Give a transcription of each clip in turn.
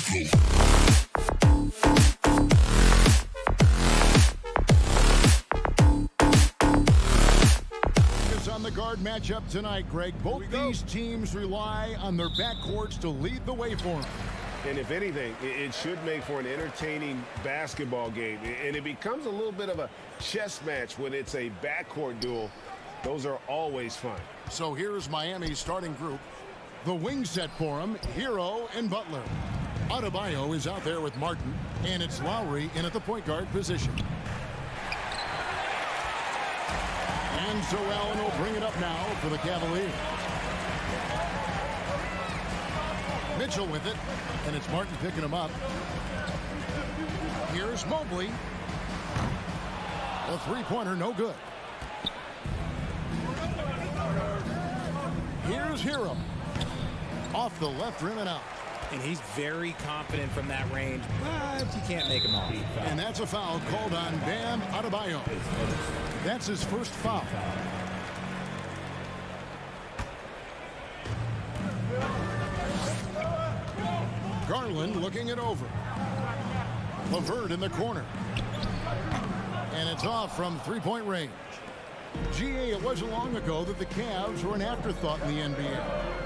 On the guard matchup tonight, Greg. Both these teams rely on their backcourts to lead the way for them. And if anything, it should make for an entertaining basketball game. And it becomes a little bit of a chess match when it's a backcourt duel. Those are always fun. So here's Miami's starting group. The wing set for him, Hero and Butler. Adebayo is out there with Martin, and it's Lowry in at the point guard position. And so Allen will bring it up now for the Cavaliers. Mitchell with it, and it's Martin picking him up. Here's Mobley. A three-pointer, no good. Here's Hero. Off the left rim and out. And he's very confident from that range, but you can't make him off. And that's a foul called on Bam Adebayo. That's his first foul. Garland looking it over. LeVert in the corner. And it's off from three-point range. GA, it wasn't long ago that the Cavs were an afterthought in the NBA.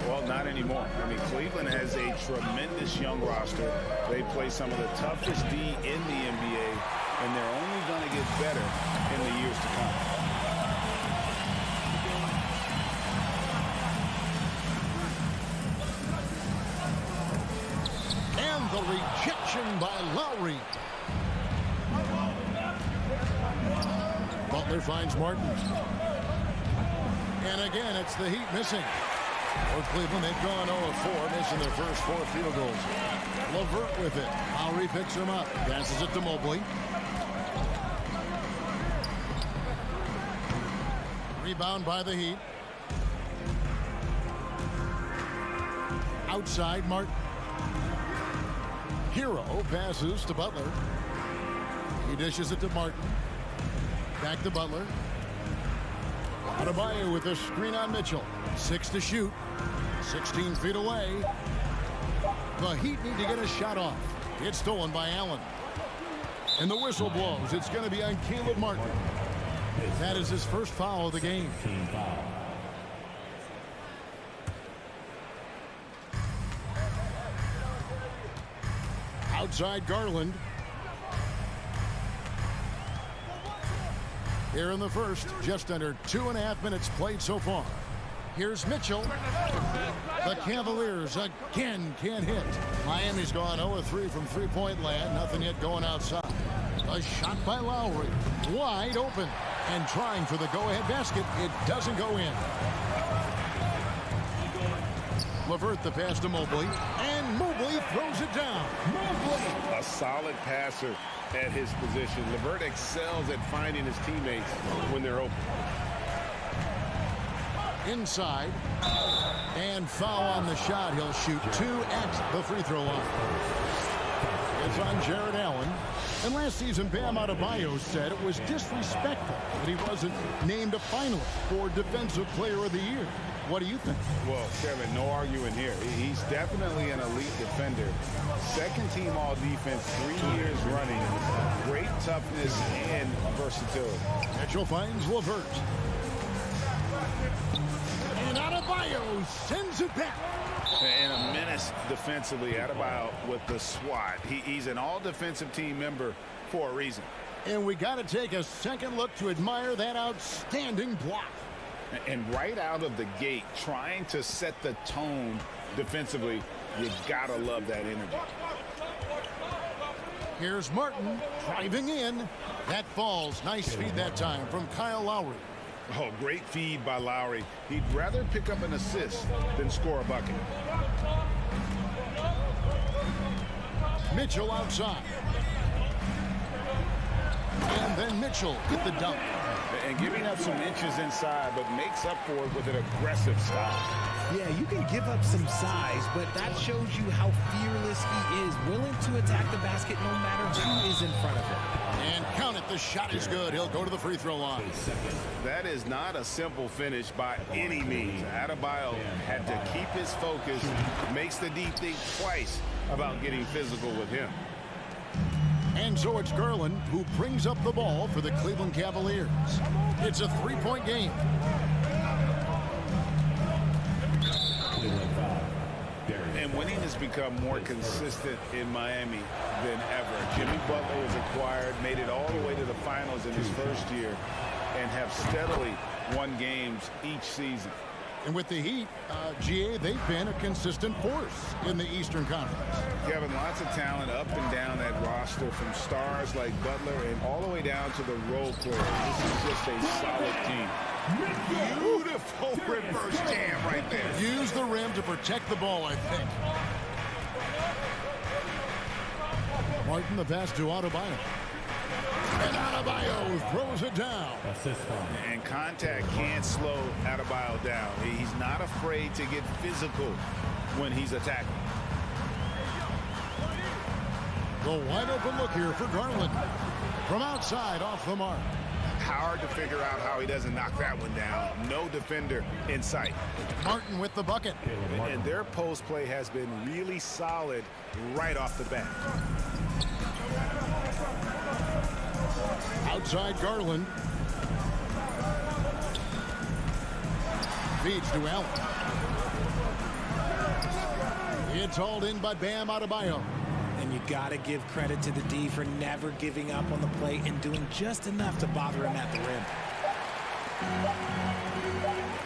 Well, not anymore. I mean, Cleveland has a tremendous young roster. They play some of the toughest D in the NBA, and they're only going to get better in the years to come. And the rejection by Lowry. Butler finds Martin. And again, it's the Heat missing. For Cleveland, they've gone 0-4, missing their first 4 field goals. LeVert with it. Lowry picks him up. Passes it to Mobley. Rebound by the Heat. Outside, Martin. Hero passes to Butler. He dishes it to Martin. Back to Butler. Adebayo with a screen on Mitchell. 6 to shoot. 16 feet away. The Heat need to get a shot off. It's stolen by Allen. And the whistle blows. It's going to be on Caleb Martin. That is his first foul of the game. Outside Garland. Here in the first, just under 2.5 minutes played so far. Here's Mitchell. The Cavaliers again can't hit. Miami's gone 0-3 from three-point land. Nothing yet going outside. A shot by Lowry. Wide open. And trying for the go-ahead basket. It doesn't go in. LeVert the pass to Mobley. And Mobley throws it down. Mobley. A solid passer at his position. LeVert excels at finding his teammates when they're open. Inside. And foul on the shot. He'll shoot 2 at the free throw line. It's on Jared Allen. And last season, Bam Adebayo said it was disrespectful that he wasn't named a finalist for Defensive Player of the Year. What do you think? Well, Kevin, no arguing here. He's definitely an elite defender. Second team all defense 3 years running. Great toughness and versatility. Mitchell finds LeVert. And Adebayo sends it back. And a menace defensively. Adebayo with the swat. He's an all-defensive team member for a reason. And we got to take a second look to admire that outstanding block. And right out of the gate, trying to set the tone defensively, you gotta love that energy. Here's Martin driving in. That falls. Nice feed that time from Kyle Lowry. Oh, great feed by Lowry. He'd rather pick up an assist than score a bucket. Mitchell outside. And then Mitchell with the dunk. And giving up some inches inside, but makes up for it with an aggressive style. Yeah, you can give up some size, but that shows you how fearless he is, willing to attack the basket no matter who is in front of him. And count it, the shot is good. He'll go to the free throw line. That is not a simple finish by any means. Adebayo had to keep his focus, makes the deep think twice about getting physical with him. And so it's Garland who brings up the ball for the Cleveland Cavaliers. It's a 3-point game. And winning has become more consistent in Miami than ever. Jimmy Butler was acquired, made it all the way to the finals in his first year, and have steadily won games each season. And with the Heat, GA, they've been a consistent force in the Eastern Conference. Kevin, lots of talent up and down that roster, from stars like Butler and all the way down to the role players. This is just a solid team. Beautiful reverse jam right there. Use the rim to protect the ball, I think. Martin, the pass to Adebayo. And Adebayo throws it down. And contact can't slow Adebayo down. He's not afraid to get physical when he's attacking. The wide open look here for Garland. From outside, off the mark. Hard to figure out how he doesn't knock that one down. No defender in sight. Martin with the bucket. And their post play has been really solid right off the bat. Outside Garland. Feeds to Allen. It's hauled in by Bam Adebayo. And you got to give credit to the D for never giving up on the play and doing just enough to bother him at the rim.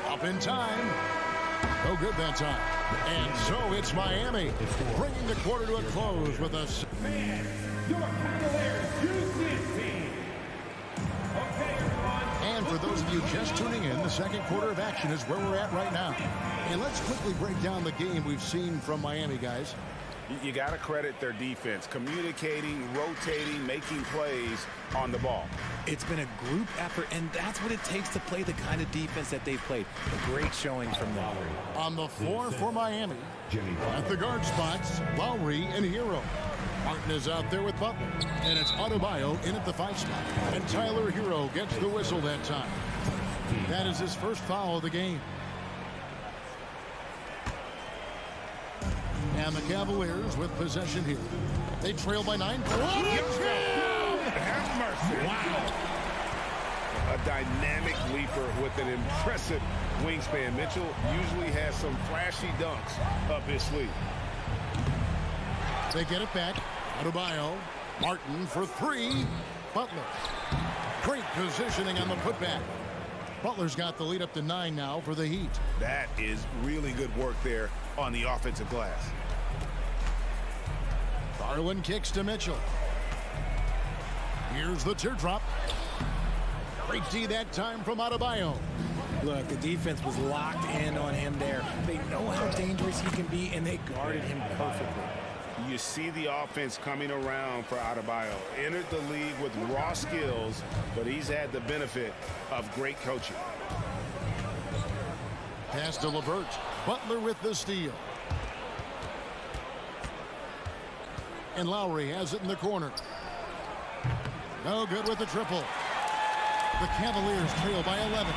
Up in time. No good that time. And so it's Miami bringing the quarter to a close with a... And for those of you just tuning in, the second quarter of action is where we're at right now. And let's quickly break down the game we've seen from Miami, guys. You got to credit their defense, communicating, rotating, making plays on the ball. It's been a group effort, and that's what it takes to play the kind of defense that they've played. A great showing from them. On the floor for Miami, at the guard spots, Lowry and Hero. Martin is out there with Butler, and it's Adebayo in at the 5 spot. And Tyler Hero gets the whistle that time. That is his first foul of the game. And the Cavaliers with possession here. They trail by 9. Have mercy. Wow. A dynamic leaper with an impressive wingspan. Mitchell usually has some flashy dunks up his sleeve. They get it back. Adebayo. Martin for 3. Butler. Great positioning on the putback. Butler's got the lead up to 9 now for the Heat. That is really good work there on the offensive glass. Garland kicks to Mitchell. Here's the teardrop. Great D that time from Adebayo. Look, the defense was locked in on him there. They know how dangerous he can be, and they guarded him perfectly. You see the offense coming around for Adebayo. Entered the league with raw skills, but he's had the benefit of great coaching. Pass to LeVert. Butler with the steal. And Lowry has it in the corner. No good with the triple. The Cavaliers trail by 11.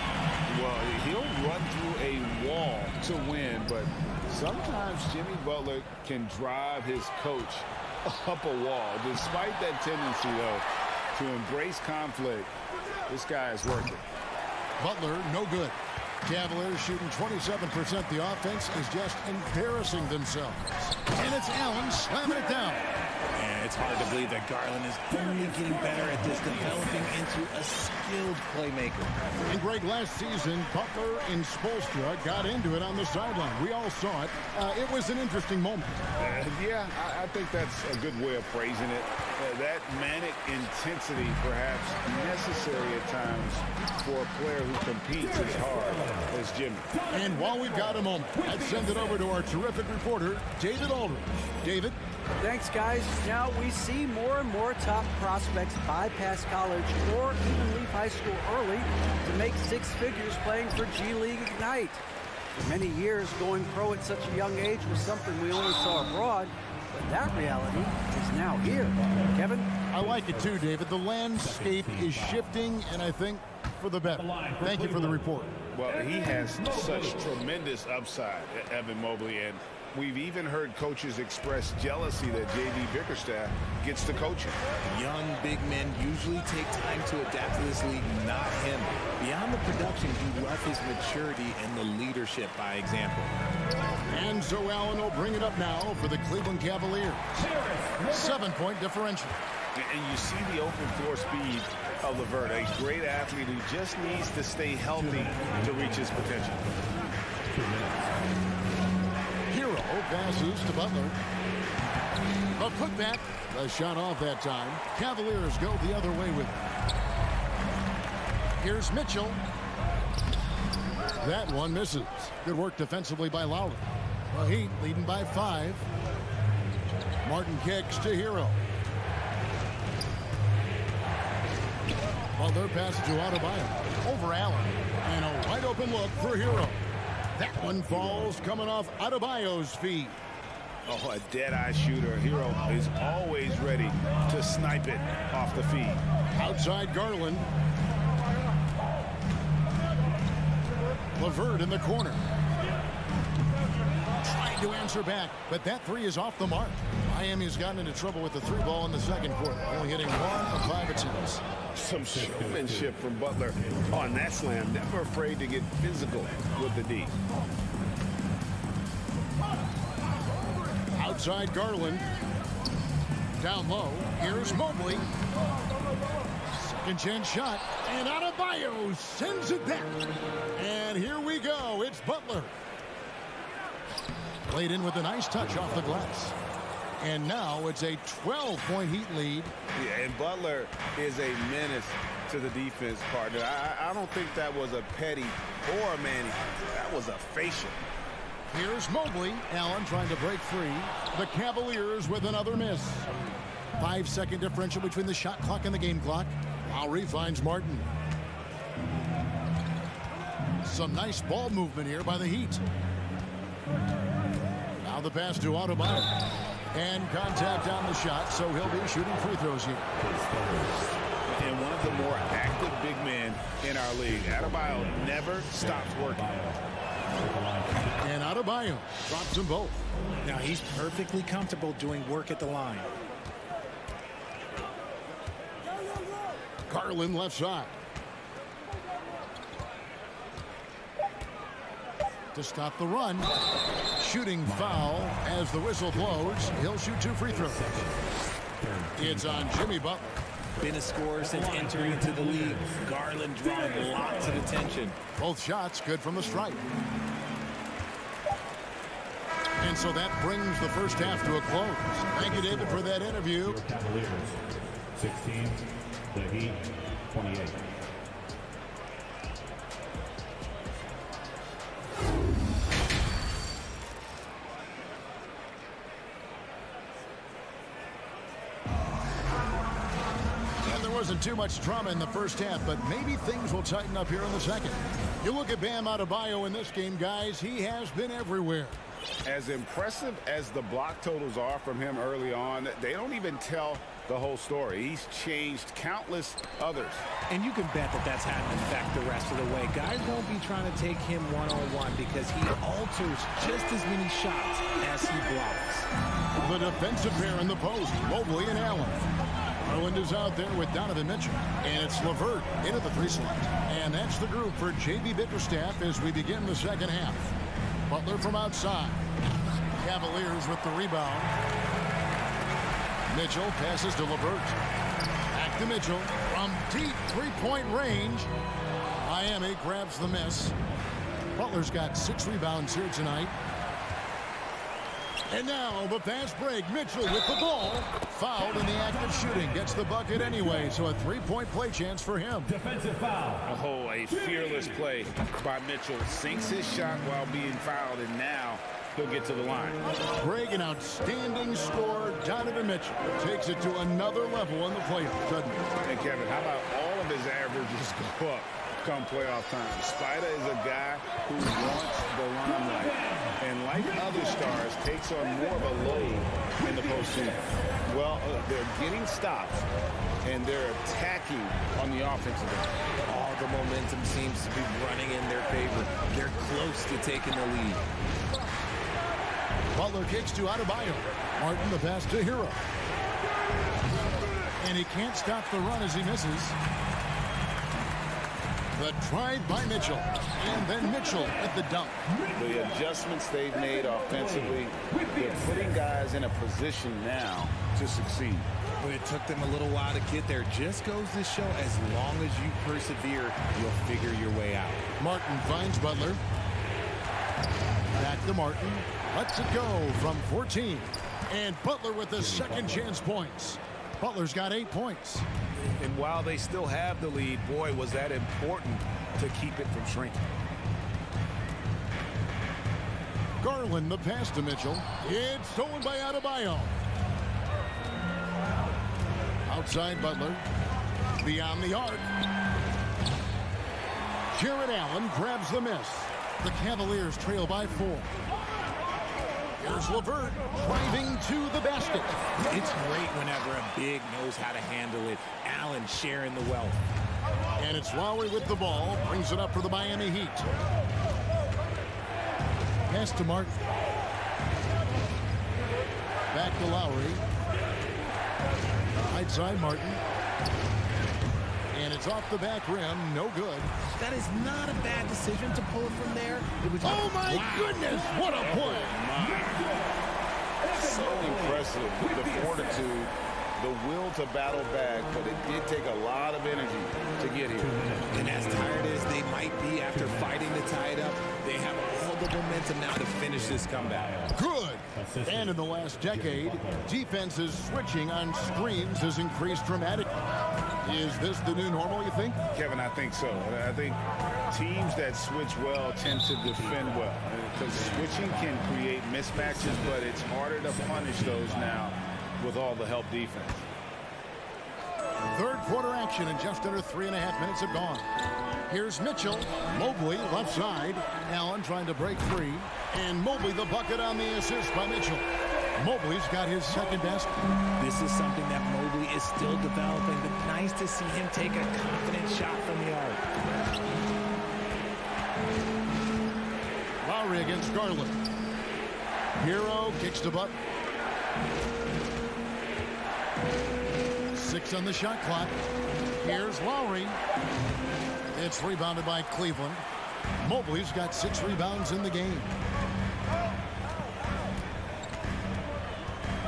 Well, he'll run through a wall to win, but sometimes Jimmy Butler can drive his coach up a wall. Despite that tendency, though, to embrace conflict, this guy is working. Butler, no good. Cavaliers shooting 27%. The offense is just embarrassing themselves. And it's Allen slamming it down. And it's hard to believe that Garland is only getting better at this, developing into a skilled playmaker. And Greg, last season, Butler and Spoelstra got into it on the sideline. We all saw it. It was an interesting moment. Yeah, I think that's a good way of phrasing it. That manic intensity, perhaps necessary at times for a player who competes as hard as Jimmy. And while we've got a moment, I'd send it over to our terrific reporter, David Aldridge. David? Thanks, guys. Now we see more and more top prospects bypass college or even leave high school early to make 6 figures playing for G League Ignite. For many years, going pro at such a young age was something we only saw abroad, but that reality is now here. Kevin? I like it too, David. The landscape is shifting, and I think for the better. Thank you for the report. Well, he has such tremendous upside, Evan Mobley, and We've even heard coaches express jealousy that J.D. Bickerstaff gets to coaching. Young big men usually take time to adapt to this league, not him. Beyond the production, he left his maturity and the leadership by example. And so Allen will bring it up now for the Cleveland Cavaliers. 7-point differential. And you see the open floor speed of LeVert, a great athlete who just needs to stay healthy to reach his potential. Hero passes to Butler. A putback. A shot off that time. Cavaliers go the other way with it. Here's Mitchell. That one misses. Good work defensively by Lowry. The Heat leading by 5. Martin kicks to Hero. Butler passes to Adebayo. Over Allen. And a wide open look for Hero. That one falls coming off Adebayo's feet. Oh, a dead-eye shooter. Hero is always ready to snipe it off the feed. Outside Garland. LeVert in the corner. Trying to answer back, but that three is off the mark. Miami's gotten into trouble with the three ball in the second quarter, only hitting 1 of 5 attempts. Some showmanship from Butler on that slam. Never afraid to get physical with the D. Outside Garland. Down low. Here's Mobley. Second chance shot. And Adebayo sends it back. And here we go. It's Butler. Played in with a nice touch off the glass. And now it's a 12-point Heat lead. Yeah, and Butler is a menace to the defense partner. I don't think that was a petty or a Manny. That was a facial. Here's Mobley. Allen trying to break free. The Cavaliers with another miss. 5-second differential between the shot clock and the game clock. Lowry finds Martin. Some nice ball movement here by the Heat. Now the pass to Adebayo. And contact on the shot, so he'll be shooting free throws here. And one of the more active big men in our league. Adebayo never stops working. And Adebayo drops them both. Now he's perfectly comfortable doing work at the line. Garland left side. To stop the run. Shooting foul as the whistle blows. He'll shoot 2 free throws. It's on Jimmy Butler. Been a scorer since entering into the league. Garland drawing lots of attention. Both shots good from the stripe. And so that brings the first half to a close. Thank you, David, for that interview. Cavaliers 16, the Heat 28. Wasn't too much drama in the first half, but maybe things will tighten up here in the second. You look at Bam Adebayo in this game, guys, he has been everywhere. As impressive as the block totals are from him early on, they don't even tell the whole story. He's changed countless others. And you can bet that that's had an effect the rest of the way. Guys won't be trying to take him one-on-one because he alters just as many shots as he blocks. The defensive pair in the post, Mobley and Allen. Garland is out there with Donovan Mitchell. And it's LeVert into the 3 slot. And that's the group for J.B. Bickerstaff as we begin the second half. Butler from outside. Cavaliers with the rebound. Mitchell passes to LeVert. Back to Mitchell from deep 3-point range. Miami grabs the miss. Butler's got 6 rebounds here tonight. And now the fast break. Mitchell with the ball. Fouled in the act of shooting. Gets the bucket anyway, so a 3-point play chance for him. Defensive foul. Oh, a fearless play by Mitchell. Sinks his shot while being fouled, and now he'll get to the line. Greg, an outstanding scorer. Donovan Mitchell takes it to another level in the playoffs, doesn't he? And Kevin, how about all of his averages go up come playoff time? Spider is a guy who wants the limelight, and like other stars, takes on more of a load in the postseason. Well, they're getting stops, and they're attacking on the offensive end. All the momentum seems to be running in their favor. They're close to taking the lead. Butler kicks to Adebayo. Martin the pass to Hero. And he can't stop the run as he misses. The drive by Mitchell. And then Mitchell at the dunk. The adjustments they've made offensively, they're putting guys in a position now to succeed. But it took them a little while to get there. Just goes to show, as long as you persevere, you'll figure your way out. Martin finds Butler. Back to Martin. Lets it go from 14. And Butler with the second chance points. Butler's got 8 points. And while they still have the lead, boy, was that important to keep it from shrinking. Garland the pass to Mitchell. It's stolen by Adebayo. Outside Butler. Beyond the arc. Jared Allen grabs the miss. The Cavaliers trail by 4. Here's LeVert driving to the basket. It's great whenever a big knows how to handle it. Allen sharing the wealth. And it's Lowry with the ball. Brings it up for the Miami Heat. Pass to Martin. Back to Lowry. Right side Martin. And it's off the back rim. No good. That is not a bad decision to pull it from there. It was Oh, my goodness. What a play. So impressive with the fortitude, the will to battle back, but it did take a lot of energy to get here. And as tired as they might be after fighting to tie it up, they have all the momentum now to finish this comeback. Good. And in the last decade, defenses switching on screens has increased dramatically. Is this the new normal, you think? Kevin, I think so. I think teams that switch well tend to defend well. Because switching can create mismatches, but it's harder to punish those now with all the help defense. Third quarter action and just under 3.5 minutes have gone. Here's Mitchell. Mobley left side. Allen trying to break free. And Mobley the bucket on the assist by Mitchell. Mobley's got his second basket. This is something that Mobley is still developing, but nice to see him take a confident shot from the arc. Lowry against Garland. Hero kicks to Butler. 6 on the shot clock. Here's Lowry. It's rebounded by Cleveland. Mobley's got 6 rebounds in the game.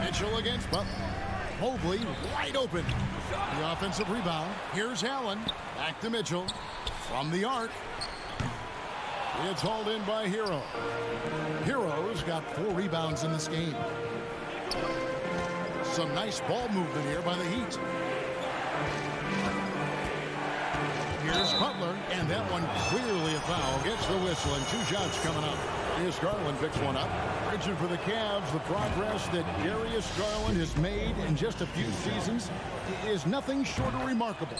Mitchell against Butler. Mobley wide open. The offensive rebound. Here's Allen. Back to Mitchell. From the arc. It's hauled in by Hero. Hero's got 4 rebounds in this game. Some nice ball movement here by the Heat. Here's Butler, and that one clearly a foul. Gets the whistle, and 2 shots coming up. Here's Garland picks one up. Richard for the Cavs, the progress that Darius Garland has made in just a few seasons is nothing short of remarkable.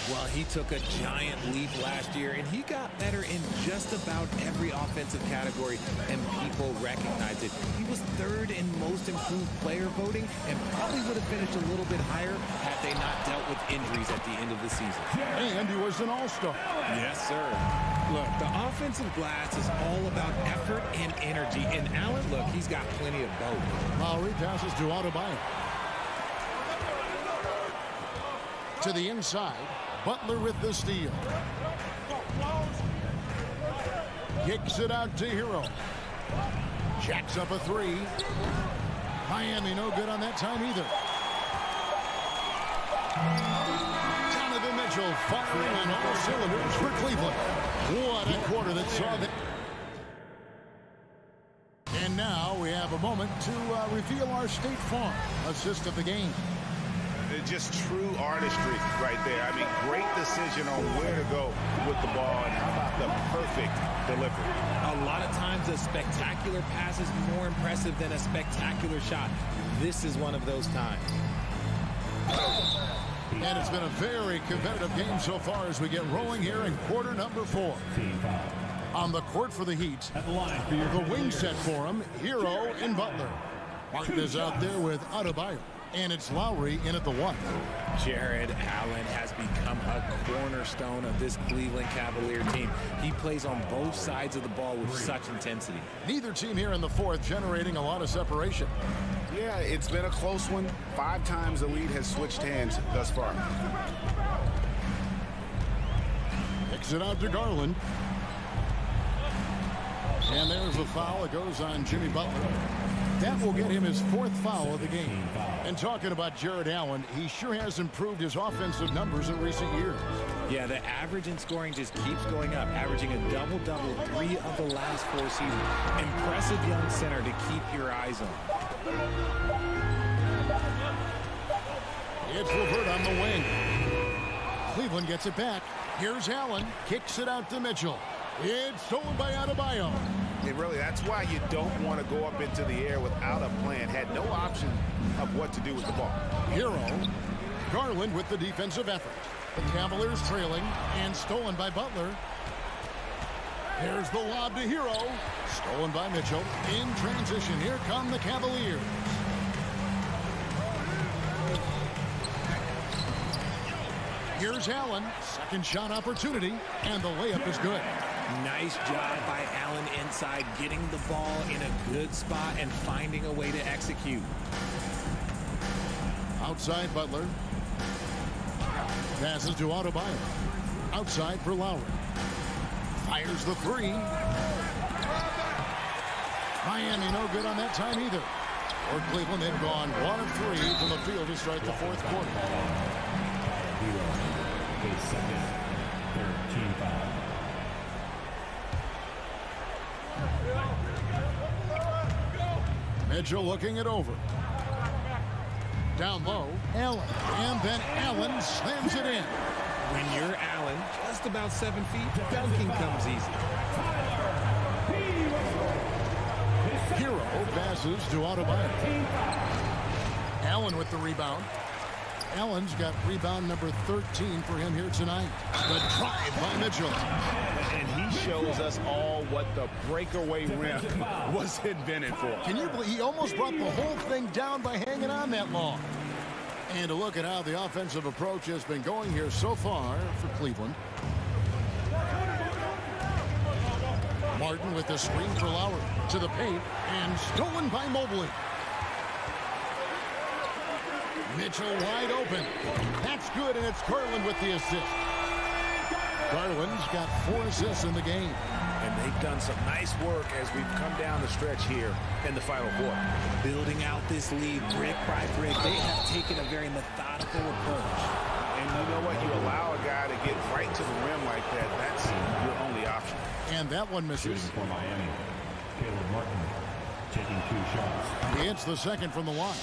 Well, he took a giant leap last year, and he got better in just about every offensive category, and people recognize it. He was 3rd in most improved player voting, and probably would have finished a little bit higher had they not dealt with injuries at the end of the season. And he was an all-star. Yes, sir. Look, the offensive glass is all about effort and energy, and Allen, look, he's got plenty of both. Lowry passes to Adebayo. To the inside. Butler with the steal. Kicks it out to Hero. Jacks up a 3. Miami no good on that time either. Donovan Mitchell firing on all cylinders for Cleveland. What a quarter that saw that. And now we have a moment to reveal our State Farm assist of the game. Just true artistry right there. I mean, great decision on where to go with the ball, and how about the perfect delivery. A lot of times a spectacular pass is more impressive than a spectacular shot. This is one of those times. And it's been a very competitive game so far as we get rolling here in quarter number 4. On the court for the Heat, the wing set for him, Hero and Butler. Martin is out there with Adebayo. And it's Lowry in at the 1. Jared Allen has become a cornerstone of this Cleveland Cavalier team. He plays on both sides of the ball with such intensity. Neither team here in the 4th generating a lot of separation. Yeah, it's been a close one. 5 times the lead has switched hands thus far. Kicks it out to Garland. And there's a foul. It goes on Jimmy Butler. That will get him his 4th foul of the game. And talking about Jared Allen, he sure has improved his offensive numbers in recent years. Yeah, the average in scoring just keeps going up, averaging a double-double 3 of the last 4 seasons. Impressive young center to keep your eyes on. It's LeVert on the wing. Cleveland gets it back. Here's Allen. Kicks it out to Mitchell. It's stolen by Adebayo. And really, that's why you don't want to go up into the air without a plan. Had no option of what to do with the ball. Hero. Garland with the defensive effort. The Cavaliers trailing and stolen by Butler. Here's the lob to Hero. Stolen by Mitchell. In transition, here come the Cavaliers. Here's Allen. Second shot opportunity. And the layup is good. Nice job by Allen inside, getting the ball in a good spot and finding a way to execute. Outside Butler. Passes to Adebayo. Outside for Lowry. Fires the 3. Miami no good on that time either. For Cleveland, they've gone 1 of 3 from the field to start the 4th quarter. His second 13 foul. Mitchell looking it over. Down low, Allen. And then Allen slams it in. When you're Allen, just about 7 feet, dunking comes easy. Hero passes to Adebayo. Allen with the rebound. Allen's got rebound number 13 for him here tonight. The drive by Mitchell. And he shows us all what the breakaway rim was invented for. Can you believe he almost brought the whole thing down by hanging on that long? And to look at how the offensive approach has been going here so far for Cleveland. Martin with the screen for Lowry to the paint and stolen by Mobley. Mitchell wide open. That's good, and it's Garland with the assist. Garland's got 4 assists in the game. And they've done some nice work as we've come down the stretch here in the final quarter. Building out this lead brick by brick, they have taken a very methodical approach. And you know what? You allow a guy to get right to the rim like that. That's your only option. And that one misses. For Miami, Caleb Martin taking 2 shots. He hits the second from the line.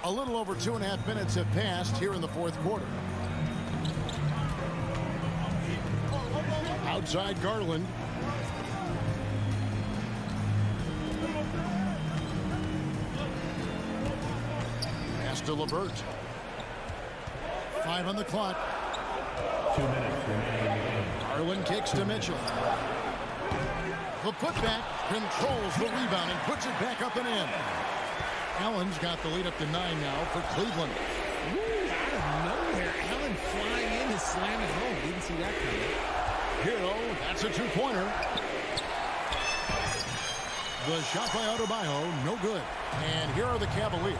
A little over 2.5 minutes have passed here in the 4th quarter. Outside Garland. Pass to LeVert. 5 on the clock. 2 minutes remaining in the game. Garland kicks to Mitchell. The putback controls the rebound and puts it back up and in. Allen's got the lead up to 9 now for Cleveland. Ooh, out of nowhere, Allen flying in to slam it home. Didn't see that coming. Hero, that's a 2-pointer. The shot by Adebayo, no good. And here are the Cavaliers.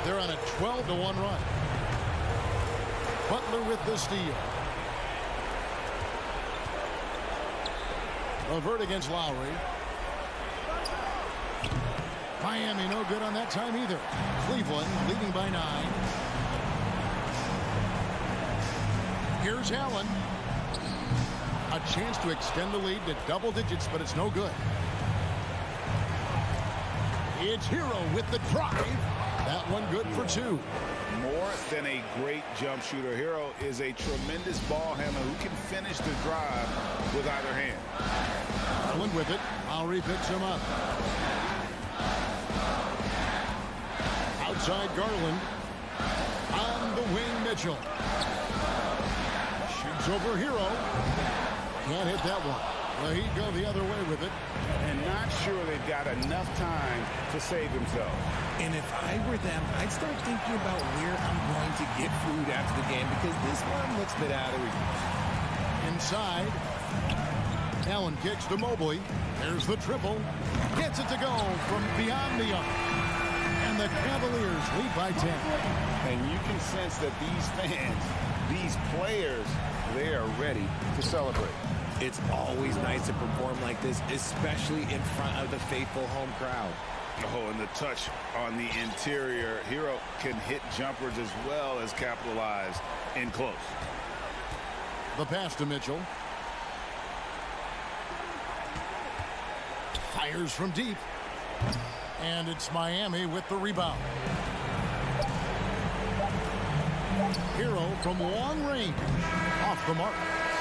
They're on a 12-1 run. Butler with the steal. LeVert against Lowry. Miami no good on that time either. Cleveland leading by 9. Here's Allen. A chance to extend the lead to double digits, but it's no good. It's Hero with the drive. That one good for 2. More than a great jump shooter, Hero is a tremendous ball handler who can finish the drive with either hand. Garland with it. Lowry picks him up. Outside Garland. On the wing, Mitchell. Shoots over Hero. Can't hit that one. Well, he'd go the other way with it. And not sure they've got enough time to save themselves. And if I were them, I'd start thinking about where I'm going to get food after the game because this one looks a bit out of reach. Inside. Allen kicks to Mobley. There's the triple. Gets it to go from beyond the arc. And the Cavaliers lead by 10. And you can sense that these fans, these players, they are ready to celebrate. It's always nice to perform like this, especially in front of the faithful home crowd. Oh, and the touch on the interior. Hero can hit jumpers as well as capitalize in close. The pass to Mitchell. Fires from deep. And it's Miami with the rebound. Hero from long range. Off the mark.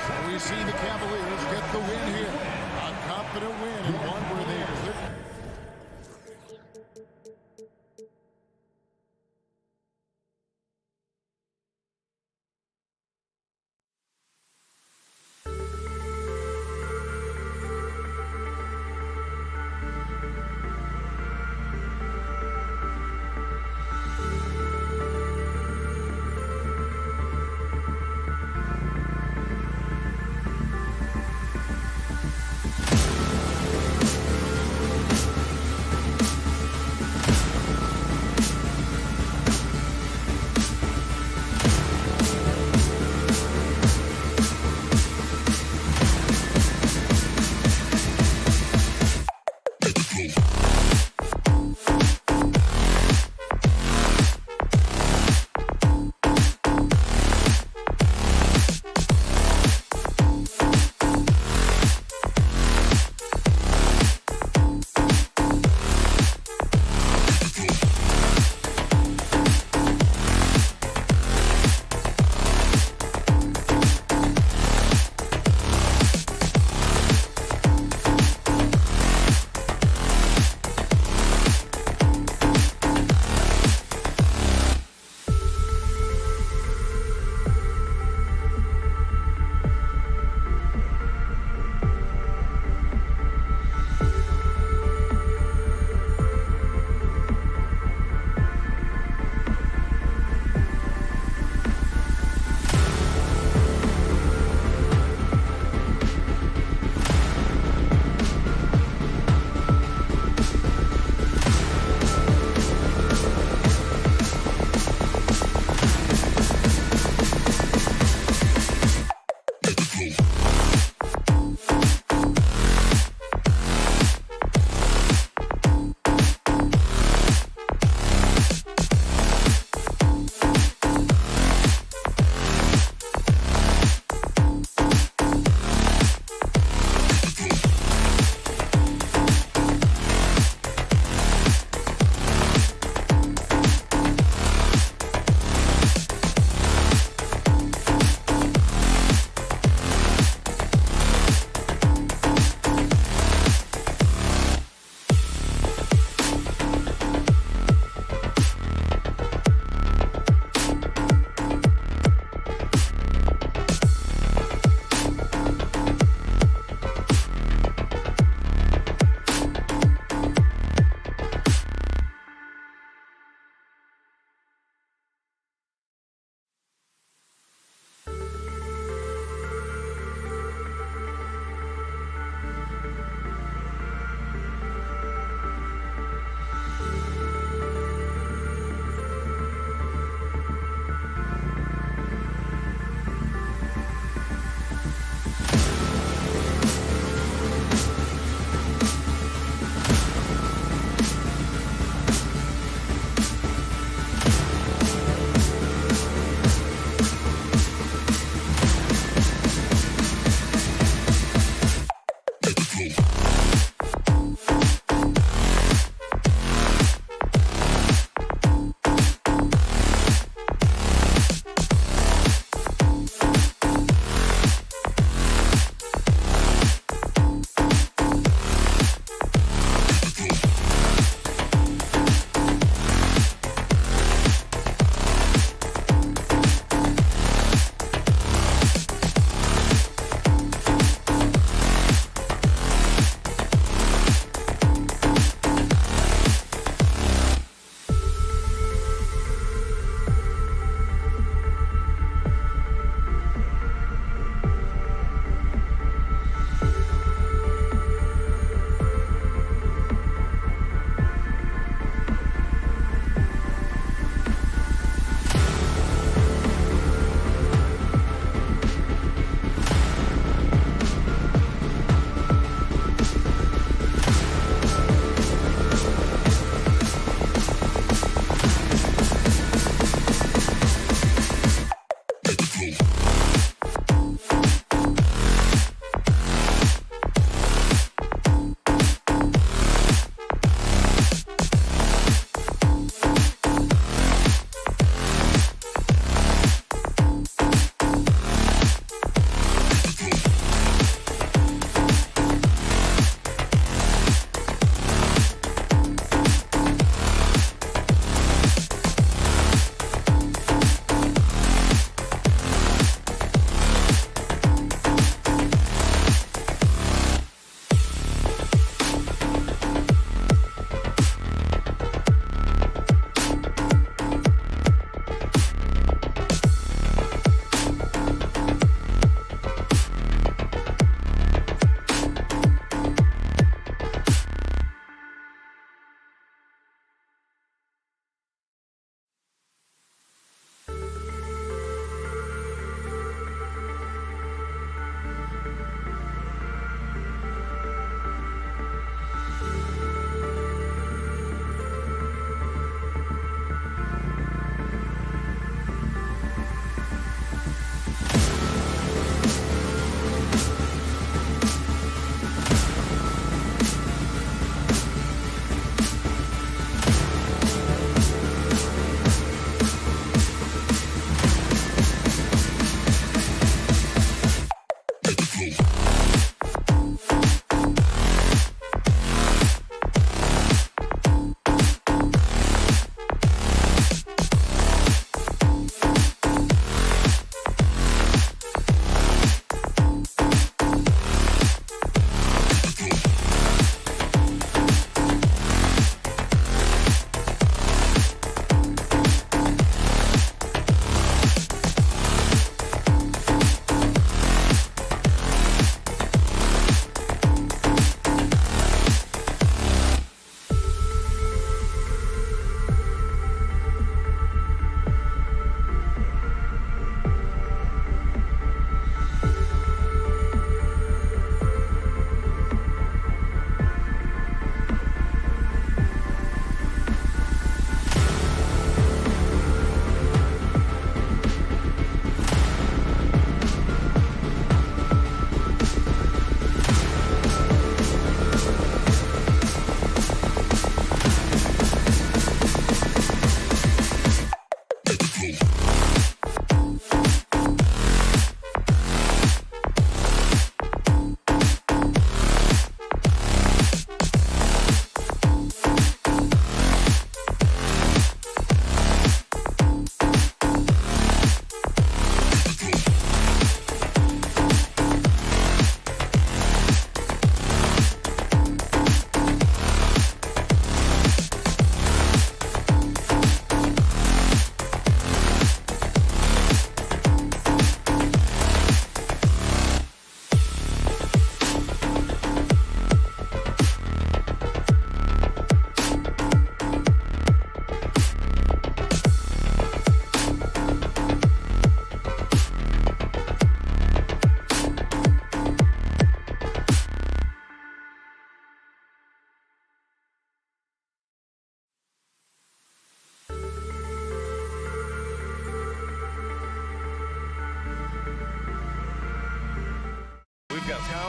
So we see the Cavaliers get the win here. A confident win and one where they clear.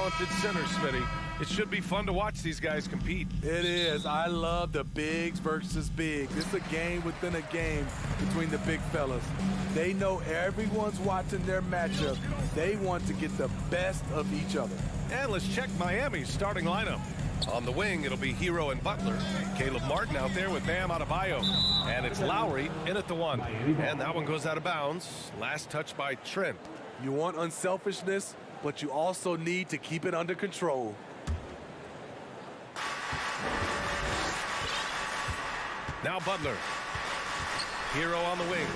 talented centers, Smitty. It should be fun to watch these guys compete. It is. I love the bigs versus bigs. It's a game within a game between the big fellas. They know everyone's watching their matchup. They want to get the best of each other. And let's check Miami's starting lineup. On the wing, it'll be Hero and Butler. Caleb Martin out there with Bam Adebayo. And it's Lowry in at the 1. And that one goes out of bounds. Last touch by Trent. You want unselfishness, but you also need to keep it under control. Now Butler. Hero on the wing.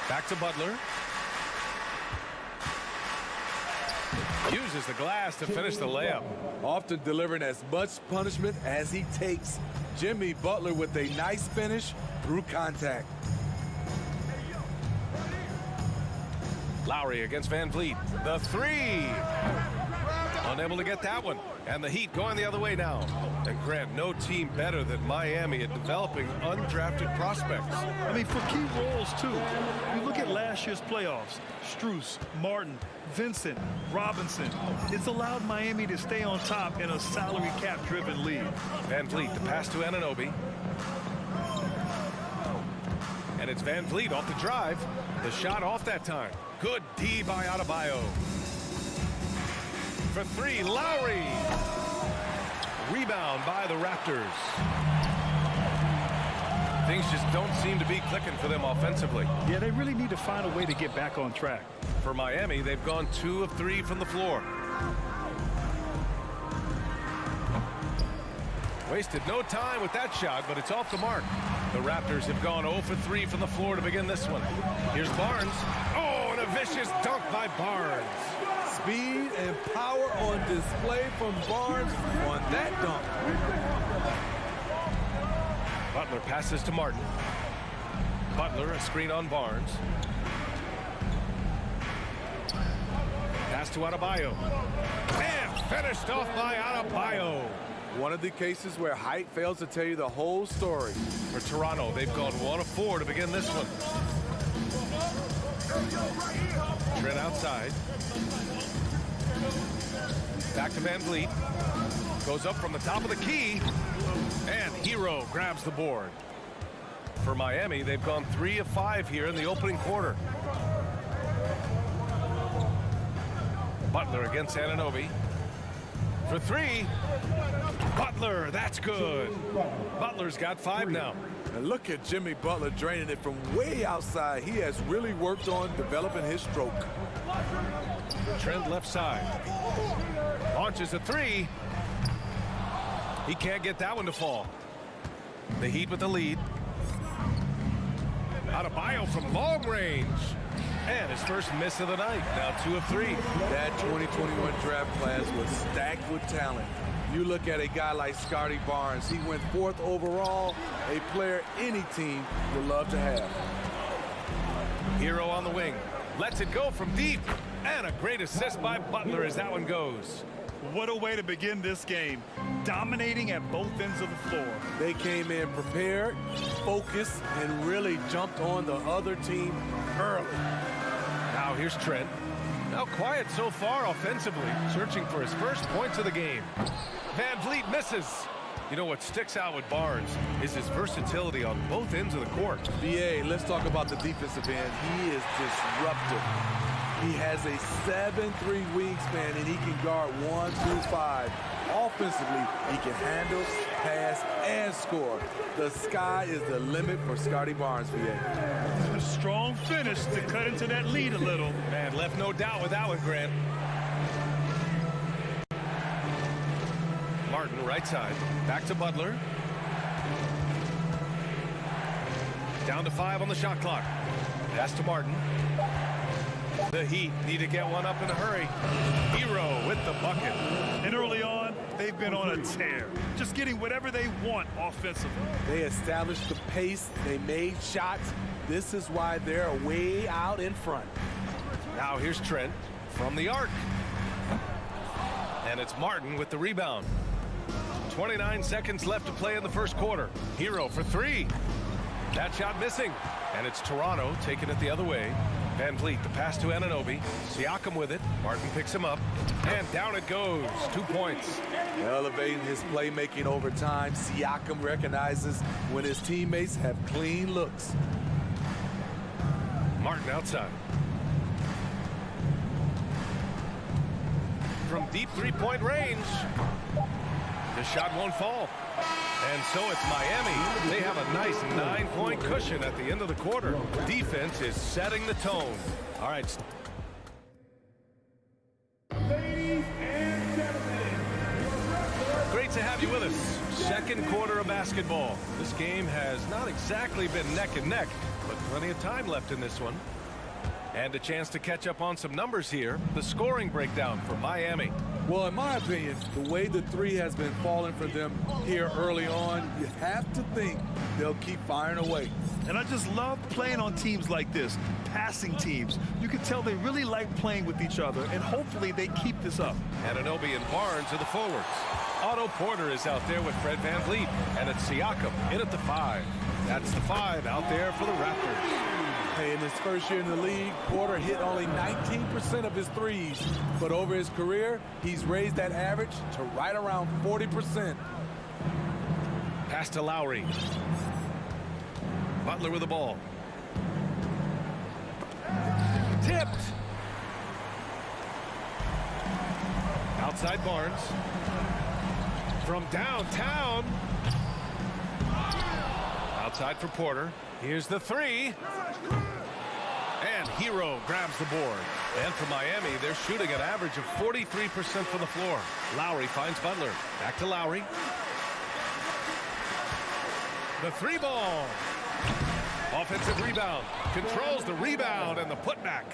Back to Butler. Uses the glass to finish the layup. Often delivering as much punishment as he takes. Jimmy Butler with a nice finish through contact. Lowry against Van Vliet. The 3. Unable to get that one. And the Heat going the other way now. And Grant, no team better than Miami at developing undrafted prospects. I mean, for key roles, too. You look at last year's playoffs. Strus, Martin, Vincent, Robinson. It's allowed Miami to stay on top in a salary cap-driven league. Van Vliet, the pass to Anunoby. And it's Van Vliet off the drive. The shot off that time. Good D by Adebayo. For 3, Lowry. Rebound by the Raptors. Things just don't seem to be clicking for them offensively. Yeah, they really need to find a way to get back on track. For Miami, they've gone 2 of 3 from the floor. Wasted no time with that shot, but it's off the mark. The Raptors have gone 0 for 3 from the floor to begin this one. Here's Barnes. Oh, and a vicious dunk by Barnes. Speed and power on display from Barnes on that dunk. Butler passes to Martin. Butler, a screen on Barnes. Pass to Adebayo. And finished off by Adebayo. One of the cases where height fails to tell you the whole story. For Toronto, they've gone 1 of 4 to begin this one. Trent outside. Back to Van Vliet. Goes up from the top of the key. And Hero grabs the board. For Miami, they've gone 3 of 5 here in the opening quarter. Butler against Anunoby. For 3. Butler, that's good. Butler's got 5 now. And look at Jimmy Butler draining it from way outside. He has really worked on developing his stroke. Trent left side. Launches a 3. He can't get that one to fall. The Heat with the lead. Adebayo from long range. And his first miss of the night. Now 2 of 3. That 2021 draft class was stacked with talent. You look at a guy like Scotty Barnes. He went 4th overall, a player any team would love to have. Hero on the wing. Lets it go from deep. And a great assist by Butler as that one goes. What a way to begin this game. Dominating at both ends of the floor. They came in prepared, focused, and really jumped on the other team early. Now here's Trent. Now quiet so far offensively, searching for his first points of the game. Van Vliet misses. You know what sticks out with Barnes is his versatility on both ends of the court. BA, let's talk about the defensive end. He is disruptive. He has a 7'3" wingspan, and he can guard 1 through 5. Offensively, he can handle, pass, and score. The sky is the limit for Scotty Barnes, BA. A strong finish to cut into that lead a little. Man, left no doubt with that one, Grant. Martin, right side. Back to Butler. Down to 5 on the shot clock. Pass to Martin. The Heat need to get one up in a hurry. Hero with the bucket. And early on, they've been on a tear. Just getting whatever they want offensively. They established the pace. They made shots. This is why they're way out in front. Now here's Trent from the arc. And it's Martin with the rebound. 29 seconds left to play in the first quarter. Hero for 3. That shot missing. And it's Toronto taking it the other way. Van Vliet, the pass to Anunoby. Siakam with it. Martin picks him up. And down it goes. 2 points. Elevating his playmaking over time, Siakam recognizes when his teammates have clean looks. Martin outside. From deep three-point range. The shot won't fall. And so it's Miami. They have a nice 9-point cushion at the end of the quarter. Defense is setting the tone. All right. Ladies and gentlemen. Great to have you with us. Second quarter of basketball. This game has not exactly been neck and neck, but plenty of time left in this one. And a chance to catch up on some numbers here. The scoring breakdown for Miami. Well, in my opinion, the way the three has been falling for them here early on, you have to think they'll keep firing away. And I just love playing on teams like this, passing teams. You can tell they really like playing with each other, and hopefully they keep this up. Anunoby and Barnes are the forwards. Otto Porter is out there with Fred Van Vliet, and it's Siakam in at the 5. That's the 5 out there for the Raptors. Hey, in his first year in the league, Porter hit only 19% of his threes, but over his career, he's raised that average to right around 40%. Pass to Lowry. Butler with the ball. Tipped. Outside Barnes. From downtown. Outside for Porter. Here's the 3. And Hero grabs the board. And for Miami, they're shooting an average of 43% from the floor. Lowry finds Butler. Back to Lowry. The 3-ball. Offensive rebound. Controls the rebound and the putback.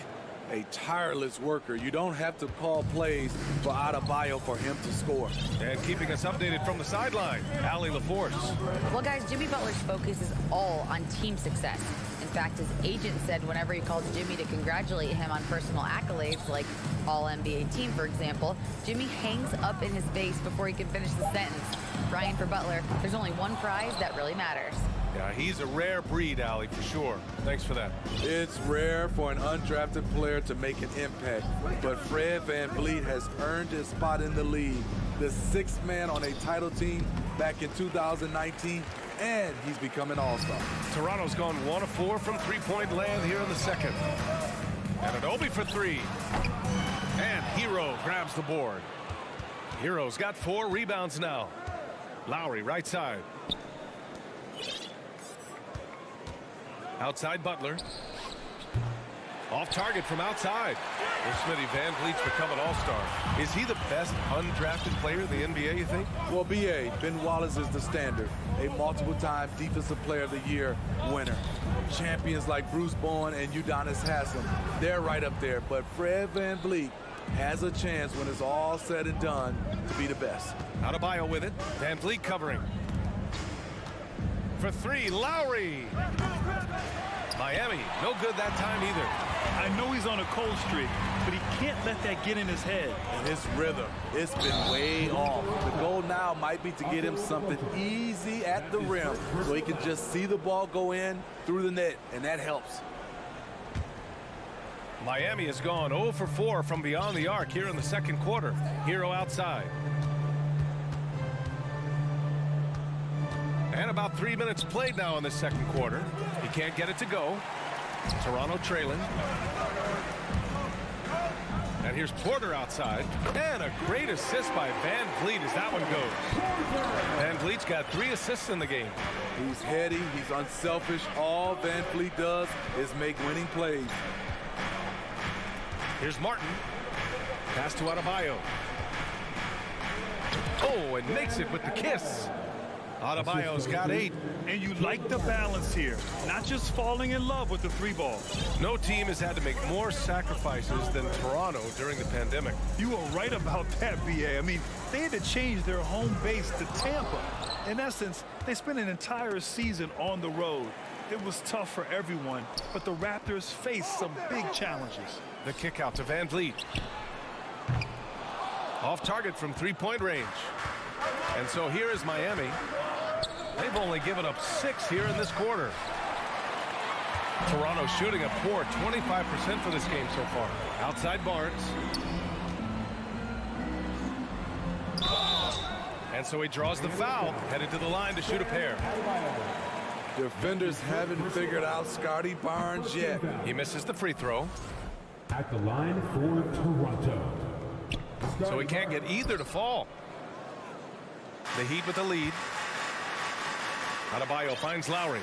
A tireless worker. You don't have to call plays for Adebayo for him to score. And keeping us updated from the sideline, Allie LaForce. Well, guys, Jimmy Butler's focus is all on team success. In fact, his agent said whenever he calls Jimmy to congratulate him on personal accolades, like All-NBA team, for example, Jimmy hangs up in his face before he can finish the sentence. Ryan, for Butler, there's only one prize that really matters. Yeah, he's a rare breed, Allie, for sure. Thanks for that. It's rare for an undrafted player to make an impact, but Fred Van Vliet has earned his spot in the league. The 6th man on a title team back in 2019, and he's become an all-star. Toronto's gone 1 of 4 from three-point land here in the second. Anunoby for 3. And Hero grabs the board. Hero's got 4 rebounds now. Lowry, right side. Outside Butler. Off target from outside. Well, Smitty, Van Vliet's become an all-star. Is he the best undrafted player in the NBA, you think? Well, B.A., Ben Wallace is the standard. A multiple-time Defensive Player of the Year winner. Champions like Bruce Bowen and Udonis Haslem, they're right up there. But Fred Van Vliet has a chance when it's all said and done to be the best. Adebayo with it. Van Vliet covering. For 3, Lowry. Miami, no good that time either. I know he's on a cold streak, but he can't let that get in his head. And his rhythm, it's been way off. The goal now might be to get him something easy at the rim so he can just see the ball go in through the net, and that helps. Miami has gone 0 for 4 from beyond the arc here in the second quarter. Hero outside. And about 3 minutes played now in the second quarter. He can't get it to go. Toronto trailing. And here's Porter outside. And a great assist by Van Vliet as that one goes. Van Vliet's got 3 assists in the game. He's heady, he's unselfish. All Van Vliet does is make winning plays. Here's Martin. Pass to Adebayo. Oh, and makes it with the kiss. Adebayo's got 8. And you like the balance here, not just falling in love with the 3-ball. No team has had to make more sacrifices than Toronto during the pandemic. You are right about that, B.A. I mean, they had to change their home base to Tampa. In essence, they spent an entire season on the road. It was tough for everyone, but the Raptors faced some big challenges. The kick out to Van Vliet. Off target from 3-point range. And so here is Miami. They've only given up 6 here in this quarter. Toronto shooting a poor 25% for this game so far. Outside Barnes. And so he draws the foul, headed to the line to shoot a pair. Defenders haven't figured out Scotty Barnes yet. He misses the free throw. At the line for Toronto. So he can't get either to fall. The Heat with the lead. Adebayo finds Lowry.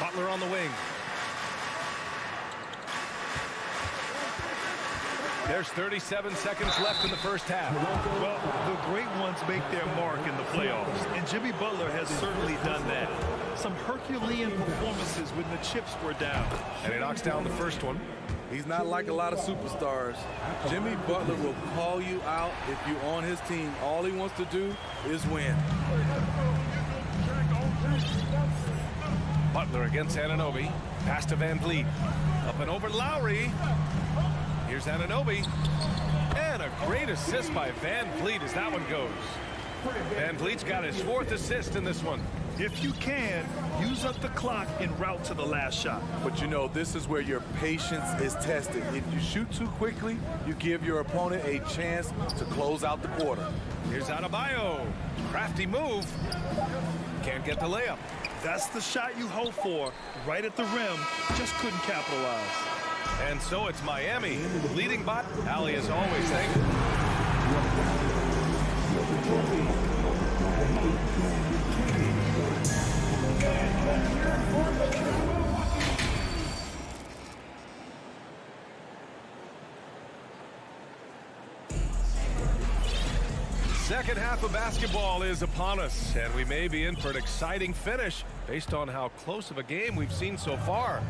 Butler on the wing. There's 37 seconds left in the first half. Well, the great ones make their mark in the playoffs, and Jimmy Butler has certainly done that. Some Herculean performances when the chips were down. And he knocks down the first one. He's not like a lot of superstars. Jimmy Butler will call you out if you're on his team. All he wants to do is win. Butler against Anunoby. Pass to Van Vliet. Up and over Lowry. Here's Anunoby. And a great assist by Van Vliet as that one goes. Van Vliet's got his 4th assist in this one. If you can, use up the clock en route to the last shot. But you know, this is where your patience is tested. If you shoot too quickly, you give your opponent a chance to close out the quarter. Here's Adebayo. Crafty move. Can't get the layup. That's the shot you hope for. Right at the rim. Just couldn't capitalize. And so it's Miami leading by. Allie, as always, thank you. Second half of basketball is upon us, and we may be in for an exciting finish based on how close of a game we've seen so far.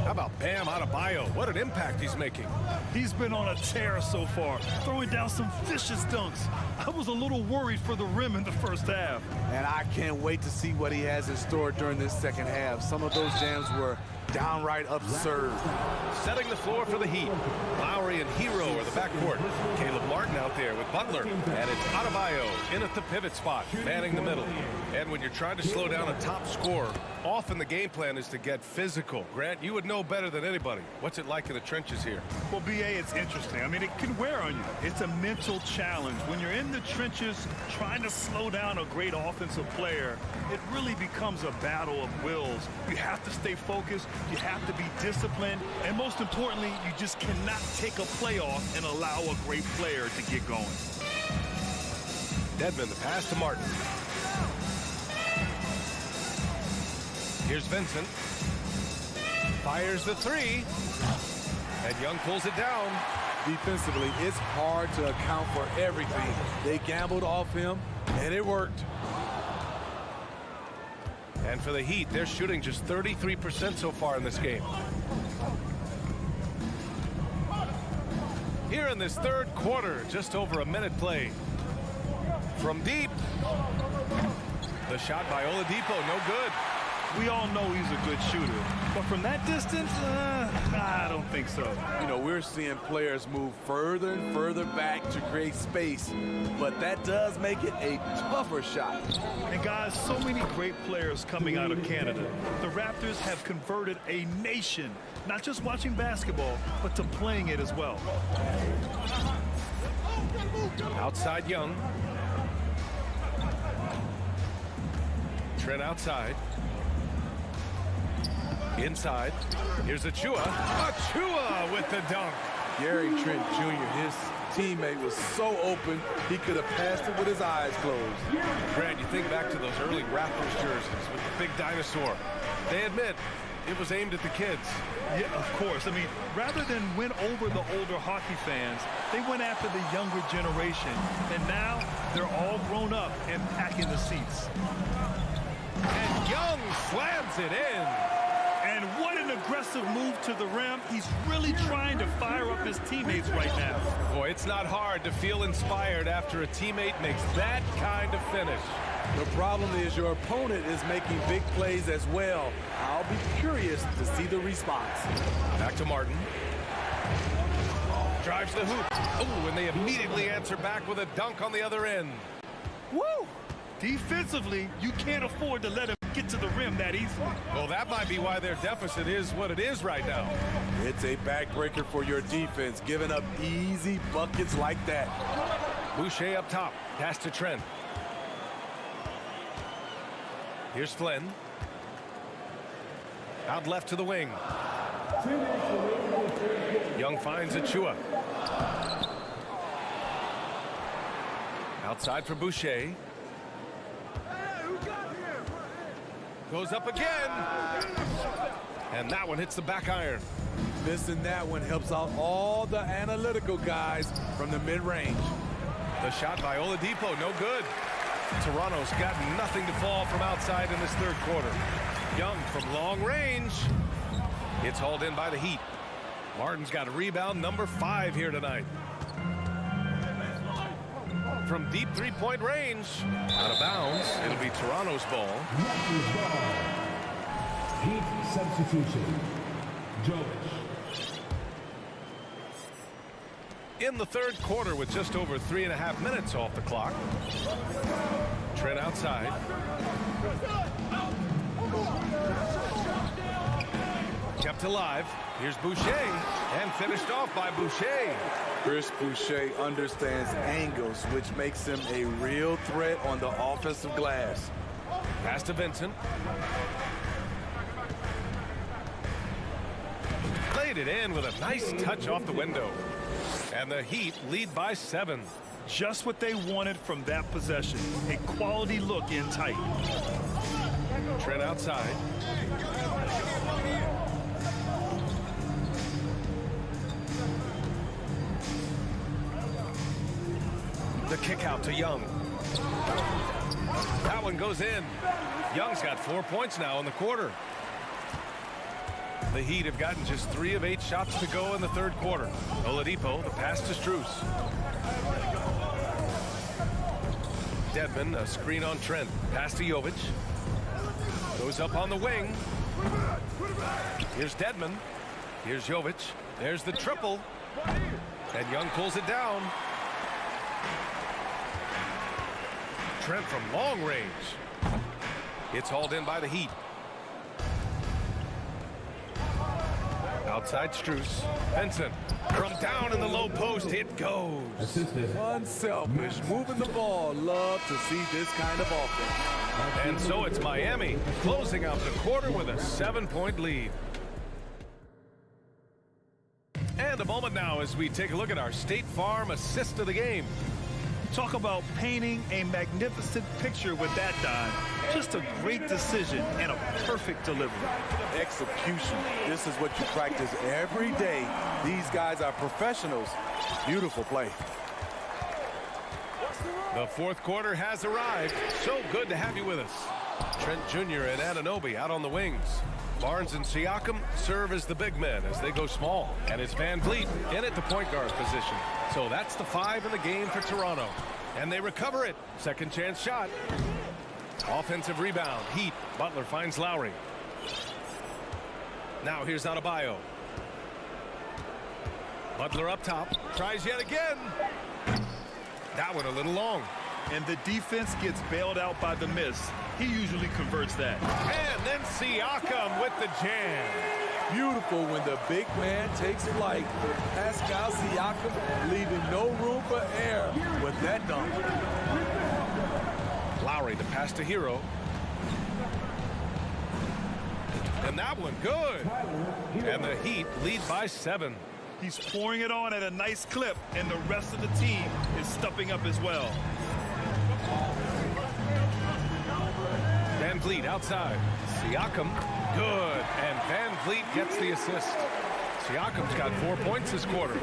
How about Bam Adebayo? What an impact he's making. He's been on a tear so far, throwing down some vicious dunks. I was a little worried for the rim in the first half. And I can't wait to see what he has in store during this second half. Some of those jams were downright absurd. Setting the floor for the Heat. Lowry and Hero are the backcourt. Caleb Martin out there with Butler. And it's Adebayo in at the pivot spot, manning the middle. And when you're trying to slow down a top scorer, often the game plan is to get physical. Grant, you would know better than anybody. What's it like in the trenches here? Well, BA, it's interesting. I mean, it can wear on you. It's a mental challenge. When you're in the trenches trying to slow down a great offensive player, it really becomes a battle of wills. You have to stay focused. You have to be disciplined. And most importantly, you just cannot take a play off and allow a great player to get going. Dedmon, the pass to Martin. Here's Vincent. Fires the three. And Young pulls it down. Defensively, it's hard to account for everything. They gambled off him, and it worked. And for the Heat, they're shooting just 33% so far in this game. Here in this third quarter, just over a minute played. From deep. The shot by Oladipo, no good. We all know he's a good shooter. But from that distance, I don't think so. You know, we're seeing players move further and further back to create space. But that does make it a tougher shot. And guys, so many great players coming out of Canada. The Raptors have converted a nation, not just watching basketball, but to playing it as well. Outside Young. Trent outside. Inside. Here's Achua. Achua with the dunk. Gary Trent Jr., his teammate was so open, he could have passed it with his eyes closed. Grant, you think back to those early Raptors jerseys with the big dinosaur. They admit it was aimed at the kids. Yeah, of course. I mean, rather than win over the older hockey fans, they went after the younger generation. And now they're all grown up and packing the seats. And Young slams it in. And what an aggressive move to the rim. He's really trying to fire up his teammates right now. Boy, it's not hard to feel inspired after a teammate makes that kind of finish. The problem is your opponent is making big plays as well. I'll be curious to see the response. Back to Martin. Drives the hoop. Oh, and they immediately answer back with a dunk on the other end. Woo! Defensively, you can't afford to let him get to the rim that easily. Well, that might be why their deficit is what it is right now. It's a backbreaker for your defense, giving up easy buckets like that. Boucher up top. Pass to Trent. Here's Flynn. Out left to the wing. Young finds Achua. Outside for Boucher. Goes up again. And that one hits the back iron. Missing that one helps out all the analytical guys from the mid-range. The shot by Oladipo, no good. Toronto's got nothing to fall from outside in this third quarter. Young from long range. It's hauled in by the Heat. Martin's got a rebound, number 5 here tonight. From deep three-point range, out of bounds, it'll be Toronto's ball. Raptors ball. Heat substitution. Jovic. In the third quarter with just over 3.5 minutes off the clock. Trent outside. Kept alive. Here's Boucher. And finished off by Boucher. Chris Boucher understands angles, which makes him a real threat on the offensive glass. Pass to Vincent. Played it in with a nice touch off the window. And the Heat lead by 7. Just what they wanted from that possession. A quality look in tight. Trent outside. The kick out to Young. That one goes in. Young's got 4 points now in the quarter. The Heat have gotten just 3 of 8 shots to go in the third quarter. Oladipo, the pass to Strus. Dedmon, a screen on Trent. Pass to Jovic. Goes up on the wing. Here's Dedmon. Here's Jovic. There's the triple. And Young pulls it down. Trent from long range. It's hauled in by the Heat. Outside Strus. Vincent. From down in the low post, it goes. Unselfish, moving the ball. Love to see this kind of offense. And so it's Miami closing out the quarter with a 7-point lead. And a moment now as we take a look at our State Farm assist of the game. Talk about painting a magnificent picture with that dive. Just a great decision and a perfect delivery. Execution. This is what you practice every day. These guys are professionals. Beautiful play. The fourth quarter has arrived. So good to have you with us. Trent Jr. and Anunoby out on the wings. Barnes and Siakam serve as the big men as they go small. And it's Van Vliet in at the point guard position. So that's the 5 in the game for Toronto. And they recover it. Second chance shot. Offensive rebound. Heat. Butler finds Lowry. Now here's Adebayo. Butler up top. Tries yet again. That one a little long. And the defense gets bailed out by the miss. He usually converts that. And then Siakam with the jam. Beautiful when the big man takes flight. Pascal Siakam leaving no room for error with that dunk. Lowry to pass to Hero. And that one good. And the Heat lead by 7. He's pouring it on at a nice clip, and the rest of the team is stepping up as well. Van Vliet outside. Siakam, good. And Van Vliet gets the assist. Siakam's got 4 points this quarter.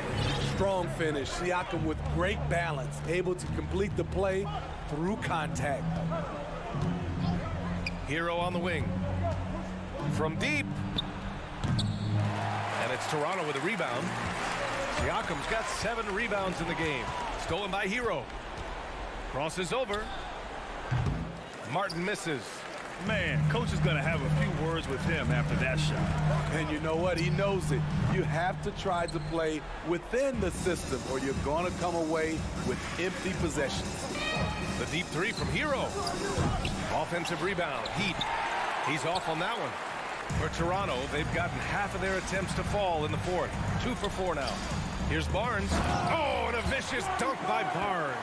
Strong finish. Siakam with great balance, able to complete the play through contact. Hero on the wing. From deep. And it's Toronto with a rebound. Siakam's got 7 rebounds in the game. Stolen by Hero. Crosses over. Martin misses. Man, coach is going to have a few words with him after that shot. And you know what? He knows it. You have to try to play within the system or you're going to come away with empty possessions. The deep 3 from Hero. Offensive rebound. Heat. He's off on that one. For Toronto, they've gotten half of their attempts to fall in the fourth. 2 for 4 now. Here's Barnes. Oh, and a vicious dunk by Barnes.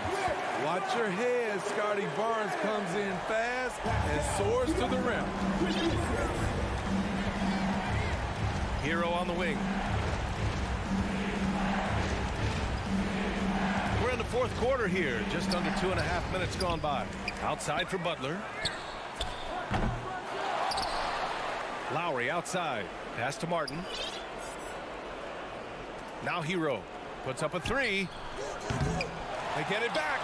Watch your head. Scotty Barnes comes in fast and soars to the rim. Hero on the wing. We're in the fourth quarter here. Just under 2.5 minutes gone by. Outside for Butler. Lowry outside. Pass to Martin. Now Hero puts up a 3. They get it back.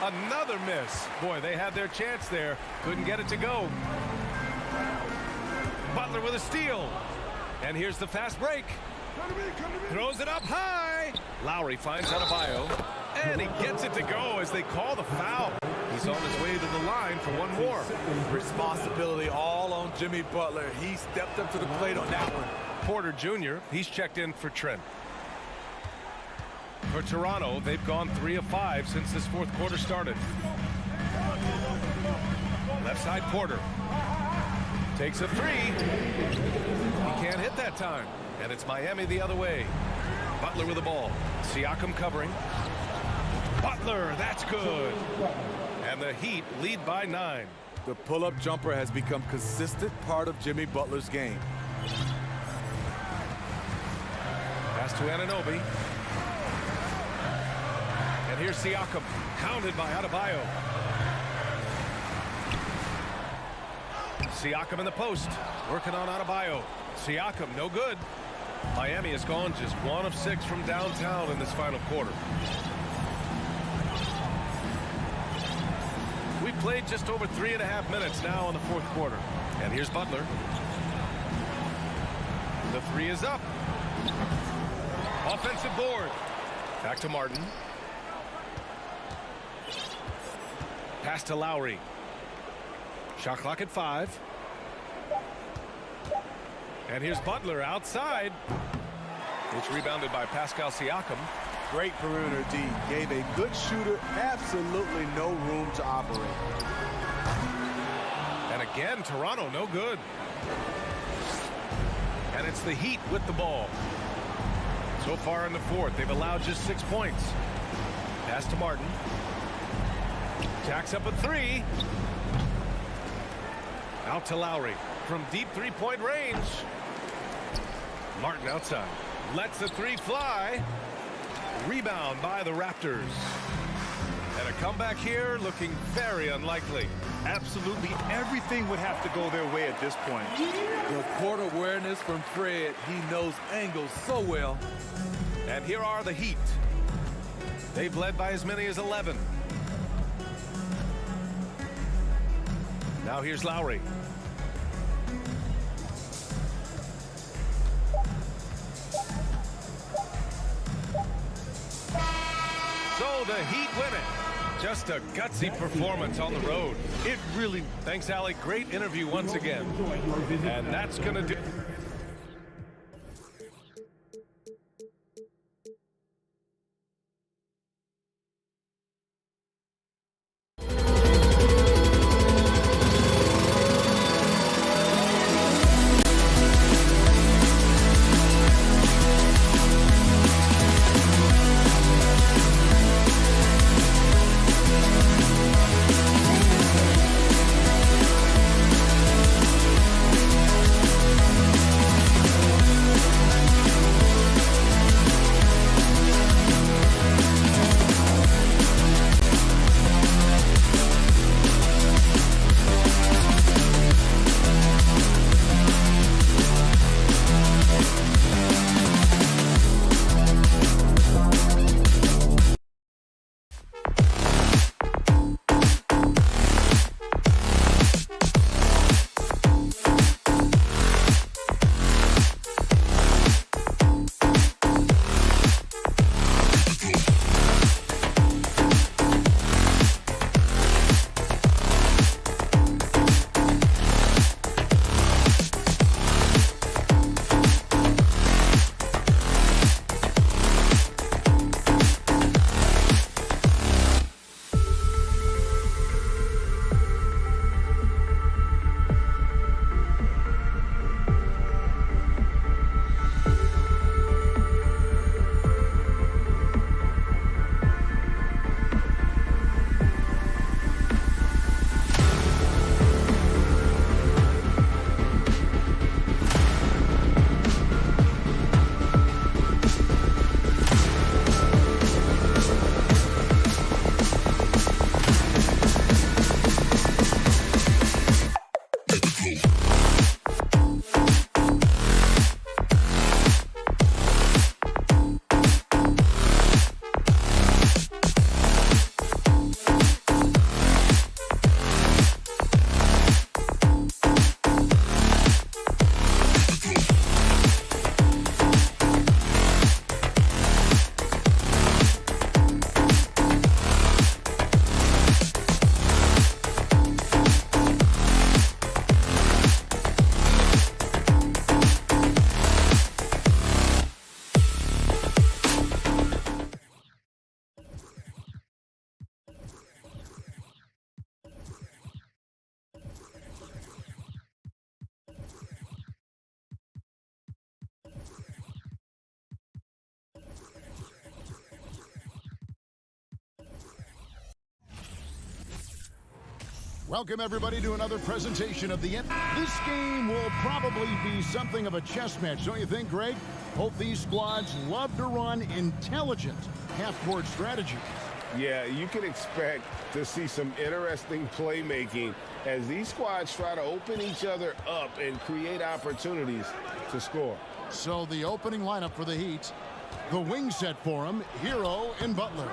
Another miss. Boy, they had their chance there. Couldn't get it to go. Butler with a steal. And here's the fast break. Throws it up high. Lowry finds Adebayo. And he gets it to go as they call the foul. He's on his way to the line for one more. Responsibility all on Jimmy Butler. He stepped up to the plate on that one. Porter Jr., he's checked in for Trent. For Toronto, they've gone 3 of 5 since this fourth quarter started. Left side Porter. Takes a 3. He can't hit that time. And it's Miami the other way. Butler with the ball. Siakam covering. Butler, that's good. And the Heat lead by 9. The pull-up jumper has become a consistent part of Jimmy Butler's game. Pass to Anunoby. And here's Siakam, pounded by Adebayo. Siakam in the post, working on Adebayo. Siakam, no good. Miami has gone just 1 of 6 from downtown in this final quarter. We played just over 3.5 minutes now in the fourth quarter. And here's Butler. The 3 is up. Offensive board. Back to Martin. Pass to Lowry. Shot clock at 5. And here's Butler outside. It's rebounded by Pascal Siakam. Great perimeter D. Gave a good shooter absolutely no room to operate. And again, Toronto no good. And it's the Heat with the ball. So far in the fourth, they've allowed just 6 points. Pass to Martin. Jacks up a 3. Out to Lowry from deep three-point range. Martin outside. Lets the 3 fly. Rebound by the Raptors. And a comeback here looking very unlikely. Absolutely everything would have to go their way at this point. The court awareness from Fred. He knows angles so well. And here are the Heat. They've led by as many as 11. Now here's Lowry. So the Heat win it. Just a gutsy performance on the road. It really, thanks, Allie. Great interview once again. And that's going to do. Welcome, everybody, to another presentation of the... This game will probably be something of a chess match, don't you think, Greg? Both these squads love to run intelligent half-court strategies. Yeah, you can expect to see some interesting playmaking as these squads try to open each other up and create opportunities to score. So the opening lineup for the Heat, the wing set for him, Hero and Butler.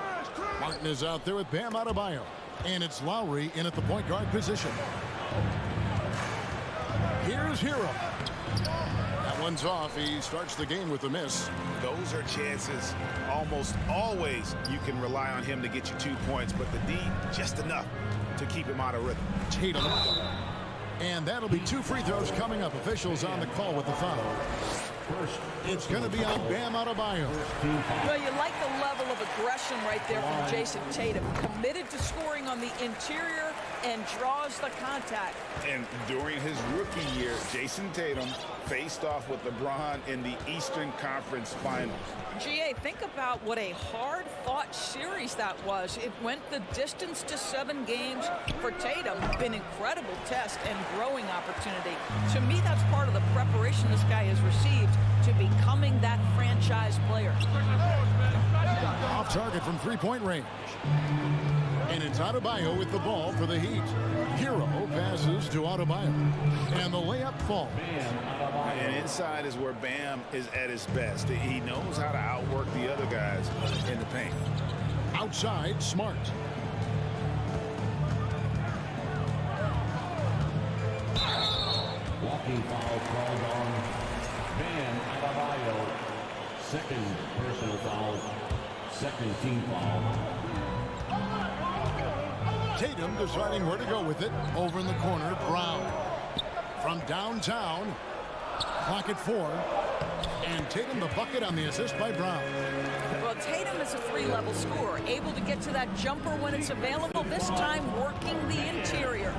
Martin is out there with Bam Adebayo. And it's Lowry in at the point guard position. Here's Hero. That one's off. He starts the game with a miss. Those are chances. Almost always you can rely on him to get you 2 points, but the D, just enough to keep him out of rhythm. Tatum. And that'll be 2 free throws coming up. Officials on the call with the foul. It's going to be on Bam Adebayo. Well, you like the level of aggression right there from Jason Tatum. Committed to scoring on the interior and draws the contact. And during his rookie year, Jason Tatum faced off with LeBron in the Eastern Conference Finals. GA, think about what a hard-fought series that was. It went the distance to 7 games for Tatum. An incredible test and growing opportunity. To me, that's part of the preparation this guy has received to becoming that franchise player. Off target from three-point range. And it's Adebayo with the ball for the Heat. Hero passes to Adebayo. And the layup falls. And inside is where Bam is at his best. He knows how to outwork the other guys in the paint. Outside, Smart. Walking foul called on Bam Adebayo. Second personal foul. Second team foul. Tatum deciding where to go with it. Over in the corner, Brown. From downtown, clock at 4. And Tatum the bucket on the assist by Brown. Well, Tatum is a 3-level scorer, able to get to that jumper when it's available, this time working the interior.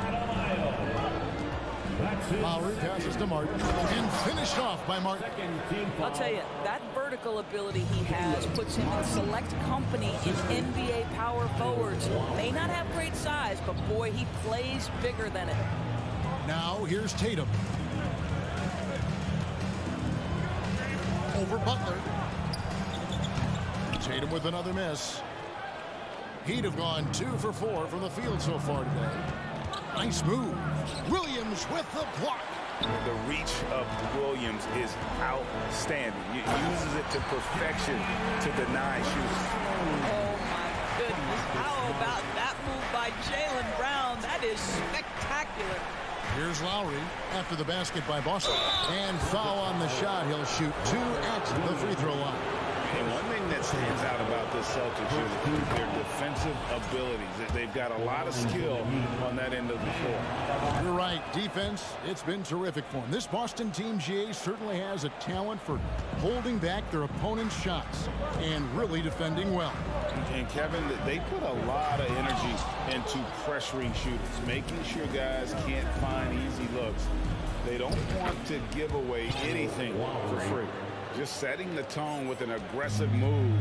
Lowry passes to Martin and finished off by Martin. I'll tell you, that vertical ability he has puts him in select company in NBA power forwards. May not have great size, but boy, he plays bigger than it. Now here's Tatum. Over Butler. Tatum with another miss. He'd have gone 2 for 4 from the field so far today. Nice move. Williams with the block. The reach of Williams is outstanding. He uses it to perfection to deny shooters. Oh, my goodness. How about that move by Jaylen Brown? That is spectacular. Here's Lowry after the basket by Boston. And foul on the shot. He'll shoot 2 at the free throw line. And one thing that stands out about this Celtics is their defensive abilities. They've got a lot of skill on that end of the floor. You're right. Defense, it's been terrific for them. This Boston team, GA, certainly has a talent for holding back their opponent's shots and really defending well. And Kevin, they put a lot of energy into pressuring shooters, making sure guys can't find easy looks. They don't want to give away anything for free. Just setting the tone with an aggressive move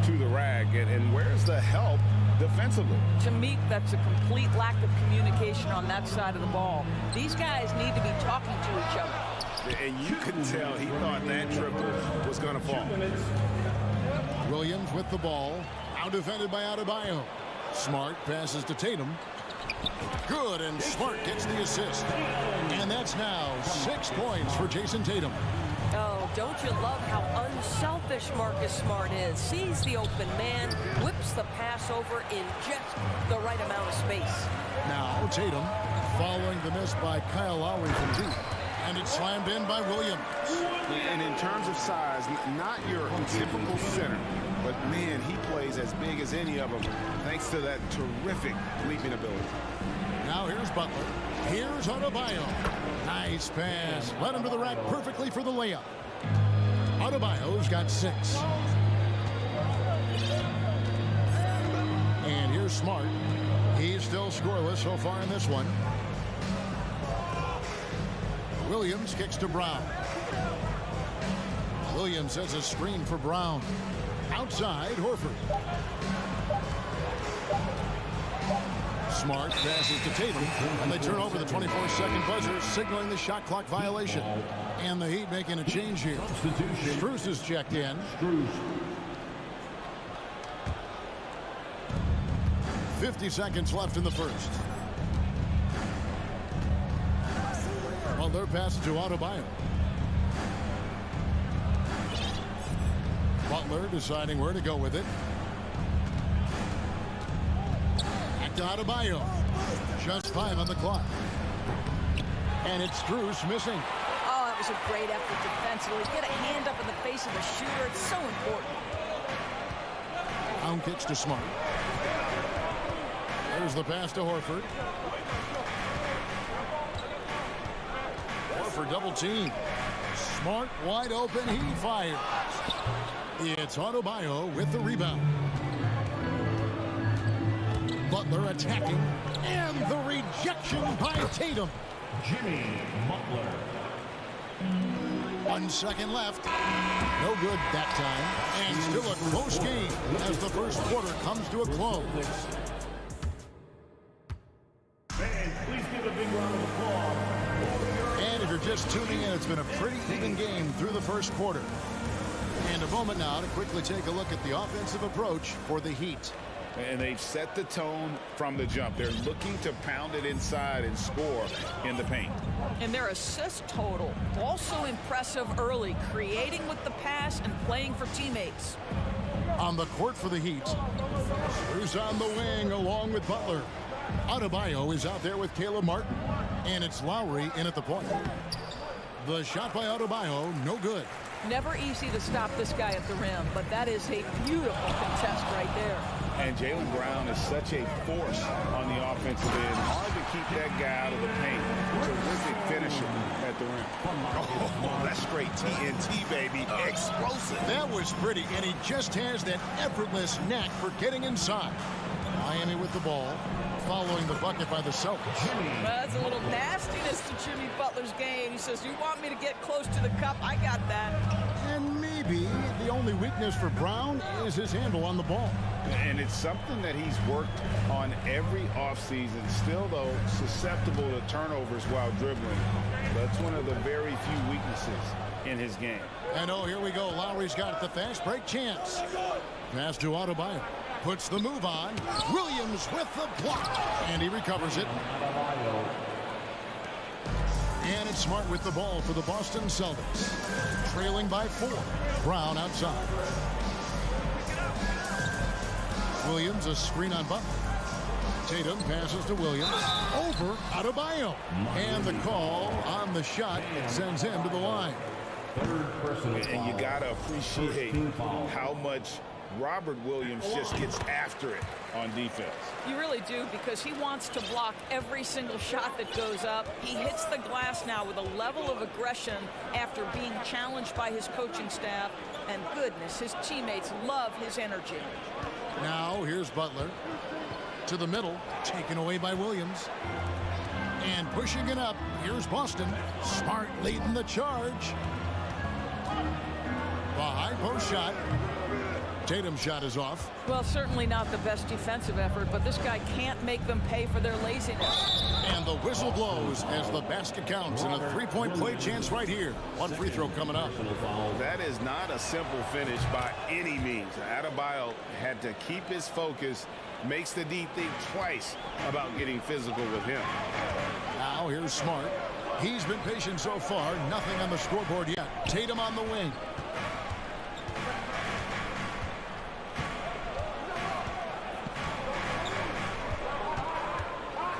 to the rack. And where's the help defensively? To me, that's a complete lack of communication on that side of the ball. These guys need to be talking to each other. And you can tell he thought that triple was going to fall. Williams with the ball. Now defended by Adebayo. Smart passes to Tatum. Good, and Smart gets the assist. And that's now 6 points for Jason Tatum. Oh, don't you love how unselfish Marcus Smart is? Sees the open man, whips the pass over in just the right amount of space. Now Tatum following the miss by Kyle Lowry from deep. And it's slammed in by Williams. And in terms of size, not your typical center, but man, he plays as big as any of them thanks to that terrific leaping ability. Now here's Butler. Here's Adebayo. Nice pass. Led him to the rack perfectly for the layup. Adebayo's got 6. And here's Smart. He's still scoreless so far in this one. Williams kicks to Brown. Williams has a screen for Brown. Outside, Horford. Smart passes to Tatum, and they turn over the 24-second buzzer, signaling the shot clock violation. And the Heat making a change here. Strus is checked in. 50 seconds left in the first. Butler passes to Adebayo. Butler deciding where to go with it. Back to Adebayo. Just 5 on the clock. And it's Strus missing. Oh, that was a great effort defensively. Get a hand up in the face of the shooter. It's so important. Down kicks to Smart. There's the pass to Horford. Horford double team. Smart wide open. He fires. It's Adebayo with the rebound. Butler attacking. And the rejection by Tatum. Jimmy Butler. 1 second left. No good that time. And still a close game as the first quarter comes to a close. Fans, please give a big round of applause. And if you're just tuning in, it's been a pretty even game through the first quarter. And a moment now to quickly take a look at the offensive approach for the Heat. And they've set the tone from the jump. They're looking to pound it inside and score in the paint. And their assist total, also impressive early, creating with the pass and playing for teammates. On the court for the Heat. Who's on the wing along with Butler. Adebayo is out there with Caleb Martin. And it's Lowry in at the point. The shot by Adebayo, no good. Never easy to stop this guy at the rim, but that is a beautiful contest right there. And Jaylen Brown is such a force on the offensive end. Hard to keep that guy out of the paint. Terrific finisher at the rim. Oh, that's straight TNT, baby. Explosive. That was pretty, and he just has that effortless knack for getting inside. Miami with the ball, following the bucket by the Celtics. That's a little nastiness to Jimmy Butler's game. He says, you want me to get close to the cup? I got that. And maybe the only weakness for Brown is his handle on the ball. And it's something that he's worked on every offseason. Still, though, susceptible to turnovers while dribbling. That's one of the very few weaknesses in his game. And oh, here we go. Lowry's got it. The fast break chance. Pass to Adebayo. Puts the move on. Williams with the block. And he recovers it. And it's Smart with the ball for the Boston Celtics. Trailing by 4. Brown outside. Williams, a screen on Butler. Tatum passes to Williams. Over Adebayo. And the call on the shot sends him to the line. And you got to appreciate how much Robert Williams just gets after it on defense. You really do, because he wants to block every single shot that goes up. He hits the glass now with a level of aggression after being challenged by his coaching staff. And goodness, his teammates love his energy. Now here's Butler to the middle, taken away by Williams. And pushing it up, here's Boston. Smart leading the charge. The high post shot. Tatum's shot is off. Well, certainly not the best defensive effort, but this guy can't make them pay for their laziness. And the whistle blows as the basket counts, and a three-point play chance right here. One free throw coming up. That is not a simple finish by any means. Adebayo had to keep his focus, makes the D think twice about getting physical with him. Now here's Smart. He's been patient so far. Nothing on the scoreboard yet. Tatum on the wing.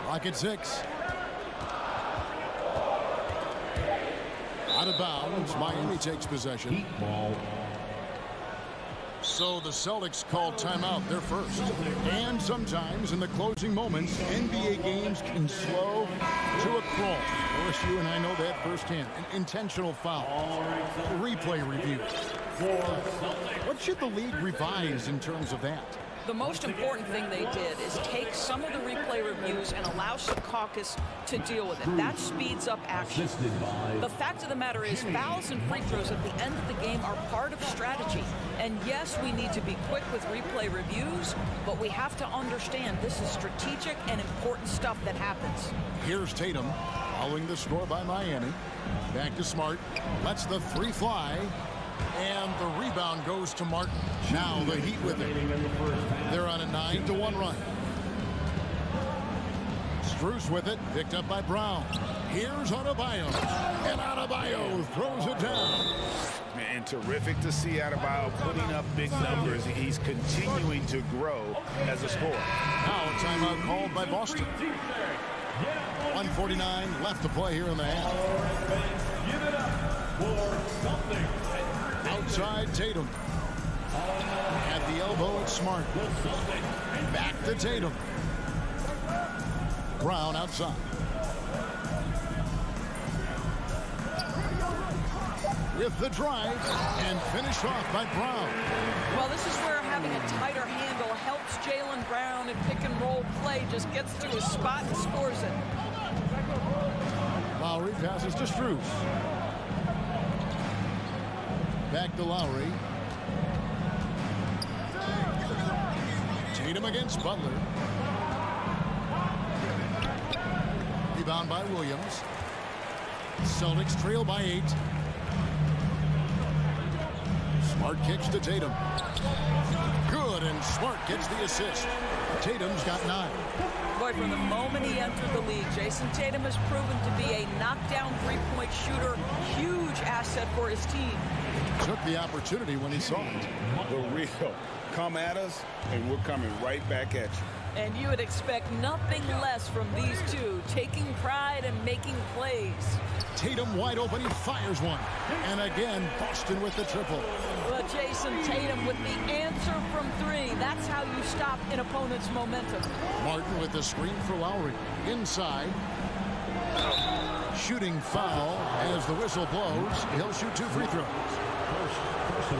Clock at 6. Out of bounds. Miami takes possession. So the Celtics call timeout. They're first. And sometimes in the closing moments, NBA games can slow to a crawl. Of course, you and I know that firsthand. An intentional foul. Replay review. What should the league revise in terms of that? The most important thing they did is take some of the replay replay reviews and allow Secaucus to deal with it. That speeds up action. The fact of the matter is fouls and free throws at the end of the game are part of strategy. And yes, we need to be quick with replay reviews, but we have to understand this is strategic and important stuff that happens. Here's Tatum following the score by Miami. Back to Smart. Lets the three fly. And the rebound goes to Martin. Now the Heat with it. They're on a 9-1 run. Strus with it. Picked up by Brown. Here's Adebayo. And Adebayo throws it down. And terrific to see Adebayo putting up big numbers. He's continuing to grow as a scorer. Now a timeout called by Boston. 1:49 left to play here in the half. Give it up for something. Outside Tatum. At the elbow, it's Smart. Back to Tatum. Brown outside. With the drive and finished off by Brown. Well, this is where having a tighter handle helps Jaylen Brown in pick and roll play. Just gets to his spot and scores it. Lowry passes to Strus. Back to Lowry. Tatum against Butler. Rebound by Williams. Celtics trail by 8. Smart kicks to Tatum. Good, and Smart gets the assist. Tatum's got 9. Boy, from the moment he entered the league, Jason Tatum has proven to be a knockdown three-point shooter. Huge asset for his team. Took the opportunity when he saw it. The real come at us, and we're coming right back at you. And you would expect nothing less from these two, taking pride and making plays. Tatum wide open, he fires one. And again, Boston with the triple. Well, Jason Tatum with the answer from 3. That's how you stop an opponent's momentum. Martin with the screen for Lowry. Inside. Shooting foul as the whistle blows. He'll shoot 2 free throws.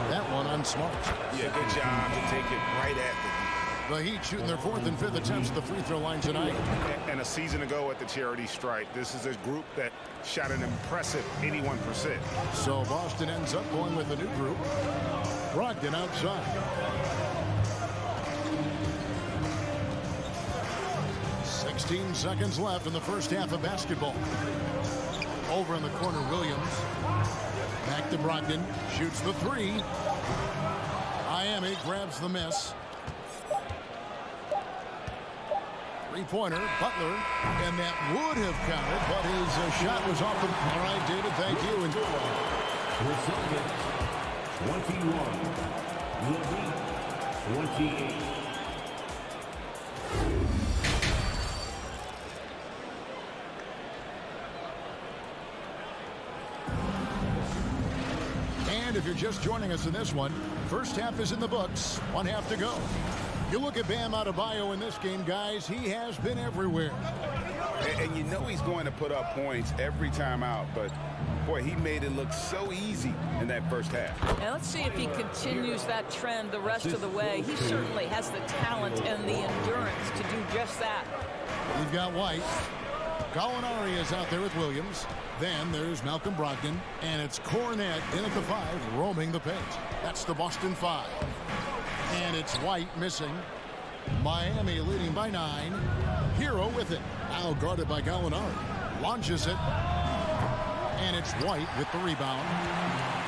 That one on Smart. Yeah, good job to take it right at the Heat shooting their 4th and 5th attempts at the free throw line tonight. And a season ago at the charity stripe, this is a group that shot an impressive 81%. So Boston ends up going with a new group. Brogdon outside. 16 seconds left in the first half of basketball. Over in the corner, Williams. Back to Brogdon. Shoots the 3. Miami grabs the miss. Three-pointer, Butler, and that would have counted, but his shot was off the... All right, David, thank you. And... The Celtics, 21. The Heat, 28. And if you're just joining us in this one, first half is in the books. 1 half to go. You look at Bam Adebayo in this game, guys, he has been everywhere. And you know he's going to put up points every time out, but boy, he made it look so easy in that first half. And let's see if he continues that trend the rest of the way. He certainly has the talent and the endurance to do just that. We've got White. Gallinari is out there with Williams. Then there's Malcolm Brogdon, and it's Cornette in at the 5, roaming the paint. That's the Boston 5. And it's White missing. Miami leading by 9. Hero with it. Now guarded by Gallinari. Launches it. And it's White with the rebound.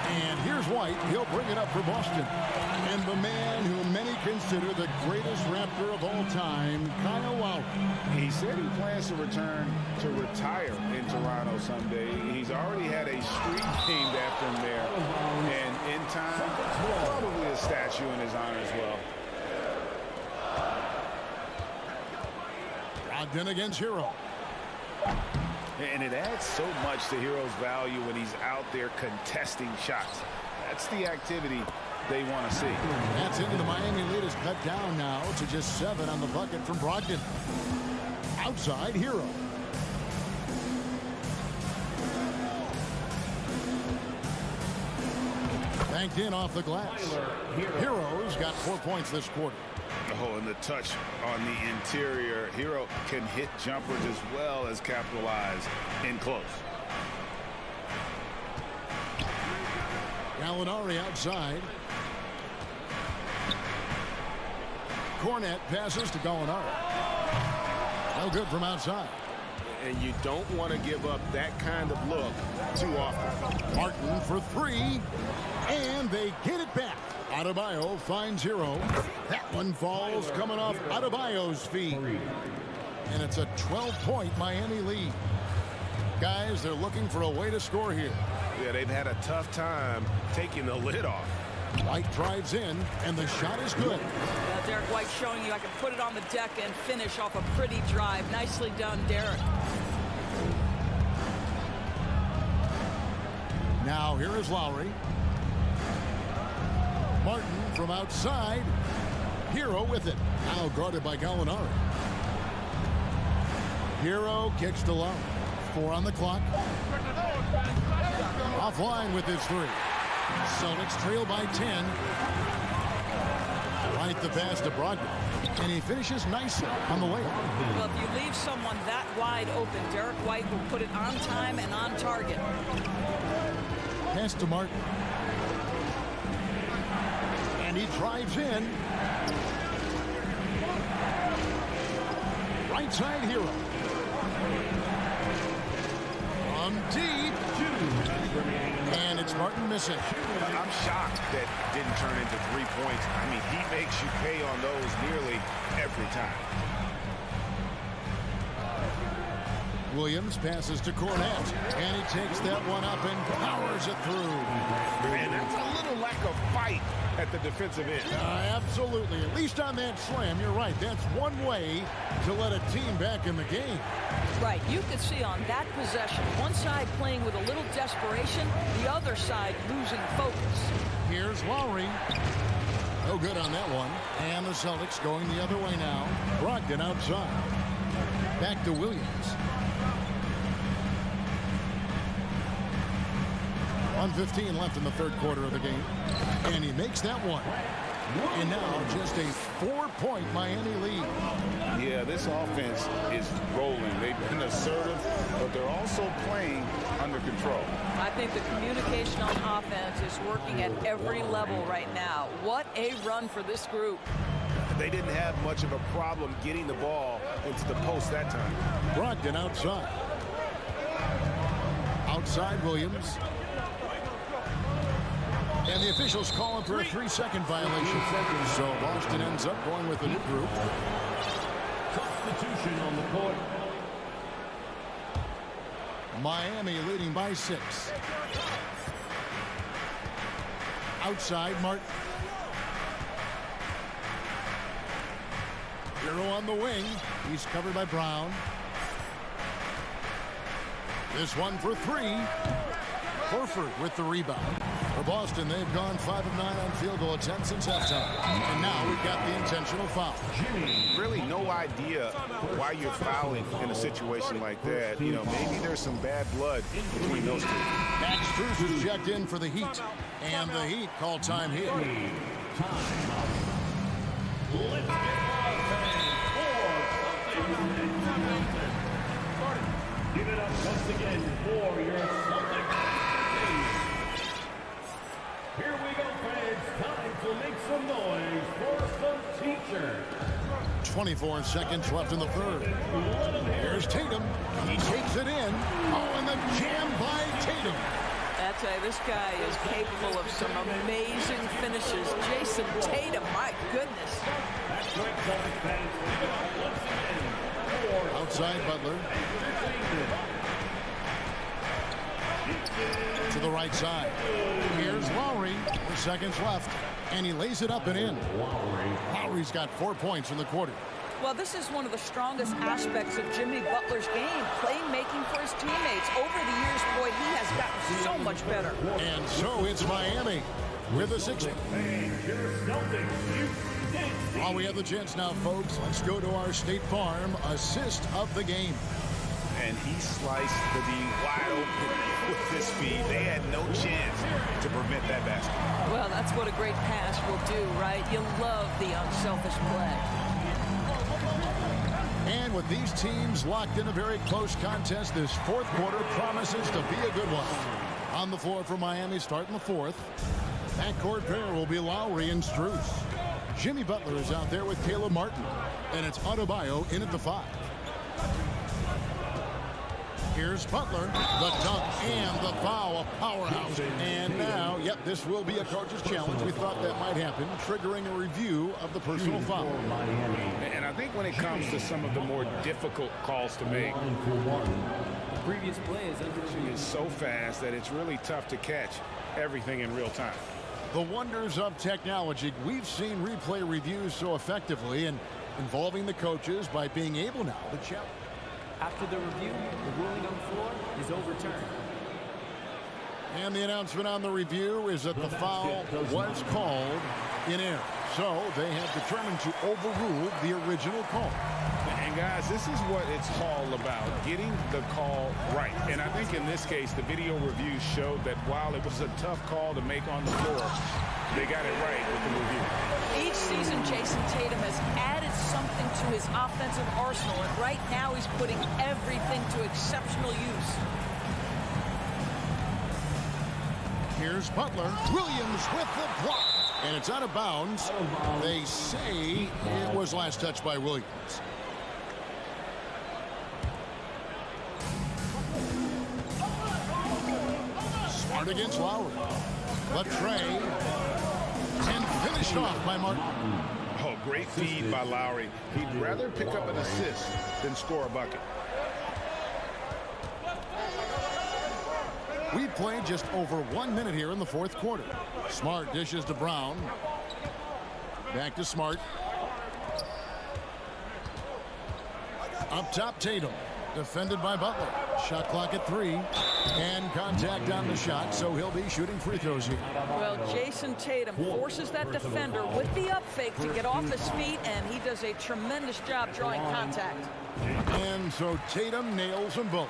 And here's White. He'll bring it up for Boston. And the man who many consider the greatest Raptor of all time, Kyle Lowry. He said he plans to return to retire in Toronto someday. He's already had a street named after him there. And in time, probably a statue in his honor as well. Brogdon against Hero. And it adds so much to Hero's value when he's out there contesting shots. That's the activity they want to see. That's into the Miami lead is cut down now to just 7 on the bucket from Brogdon. Outside, Hero. Banked in off the glass. Hero's got 4 points this quarter. Oh, and the touch on the interior. Hero can hit jumpers as well as capitalize in close. Gallinari outside. Cornet passes to Gallinari. No good from outside. And you don't want to give up that kind of look too often. Martin for three. And they get it back. Adebayo finds Hero. That one falls coming off Adebayo's feet. And it's a 12-point Miami lead. Guys, they're looking for a way to score here. Yeah, they've had a tough time taking the lid off. White drives in, and the shot is good. Derek White showing you I can put it on the deck and finish off a pretty drive. Nicely done, Derek. Now here is Lowry. Martin from outside. Hero with it. Now guarded by Gallinari. Hero kicks to Lowry. 4 on the clock. Offline with his three. Celtics trail by 10. Right the pass to Brogdon. And he finishes nicely on the layup. Well, if you leave someone that wide open, Derek White will put it on time and on target. Pass to Martin. And he drives in. Right side Hero. From deep. And it's Martin missing. I'm shocked that didn't turn into 3 points. I mean, he makes you pay on those nearly every time. Williams passes to Cornet, and he takes that one up and powers it through. And that's a little lack of fight at the defensive end. Absolutely. At least on that slam, you're right. That's one way to let a team back in the game. Right. You could see on that possession, one side playing with a little desperation, the other side losing focus. Here's Lowry. No good on that one. And the Celtics going the other way now. Brogdon outside. Back to Williams. 1:15 left in the third quarter of the game. And he makes that one. And now just a 4-point Miami lead. Yeah, this offense is rolling. They've been assertive, but they're also playing under control. I think the communication on offense is working at every level right now. What a run for this group. They didn't have much of a problem getting the ball into the post that time. Brogdon outside. Outside Williams. And the officials call him for a 3-second violation. So Boston ends up going with a new group. Substitution on the court. Miami leading by 6. Outside Martin. Hero on the wing. He's covered by Brown. This one for 3. Horford with the rebound. For Boston, they've gone 5 of 9 on field goal attempts since halftime. And now we've got the intentional foul. Really no idea why you're fouling in a situation like that. You know, maybe there's some bad blood between those two. Max Strus is checked in for the Heat. And the Heat call time here. Give it up once again for your Celtics. Here we go, fans. Time to make some noise for some teacher. 24 seconds left in the third. Here's Tatum. He takes it in. Oh, and the jam by Tatum. I tell you, this guy is capable of some amazing finishes. Jason Tatum, my goodness. That's right, Celtics fans. Give it up once again. Outside Butler. To the right side. Here's Lowry. 4 seconds left. And he lays it up and in. Lowry's got 4 points in the quarter. Well, this is one of the strongest aspects of Jimmy Butler's game, playmaking for his teammates. Over the years, boy, he has gotten so much better. And so it's Miami with a 6. While we have the chance now, folks, let's go to our State Farm assist of the game. and he sliced the D wide open with his speed. They had no chance to prevent that basket. Well, that's what a great pass will do, right? You love the unselfish play. And with these teams locked in a very close contest, this fourth quarter promises to be a good one. On the floor for Miami starting the fourth. Backcourt pair will be Lowry and Strus. Jimmy Butler is out there with Caleb Martin. And it's Adebayo in at the 5. Here's Butler, the dunk and the foul, a powerhouse. And now, this will be a coach's challenge. We thought that might happen, triggering a review of the personal foul. And I think when it comes to some of the more difficult calls to make, the previous play is under she is so fast that it's really tough to catch everything in real time. The wonders of technology. We've seen replay reviews so effectively and involving the coaches by being able now to challenge. After the review, the ruling on the floor is overturned. And the announcement on the review is that the foul was called in error. So they have determined to overrule the original call. And guys, this is what it's all about, getting the call right. And I think in this case, the video review showed that while it was a tough call to make on the floor, they got it right with the review. Each season, Jason Tatum has added something to his offensive arsenal, and right now he's putting everything to exceptional use. Here's Butler. Williams with the block. And it's out of bounds. They say it was last touched by Williams. Smart against Lowry. The tray. And finished off by Martin. Oh, great feed by Lowry. He'd rather pick up an assist than score a bucket. We've played just over 1 minute here in the fourth quarter. Smart dishes to Brown. Back to Smart. Up top, Tatum. Defended by Butler. Shot clock at 3. And contact on the shot, so he'll be shooting free throws here. Well, Jason Tatum forces that defender with the up fake to get off his feet, and he does a tremendous job drawing contact. And so Tatum nails them both.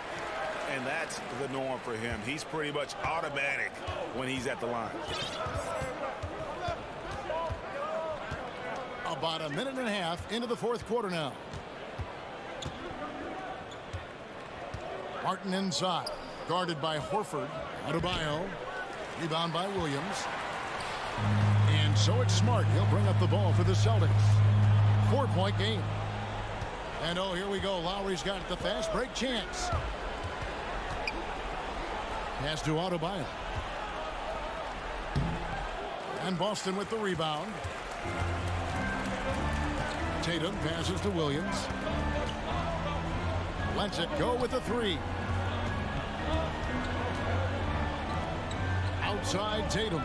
And that's the norm for him. He's pretty much automatic when he's at the line. About a minute and a half into the fourth quarter now. Martin inside. Guarded by Horford. Adebayo. Rebound by Williams. And so it's Smart. He'll bring up the ball for the Celtics. 4-point game. And oh, here we go. Lowry's got the fast break chance. Pass to Adebayo. And Boston with the rebound. Tatum passes to Williams. Lets it go with the 3. Outside Tatum.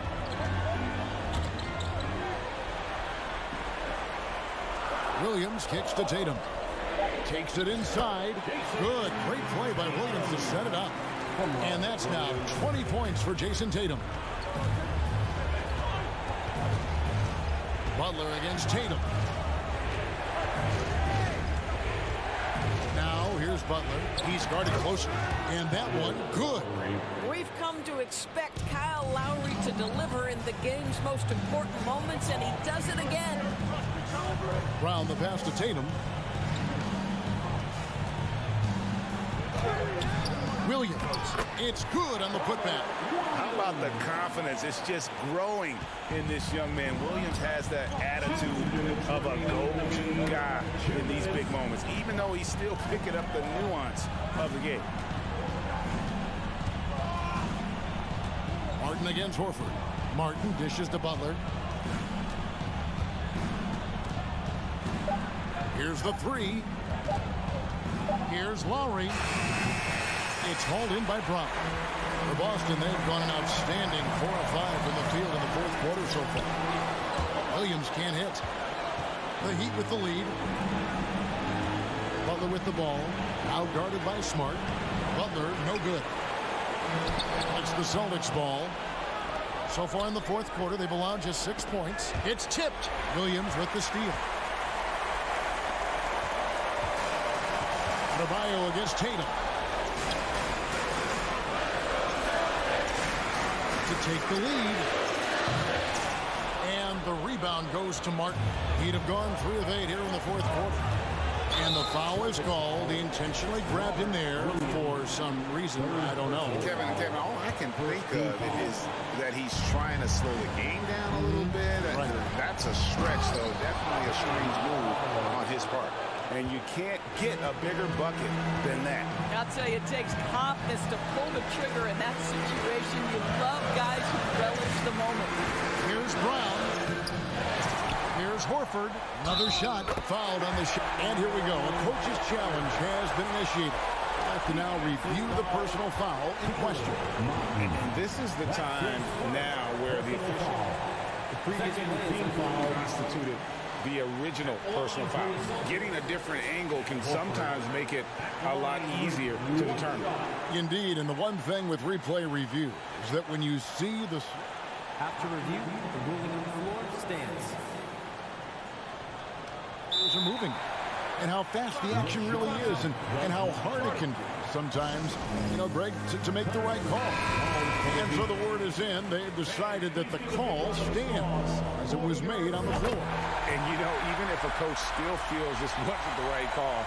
Williams kicks to Tatum. Takes it inside. Good. Great play by Williams to set it up. And that's now 20 points for Jason Tatum. Butler against Tatum. Now here's Butler. He's guarded closer. And that one, good. We've come to expect Kyle Lowry to deliver in the game's most important moments, and he does it again. Brown the pass to Tatum. Williams. It's good on the putback. How about the confidence? It's just growing in this young man. Williams has that attitude of a go-to guy in these big moments, even though he's still picking up the nuance of the game. Martin against Horford. Martin dishes to Butler. Here's the 3. Here's Lowry. It's hauled in by Brown. For Boston, they've gone an outstanding 4 of 5 from the field in the fourth quarter so far. Williams can't hit. The Heat with the lead. Butler with the ball. Now guarded by Smart. Butler, no good. It's the Celtics ball. So far in the fourth quarter, they've allowed just 6 points. It's tipped. Williams with the steal. Adebayo against Tatum. take the lead. And the rebound goes to Martin. He'd have gone 3 of 8 here in the fourth quarter. And the foul is called. He intentionally grabbed him there for some reason. I don't know. Kevin, all I can think of is that he's trying to slow the game down a little bit. Right. That's a stretch, though. Definitely a strange move on his part. And you can't get a bigger bucket than that. I'll tell you, it takes confidence to pull the trigger in that situation. You love guys who relish the moment. Here's Brown. Here's Horford. Another shot. Fouled on the shot. And here we go. A coach's challenge has been initiated. I have to now review the personal foul in question. And this is the time now where the official, the previous team foul instituted the original personal foul. Getting a different angle can sometimes make it a lot easier to determine. Indeed, and the one thing with replay review is that when you see the... After review, the ruling on the floor stands. Are moving, and how fast the action really is, and how hard it can be sometimes, Greg, to make the right call. And so the word is in. They've decided that the call stands as it was made on the floor. And, even if a coach still feels this wasn't the right call,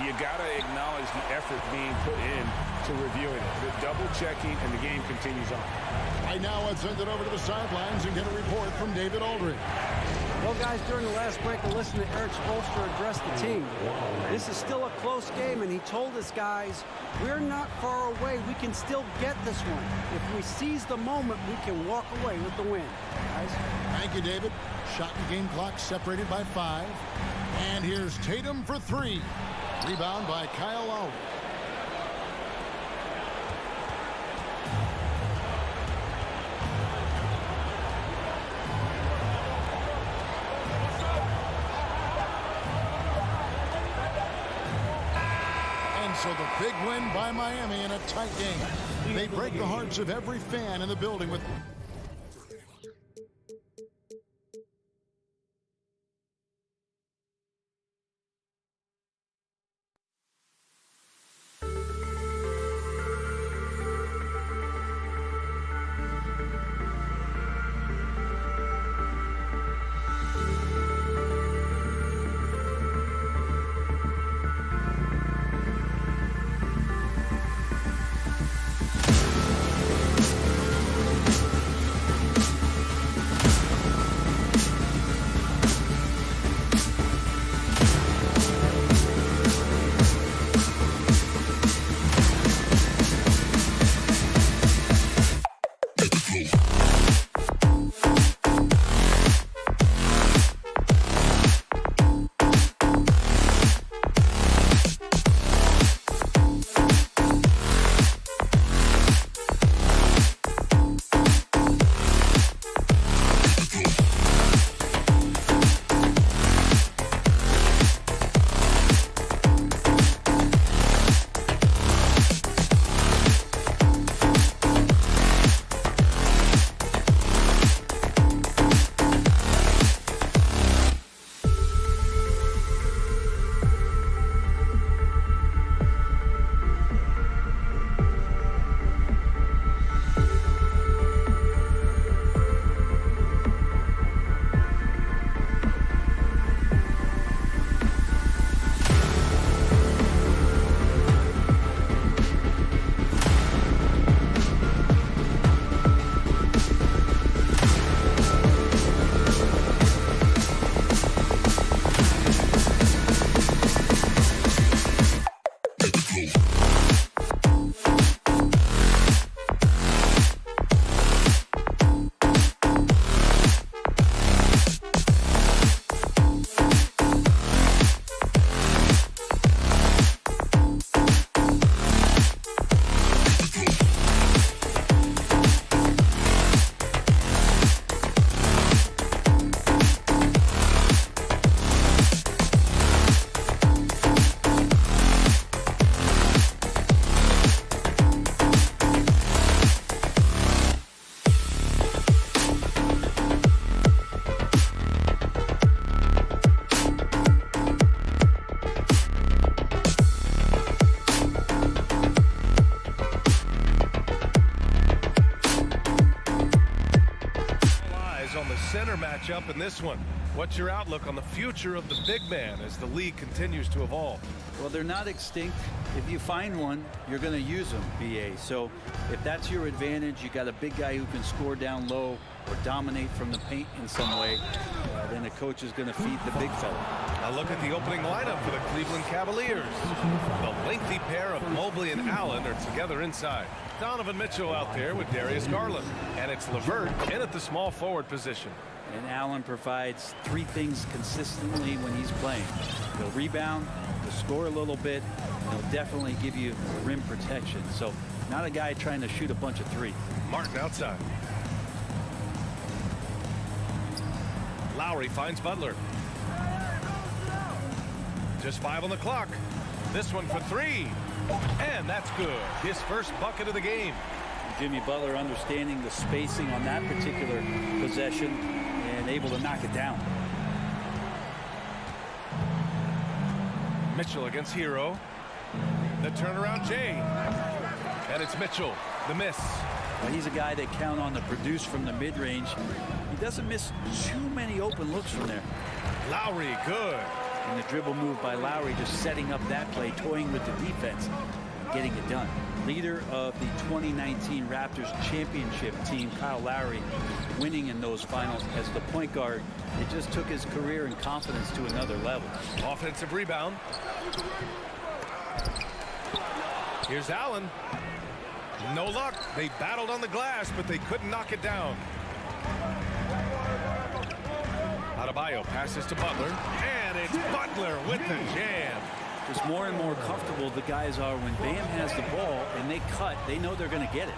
you got to acknowledge the effort being put in to reviewing it. The double checking, and the game continues on. I now would send it over to the sidelines and get a report from David Aldridge. Well, guys, during the last break, I listened to Eric Spoelstra address the team. This is still a close game, and he told us, guys, we're not far away. We can still get this one. If we seize the moment, we can walk away with the win. Guys? Thank you, David. Shot and game clock separated by 5. And here's Tatum for 3. Rebound by Kyle Lowry. So the big win by Miami in a tight game. They break the hearts of every fan in the building with... matchup in this one. What's your outlook on the future of the big man as the league continues to evolve? Well, they're not extinct. If you find one, you're going to use them, BA. So if that's your advantage, you got a big guy who can score down low or dominate from the paint in some way, then the coach is going to feed the big fella. A look at the opening lineup for the Cleveland Cavaliers. The lengthy pair of Mobley and Allen are together inside. Donovan Mitchell out there with Darius Garland. And it's LeVert in at the small forward position. And Allen provides three things consistently when he's playing. He'll rebound, he'll score a little bit, and he'll definitely give you rim protection. So not a guy trying to shoot a bunch of threes. Martin outside. Lowry finds Butler. Just 5 on the clock. This one for 3. And that's good. His first bucket of the game. Jimmy Butler understanding the spacing on that particular possession and able to knock it down. Mitchell against Hero. The turnaround Jay. And it's Mitchell. The miss. Well, he's a guy they count on to produce from the mid-range. He doesn't miss too many open looks from there. Lowry, good. And the dribble move by Lowry, just setting up that play, toying with the defense, getting it done. Leader of the 2019 Raptors championship team, Kyle Lowry, winning in those finals as the point guard. It just took his career and confidence to another level. Offensive rebound. Here's Allen. No luck. They battled on the glass, but they couldn't knock it down. Adebayo passes to Butler, and it's Butler with the jam. Just more and more comfortable the guys are when Bam has the ball and they cut, they know they're going to get it.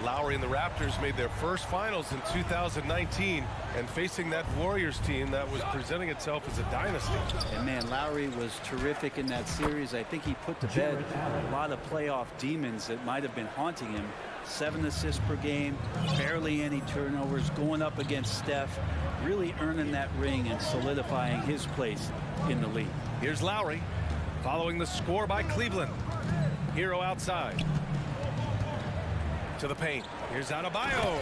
Lowry and the Raptors made their first finals in 2019, and facing that Warriors team that was presenting itself as a dynasty. And man, Lowry was terrific in that series. I think he put to bed a lot of playoff demons that might have been haunting him. 7 assists per game, barely any turnovers, going up against Steph, really earning that ring and solidifying his place in the league. Here's Lowry following the score by Cleveland. Hero outside. To the paint. Here's Adebayo.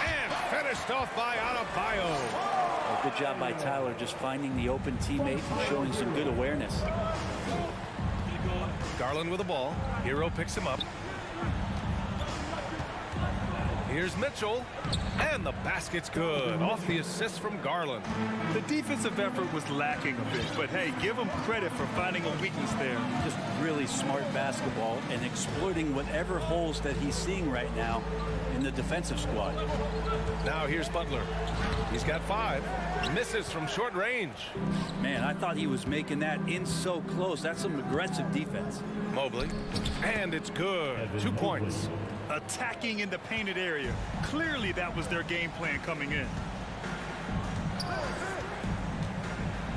And finished off by Adebayo. Well, good job by Tyler just finding the open teammate and showing some good awareness. Garland with the ball. Hero picks him up. Here's Mitchell. And the basket's good. Off the assist from Garland. The defensive effort was lacking a bit, but hey, give him credit for finding a weakness there. Just really smart basketball and exploiting whatever holes that he's seeing right now in the defensive squad. Now here's Butler. He's got 5. Misses from short range. Man, I thought he was making that in so close. That's some aggressive defense. Mobley. And it's good. 2 points. Attacking in the painted area. Clearly that was their game plan coming in.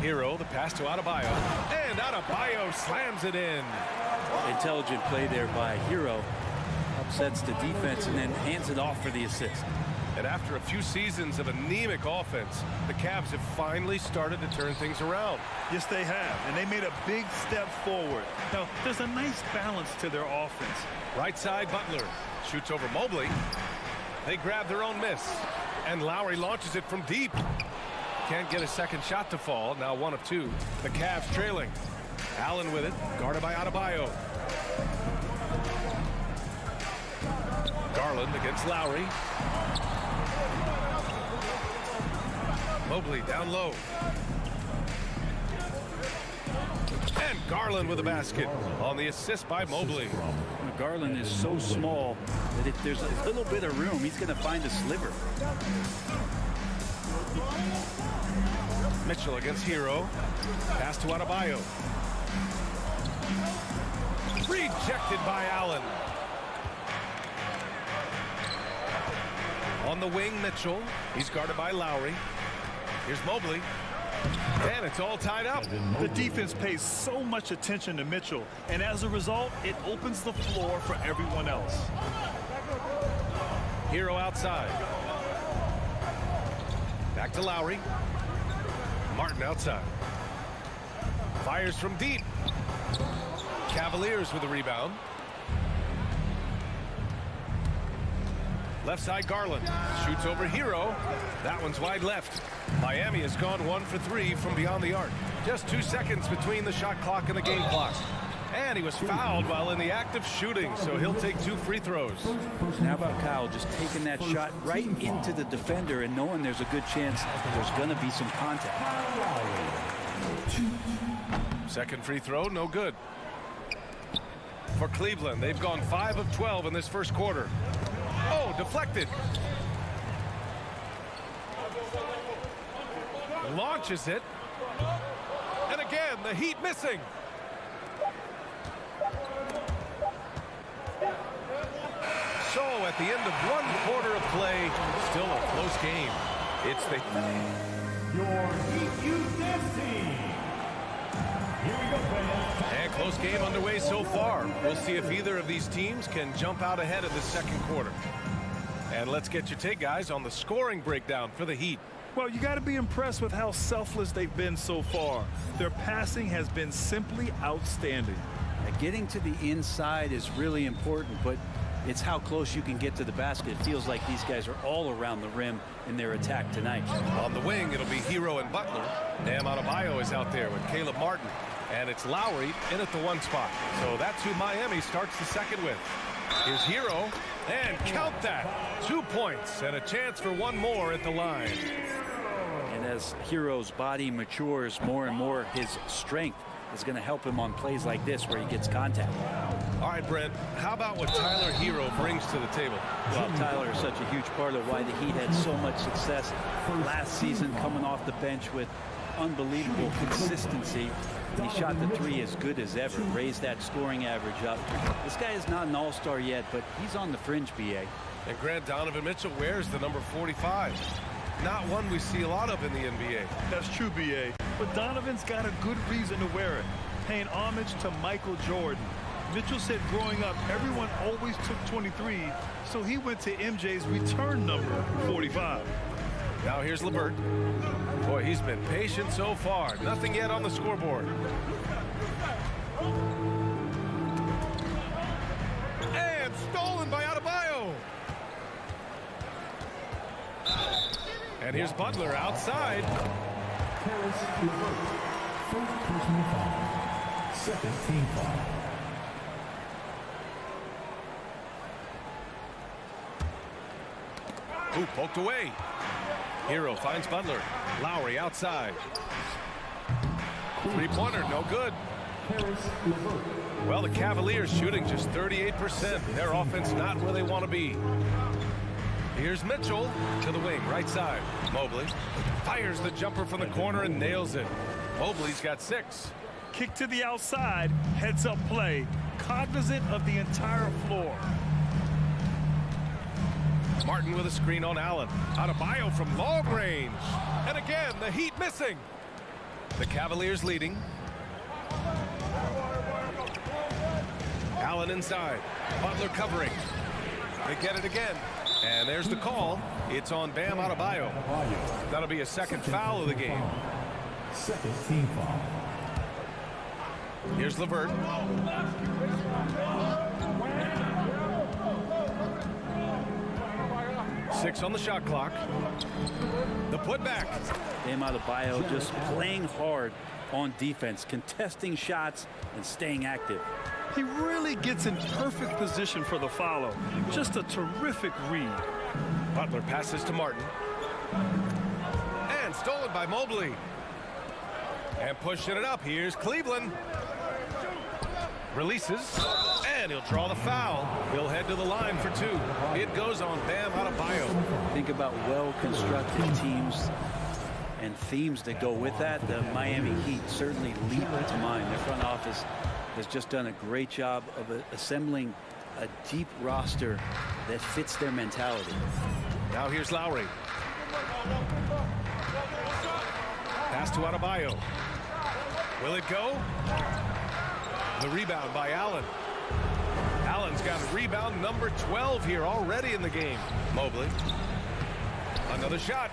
Hero, the pass to Adebayo. And Adebayo slams it in. Intelligent play there by Hero. Upsets the defense and then hands it off for the assist. And after a few seasons of anemic offense, the Cavs have finally started to turn things around. Yes, they have, and they made a big step forward. Now, there's a nice balance to their offense. Right side, Butler shoots over Mobley. They grab their own miss, and Lowry launches it from deep. Can't get a second shot to fall. Now 1 of 2. The Cavs trailing. Allen with it, guarded by Adebayo. Garland against Lowry. Mobley down low. And Garland with a basket on the assist by Mobley. Garland is so small that if there's a little bit of room, he's going to find a sliver. Mitchell against Hero. Pass to Adebayo. Rejected by Allen. On the wing, Mitchell. He's guarded by Lowry. Here's Mobley. And it's all tied up. The defense pays so much attention to Mitchell, and as a result, it opens the floor for everyone else. Hero outside. Back to Lowry. Martin outside. Fires from deep. Cavaliers with a rebound. Left side, Garland. Shoots over Hero. That one's wide left. Miami has gone 1 for 3 from beyond the arc. Just 2 seconds between the shot clock and the game clock. And he was fouled while in the act of shooting, so he'll take 2 free throws. How about Kyle just taking that shot right into the defender and knowing there's a good chance there's going to be some contact. Second free throw, no good. For Cleveland, they've gone 5 of 12 in this first quarter. Oh, deflected. Launches it. And again, the Heat missing. So at the end of 1 quarter of play, still a close game. It's the Your Heat Youth Dance Team. Here we go, fans. And close game underway so far. We'll see if either of these teams can jump out ahead of the second quarter. And let's get your take, guys, on the scoring breakdown for the Heat. Well, you got to be impressed with how selfless they've been so far. Their passing has been simply outstanding. Getting to the inside is really important, but it's how close you can get to the basket. It feels like these guys are all around the rim in their attack tonight. On the wing, it'll be Hero and Butler. Bam Adebayo is out there with Caleb Martin. And it's Lowry in at the 1 spot. So that's who Miami starts the second with. Here's Hero. And count that. 2 points and a chance for 1 more at the line. And as Hero's body matures more and more, his strength is going to help him on plays like this where he gets contact. All right, Brent, how about what Tyler Hero brings to the table? Well, Tyler is such a huge part of why the Heat had so much success last season, coming off the bench with unbelievable consistency. He shot the 3 as good as ever, raised that scoring average up. This guy is not an all-star yet, but he's on the fringe, BA. And Grant Donovan Mitchell wears the number 45. Not one we see a lot of in the NBA. That's true, BA. But Donovan's got a good reason to wear it, paying homage to Michael Jordan. Mitchell said growing up, everyone always took 23, so he went to MJ's return number, 45. Now here's LeVert. Boy, he's been patient so far. Nothing yet on the scoreboard. And stolen by Adebayo. And here's Butler outside. Harris, LeVert. First personal foul. Second team foul. Ooh, poked away. Hero finds Butler. Lowry outside. 3-pointer, no good. Harris, LeVert. Well, the Cavaliers shooting just 38%. Their offense not where they want to be. Here's Mitchell to the wing, right side. Mobley fires the jumper from the corner and nails it. Mobley's got 6. Kick to the outside, heads-up play, cognizant of the entire floor. Martin with a screen on Allen. Adebayo from long range. And again, the Heat missing. The Cavaliers leading. Allen inside. Butler covering. They get it again. And there's the call. It's on Bam Adebayo. That'll be a second foul of the game. Second team foul. Here's LeVert. Six on the shot clock. The putback. Bam Adebayo just playing hard on defense, contesting shots and staying active. He really gets in perfect position for the follow. Just a terrific read. Butler passes to Martin. And stolen by Mobley. And pushing it up. Here's Cleveland. Releases. And he'll draw the foul. He'll head to the line for 2. It goes on Bam Adebayo. Think about well-constructed teams and themes that go with that. The Miami Heat certainly leap to mind. Their front office has just done a great job of assembling a deep roster that fits their mentality. Now here's Lowry. Pass to Adebayo. Will it go? The rebound by Allen. Allen's got rebound number 12 here already in the game. Mobley. Another shot.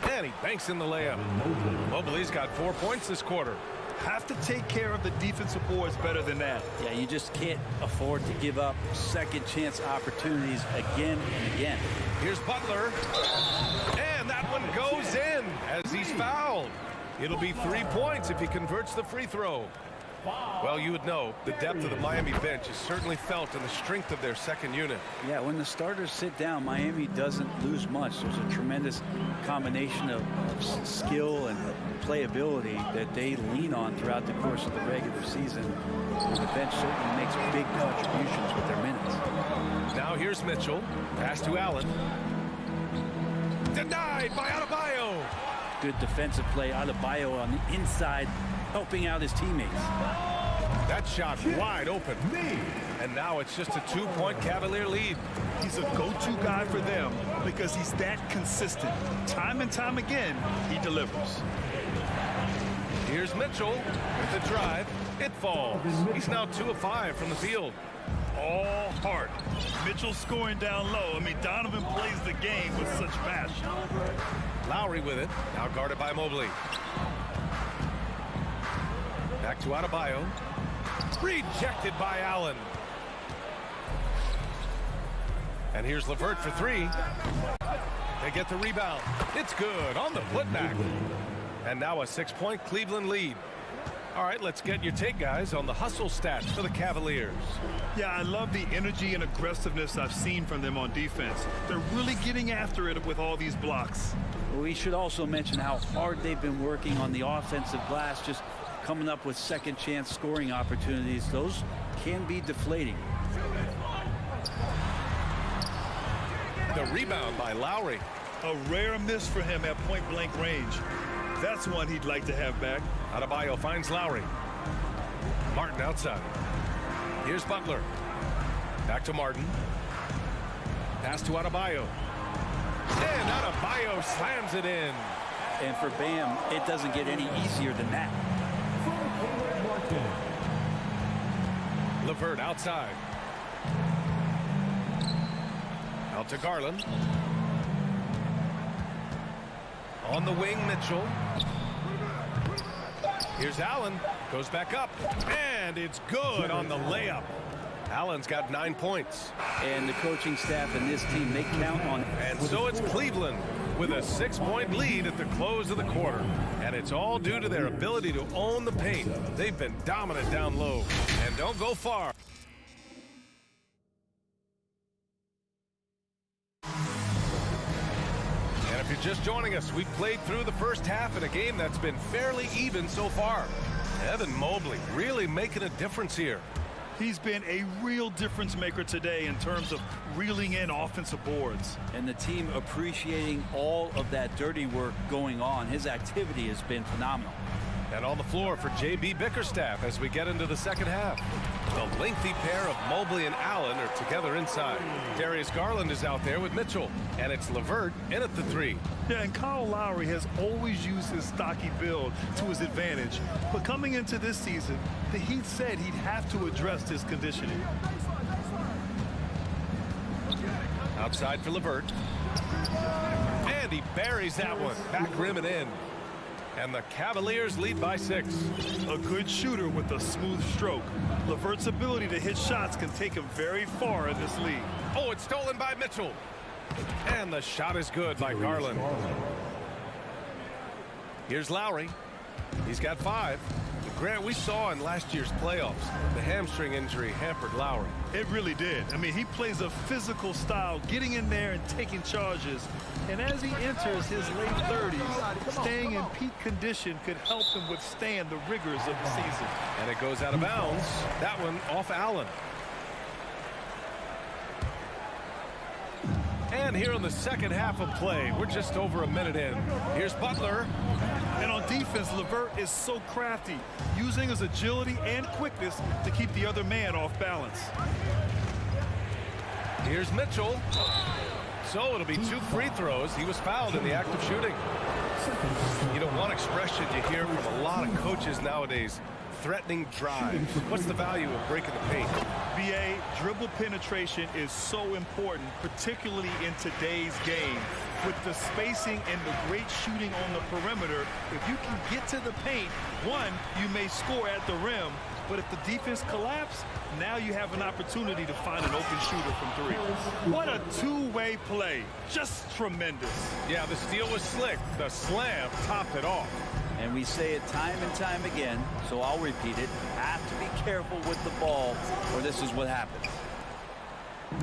And he banks in the layup. Mobley's got 4 points this quarter. have to take care of the defensive boards better than that. Yeah, you just can't afford to give up second chance opportunities again and again. Here's Butler. And that one goes in as he's fouled. It'll be 3 points if he converts the free throw. Well, you would know the depth of the Miami bench is certainly felt in the strength of their second unit. Yeah, when the starters sit down, Miami doesn't lose much. There's a tremendous combination of skill and playability that they lean on throughout the course of the regular season. The bench certainly makes big contributions with their minutes. Now here's Mitchell. Pass to Allen. Denied by Adebayo. Good defensive play. Adebayo on the inside, helping out his teammates. That shot wide open. And now it's just a 2-point Cavalier lead. He's a go-to guy for them because he's that consistent. Time and time again, he delivers. Here's Mitchell with the drive. It falls. He's now 2 of 5 from the field. All heart. Mitchell scoring down low. I mean, Donovan plays the game with such passion. Lowry with it. Now guarded by Mobley. Back to Adebayo. Rejected by Allen. And here's LeVert for 3. They get the rebound. It's good on the putback. And now a 6-point Cleveland lead. All right, let's get your take, guys, on the hustle stats for the Cavaliers. Yeah, I love the energy and aggressiveness I've seen from them on defense. They're really getting after it with all these blocks. We should also mention how hard they've been working on the offensive glass, just coming up with second chance scoring opportunities. Those can be deflating. The rebound by Lowry. A rare miss for him at point-blank range. That's one he'd like to have back. Adebayo finds Lowry. Martin outside. Here's Butler. Back to Martin. Pass to Adebayo. And Adebayo slams it in. And for Bam, it doesn't get any easier than that. LeVert outside. Out to Garland. On the wing, Mitchell. Here's Allen. Goes back up. And it's good on the layup. Allen's got 9 points. And the coaching staff and this team, they count on it. And so it's Cleveland with a 6-point lead at the close of the quarter. And it's all due to their ability to own the paint. They've been dominant down low. And don't go far. And if you're just joining us, we've played through the first half in a game that's been fairly even so far. Evan Mobley really making a difference here. He's been a real difference maker today in terms of reeling in offensive boards. And the team appreciating all of that dirty work going on. His activity has been phenomenal. And on the floor for J.B. Bickerstaff as we get into the second half. The lengthy pair of Mobley and Allen are together inside. Darius Garland is out there with Mitchell. And it's LeVert in at the 3. Yeah, and Kyle Lowry has always used his stocky build to his advantage. But coming into this season, the Heat said he'd have to address his conditioning. Outside for LeVert. And he buries that one. Back rim and in. And the Cavaliers lead by 6. A good shooter with a smooth stroke. LeVert's ability to hit shots can take him very far in this league. Oh, it's stolen by Mitchell. And the shot is good by Garland. Here's Lowry. He's got 5. Grant, we saw in last year's playoffs, the hamstring injury hampered Lowry. It really did. I mean, he plays a physical style, getting in there and taking charges. And as he enters his late 30s, staying in peak condition could help him withstand the rigors of the season. And it goes out of bounds. That one off Allen. And here in the second half of play, we're just over a minute in. Here's Butler. And on defense, LeVert is so crafty, using his agility and quickness to keep the other man off balance. Here's Mitchell. So it'll be 2 free throws. He was fouled in the act of shooting. You know, one expression you hear from a lot of coaches nowadays, threatening drives. What's the value of breaking the paint? BA, dribble penetration is so important, particularly in today's game. With the spacing and the great shooting on the perimeter, if you can get to the paint, one, you may score at the rim, but if the defense collapses, now you have an opportunity to find an open shooter from three. What a two-way play. Just tremendous. Yeah, the steal was slick. The slam topped it off. And we say it time and time again, so I'll repeat it. Have to be careful with the ball, or this is what happens.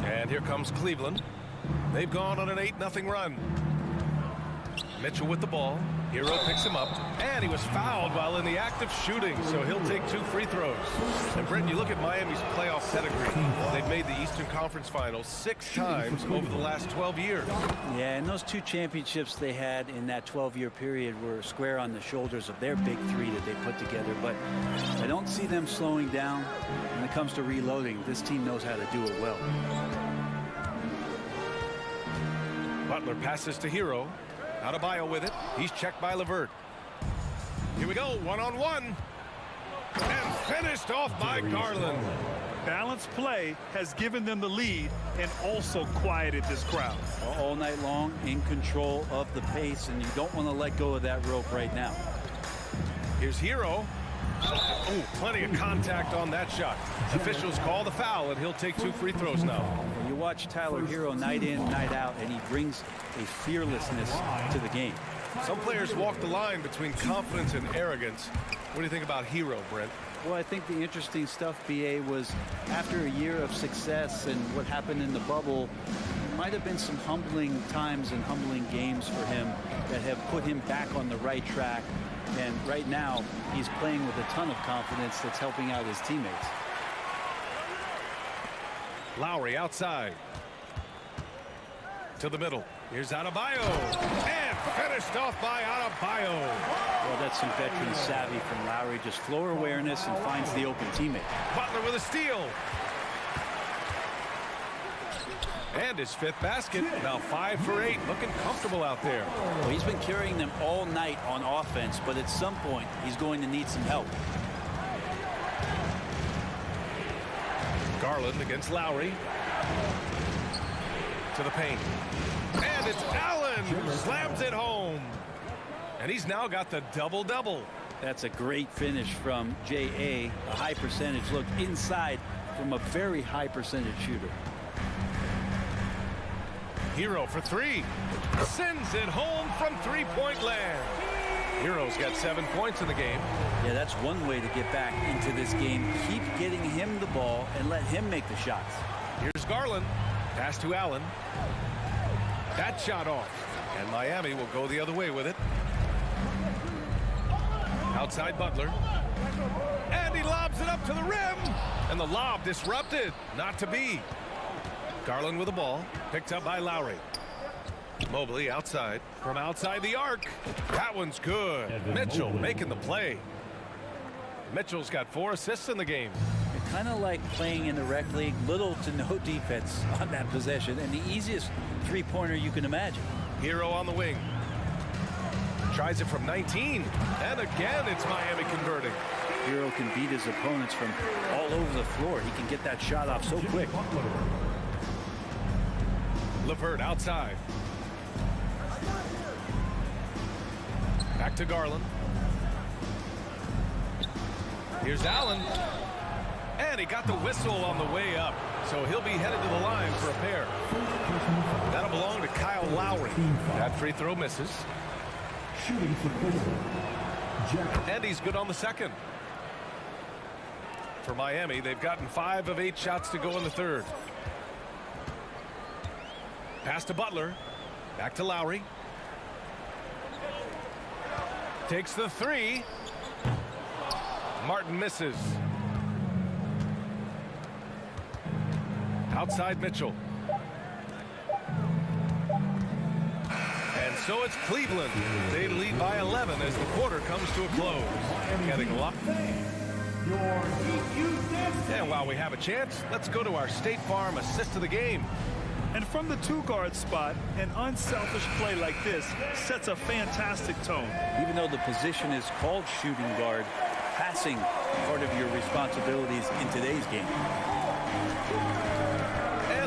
And here comes Cleveland. They've gone on an 8-0 run. Mitchell with the ball. Hero picks him up, and he was fouled while in the act of shooting, so he'll take 2 free throws. And Britton, you look at Miami's playoff pedigree. They've made the Eastern Conference Finals 6 times over the last 12 years. Yeah, and those 2 championships they had in that 12-year period were square on the shoulders of their big 3 that they put together. But I don't see them slowing down when it comes to reloading. This team knows how to do it well. Butler passes to Hero. Adebayo with it. He's checked by LeVert. Here we go, one-on-one. And finished off by Garland. Balanced play has given them the lead and also quieted this crowd. All night long, in control of the pace, and you don't want to let go of that rope right now. Here's Hero. Oh, plenty of contact on that shot. Officials call the foul, and he'll take 2 free throws now. You watch Tyler Hero night in, night out, and he brings a fearlessness to the game. Some players walk the line between confidence and arrogance. What do you think about Hero, Brent? Well, I think the interesting stuff, BA, was after a year of success and what happened in the bubble, might have been some humbling times and humbling games for him that have put him back on the right track. And right now, he's playing with a ton of confidence that's helping out his teammates. Lowry outside. To the middle. Here's Adebayo. And finished off by Adebayo. Well, that's some veteran savvy from Lowry. Just floor awareness and finds the open teammate. Butler with a steal. And his 5th basket. Now 5 for 8. Looking comfortable out there. Well, he's been carrying them all night on offense, but at some point, he's going to need some help. Garland against Lowry. To the paint. And it's Allen who slams it home. And he's now got the double-double. That's a great finish from J.A. A high percentage look inside from a very high percentage shooter. Hero for 3. Sends it home from 3-point land. Hero's got 7 points in the game. Yeah, that's one way to get back into this game. Keep getting him the ball and let him make the shots. Here's Garland. Pass to Allen. That shot off. And Miami will go the other way with it. Outside Butler. And he lobs it up to the rim. And the lob disrupted. Not to be. Garland with the ball. Picked up by Lowry. Mobley outside. From outside the arc. That one's good. Mitchell making the play. Mitchell's got 4 assists in the game. Kind of like playing in the rec league, little to no defense on that possession, and the easiest 3-pointer you can imagine. Hero on the wing. Tries it from 19, and again it's Miami converting. Hero can beat his opponents from all over the floor. He can get that shot off so quick. LeVert outside. Back to Garland. Here's Allen. And he got the whistle on the way up. So he'll be headed to the line for a pair. That'll belong to Kyle Lowry. That free throw misses. And he's good on the second. For Miami, they've gotten 5 of 8 shots to go in the third. Pass to Butler. Back to Lowry. Takes the 3. Martin misses. Outside Mitchell. And so it's Cleveland. They lead by 11 as the quarter comes to a close. Getting a lot. And while we have a chance, let's go to our State Farm assist of the game. And from the 2-guard spot, an unselfish play like this sets a fantastic tone. Even though the position is called shooting guard, passing part of your responsibilities in today's game.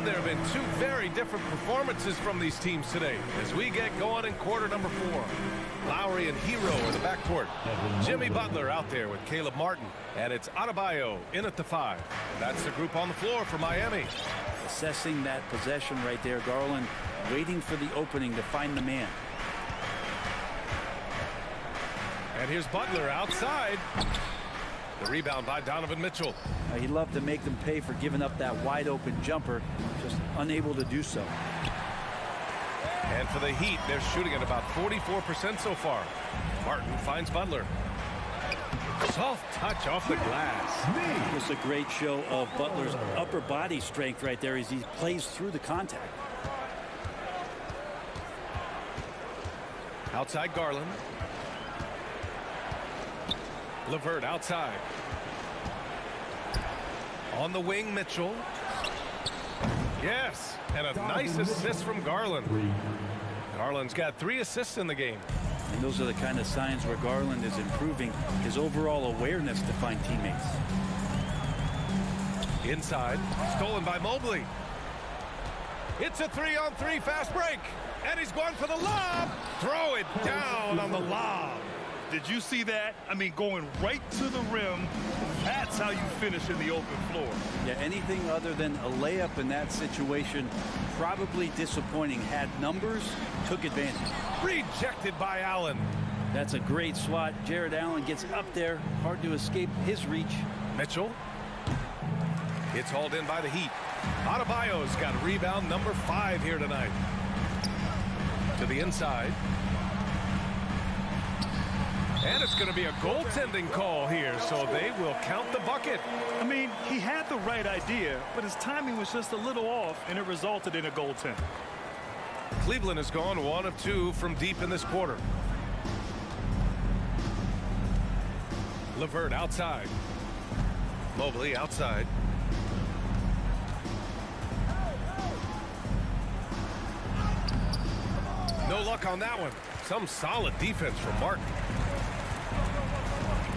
And there have been two very different performances from these teams today as we get going in quarter number 4. Lowry and Hero in the backcourt. Jimmy Butler out there with Caleb Martin. And it's Adebayo in at the 5. That's the group on the floor for Miami. Assessing that possession right there, Garland waiting for the opening to find the man. And here's Butler outside. The rebound by Donovan Mitchell. He'd love to make them pay for giving up that wide open jumper, just unable to do so. And for the Heat, they're shooting at about 44% so far. Martin finds Butler. Soft touch off the glass. Just a great show of Butler's upper body strength right there as he plays through the contact. Outside Garland. LeVert outside. On the wing, Mitchell. Yes, and a nice assist from Garland. Garland's got 3 assists in the game. And those are the kind of signs where Garland is improving his overall awareness to find teammates. Inside, stolen by Mobley. It's a 3-on-3 fast break. And he's going for the lob. Throw it down on the lob. Did you see that? I mean, going right to the rim. That's how you finish in the open floor. Yeah, anything other than a layup in that situation, probably disappointing. Had numbers, took advantage. Rejected by Allen. That's a great swat. Jared Allen gets up there. Hard to escape his reach. Mitchell. It's hauled in by the Heat. Adebayo's got rebound number 5 here tonight. To the inside. And it's going to be a goaltending call here, so they will count the bucket. I mean, he had the right idea, but his timing was just a little off, and it resulted in a goaltend. Cleveland has gone 1 of 2 from deep in this quarter. LeVert outside. Mobley outside. No luck on that one. Some solid defense from Martin.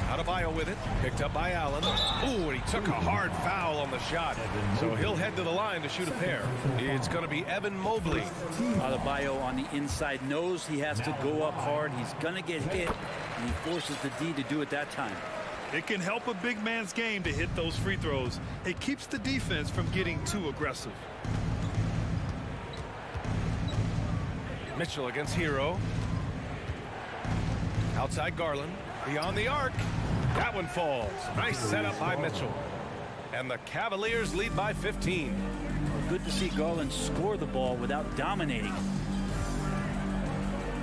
Adebayo with it. Picked up by Allen. Ooh, and he took a hard foul on the shot. So he'll head to the line to shoot a pair. It's going to be Evan Mobley. Adebayo on the inside knows he has to go up hard. He's going to get hit, and he forces the D to do it that time. It can help a big man's game to hit those free throws. It keeps the defense from getting too aggressive. Mitchell against Hero. Outside Garland. Beyond the arc. That one falls. Nice setup by Mitchell. And the Cavaliers lead by 15. Good to see Garland score the ball without dominating.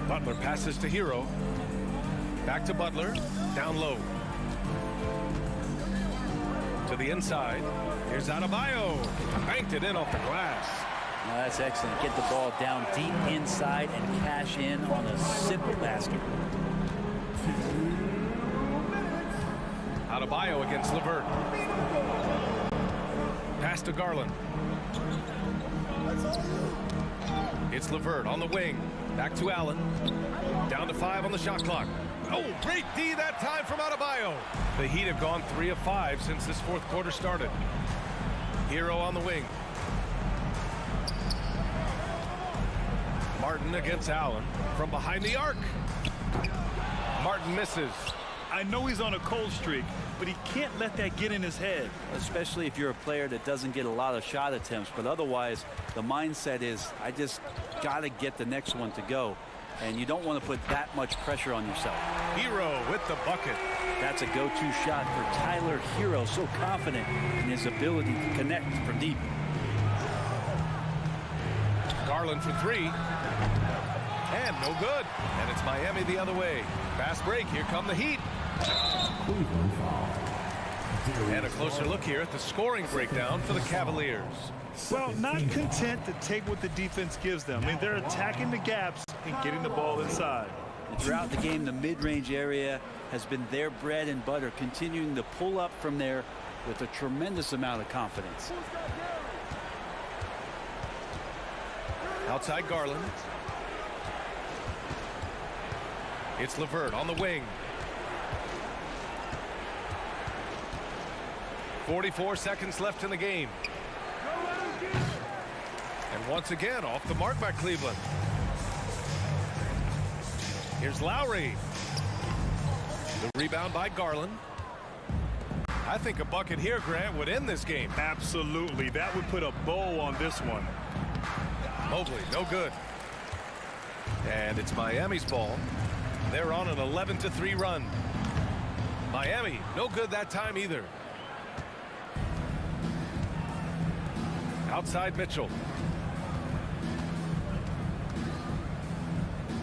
Butler passes to Hero. Back to Butler. Down low. To the inside. Here's Adebayo. Banked it in off the glass. Now that's excellent. Get the ball down deep inside and cash in on a simple basket. Adebayo against LeVert. Pass to Garland. It's LeVert on the wing. Back to Allen. Down to 5 on the shot clock. Oh, great D that time from Adebayo. The Heat have gone 3 of 5 since this 4th quarter started. Hero on the wing. Martin against Allen from behind the arc. Martin misses. I know he's on a cold streak, but he can't let that get in his head. Especially if you're a player that doesn't get a lot of shot attempts, but otherwise the mindset is I just got to get the next one to go, and you don't want to put that much pressure on yourself. Hero with the bucket. That's a go-to shot for Tyler Hero, so confident in his ability to connect from deep. Garland for 3. And no good. And it's Miami the other way. Fast break. Here come the Heat. And a closer look here at the scoring breakdown for the Cavaliers. Well, not content to take what the defense gives them. I mean, they're attacking the gaps and getting the ball inside. And throughout the game, the mid-range area has been their bread and butter, continuing to pull up from there with a tremendous amount of confidence. Outside Garland. It's LeVert on the wing. 44 seconds left in the game. And once again, off the mark by Cleveland. Here's Lowry. The rebound by Garland. I think a bucket here, Grant, would end this game. Absolutely. That would put a bow on this one. Mobley, no good. And it's Miami's ball. They're on an 11-3 run. Miami, no good that time either. Outside Mitchell.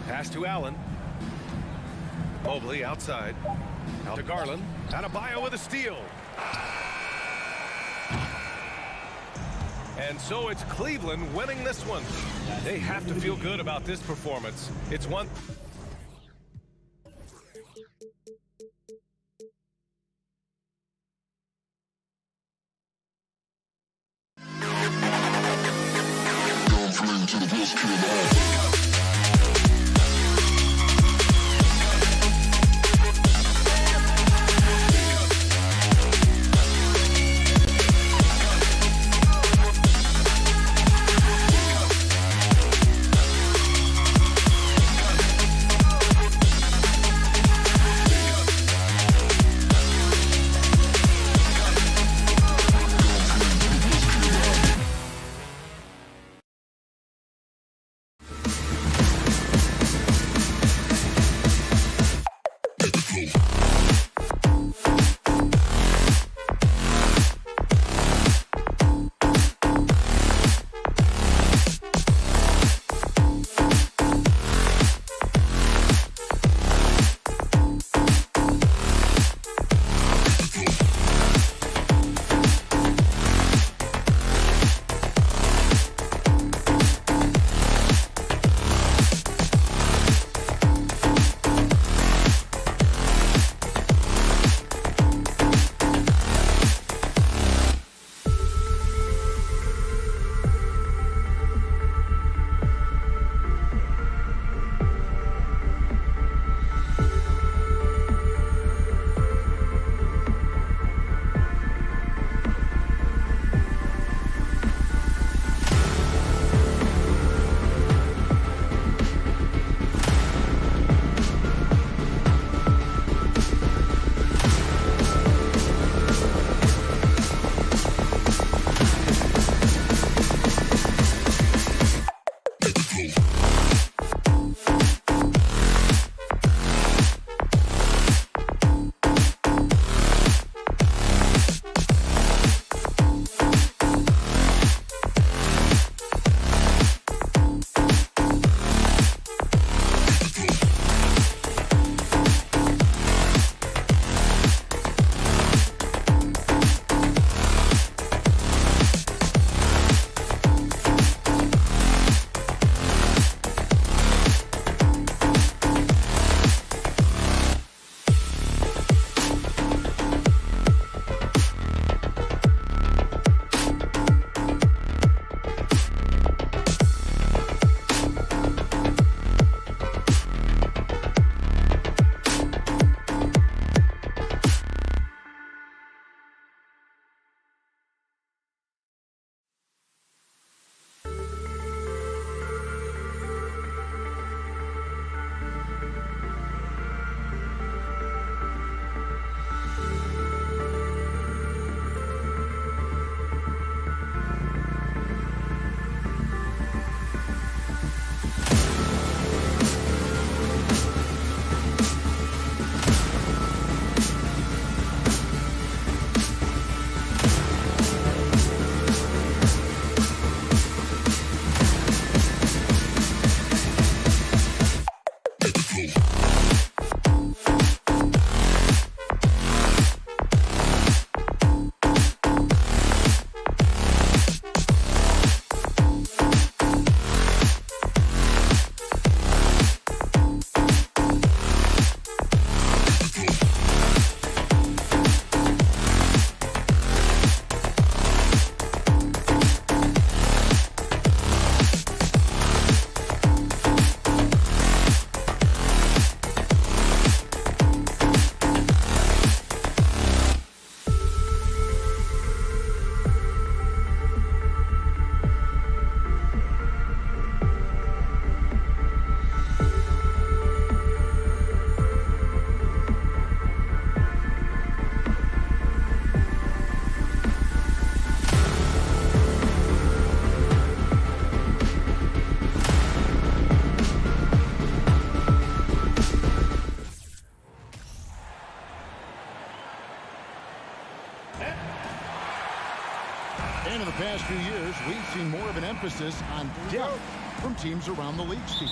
Pass to Allen. Mobley outside. Out to Garland. Adebayo with a steal. And so it's Cleveland winning this one. They have to feel good about this performance. It's one. And in the past few years, we've seen more of an emphasis on depth from teams around the league, Steve.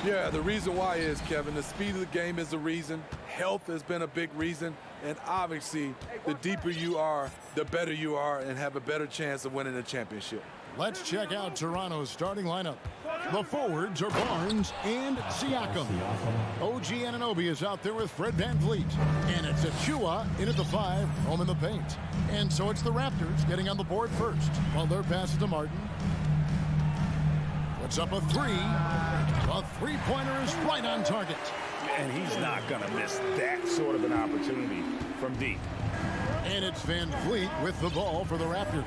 Yeah, the reason why is, Kevin, the speed of the game is a reason. Health has been a big reason. And obviously, the deeper you are, the better you are and have a better chance of winning a championship. Let's check out Toronto's starting lineup. The forwards are Barnes and Siakam. OG Anunoby is out there with Fred VanVleet. And it's Achua in at the 5, home in the paint. And so it's the Raptors getting on the board first. While their pass is to Martin. Puts up a 3. A three-pointer is right on target. And he's not going to miss that sort of an opportunity from deep. And it's VanVleet with the ball for the Raptors.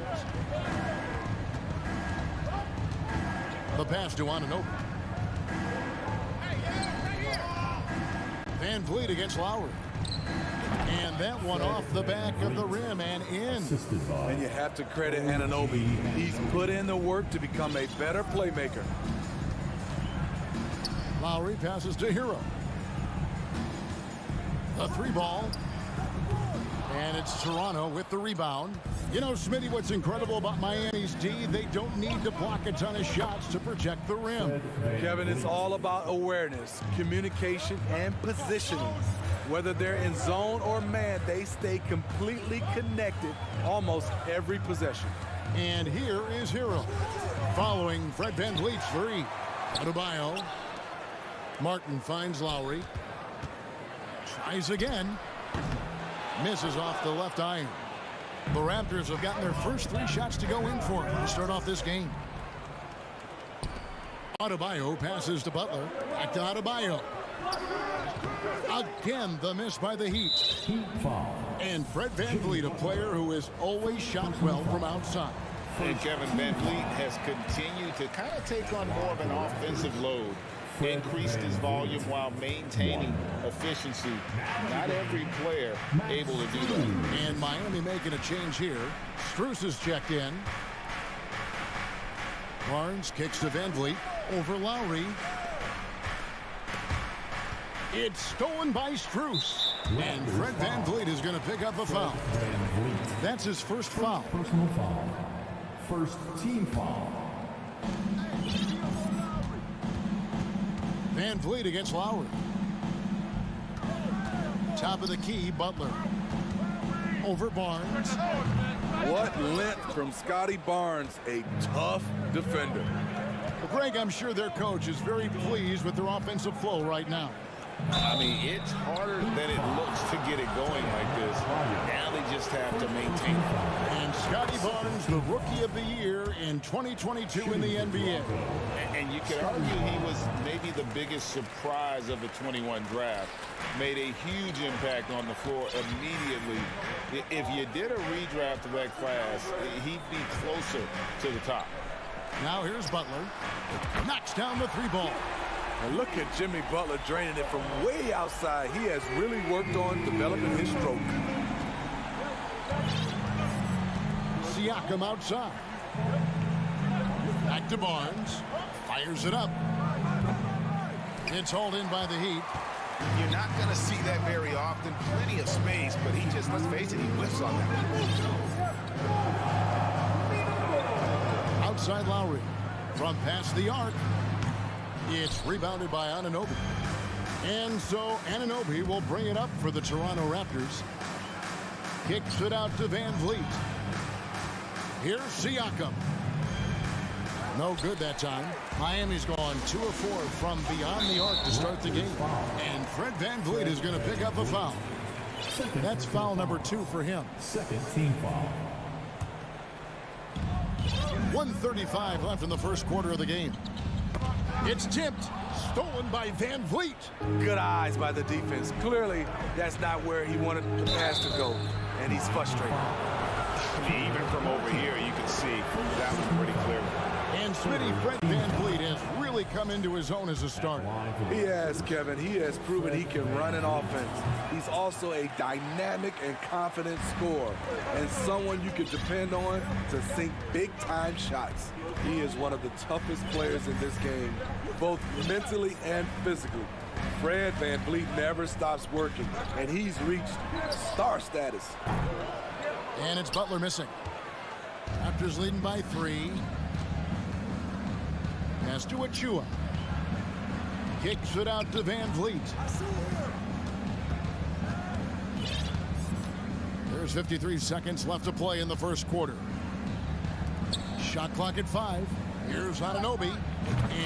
The pass to Anunoby. VanVleet against Lowry. And that one off the back of the rim and in. And you have to credit Anunoby. He's put in the work to become a better playmaker. Lowry passes to Hero. A 3 ball. And it's Toronto with the rebound. You know, Smitty, what's incredible about Miami's D, they don't need to block a ton of shots to protect the rim. Kevin, it's all about awareness, communication, and positioning. Whether they're in zone or man, they stay completely connected almost every possession. And here is Hero. Following Fred VanVleet's 3. Adebayo. Martin finds Lowry. Tries again. Misses off the left iron. The Raptors have gotten their first 3 shots to go in for them to start off this game. Adebayo passes to Butler. Back to Adebayo. Again, the miss by the Heat. And Fred VanVleet, a player who has always shot well from outside. And Kevin VanVleet has continued to kind of take on more of an offensive load. Increased his volume while maintaining efficiency. Not every player able to do that. And Miami making a change here. Strus is checked in. Barnes kicks to VanVleet over Lowry. It's stolen by Strus. And Fred VanVleet is going to pick up a foul. That's his first foul. Personal foul. First team foul. VanVleet against Lowry. Top of the key, Butler. Over Barnes. What length from Scotty Barnes, a tough defender. Well, Greg, I'm sure their coach is very pleased with their offensive flow right now. I mean, it's harder than it looks to get it going like this. Now they just have to maintain it. And Scotty Barnes, the Rookie of the Year in 2022 in the NBA. And you could argue he was maybe the biggest surprise of the 21 draft. Made a huge impact on the floor immediately. If you did a redraft of that class, he'd be closer to the top. Now here's Butler. Knocks down the 3 ball. And look at Jimmy Butler draining it from way outside. He has really worked on developing his stroke. Siakam outside. Back to Barnes. Fires it up. It's hauled in by the Heat. You're not going to see that very often. Plenty of space, but he just, let's face it, he whiffs on that. Outside Lowry. From past the arc. It's rebounded by Anunoby. And so Anunoby will bring it up for the Toronto Raptors. Kicks it out to VanVleet. Here's Siakam. No good that time. Miami's gone 2 of 4 from beyond the arc to start the game. And Fred VanVleet is going to pick up a foul. That's foul number 2 for him. Second team foul. 1:35 left in the first quarter of the game. It's tipped, stolen by VanVleet. Good eyes by the defense. Clearly, that's not where he wanted the pass to go, and he's frustrated. I mean, even from over here, you can see that was pretty clear. And Smitty, Fred VanVleet has really come into his own as a starter. He has, Kevin. He has proven he can run an offense. He's also a dynamic and confident scorer, and someone you can depend on to sink big-time shots. He is one of the toughest players in this game, both mentally and physically. Fred VanVleet never stops working, and he's reached star status. And it's Butler missing. At Raptors leading by 3. Pass to Achua. Kicks it out to Van Vliet. There's 53 seconds left to play in the first quarter. Shot clock at 5. Here's Anunoby.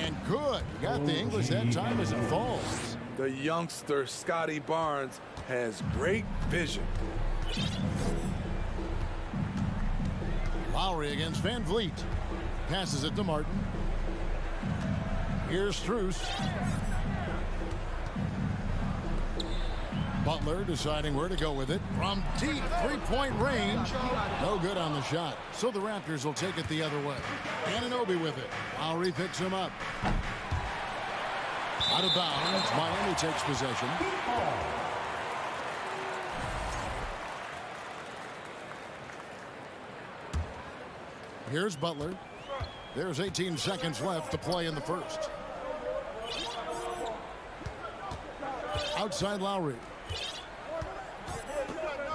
And good. Got the English that time as it falls. The youngster, Scotty Barnes, has great vision. Lowry against Van Vliet. Passes it to Martin. Here's Strus. Butler deciding where to go with it. From deep three-point range. No good on the shot. So the Raptors will take it the other way. Anunoby with it. Lowry picks him up. Out of bounds. Miami takes possession. Here's Butler. There's 18 seconds left to play in the first. Outside Lowry.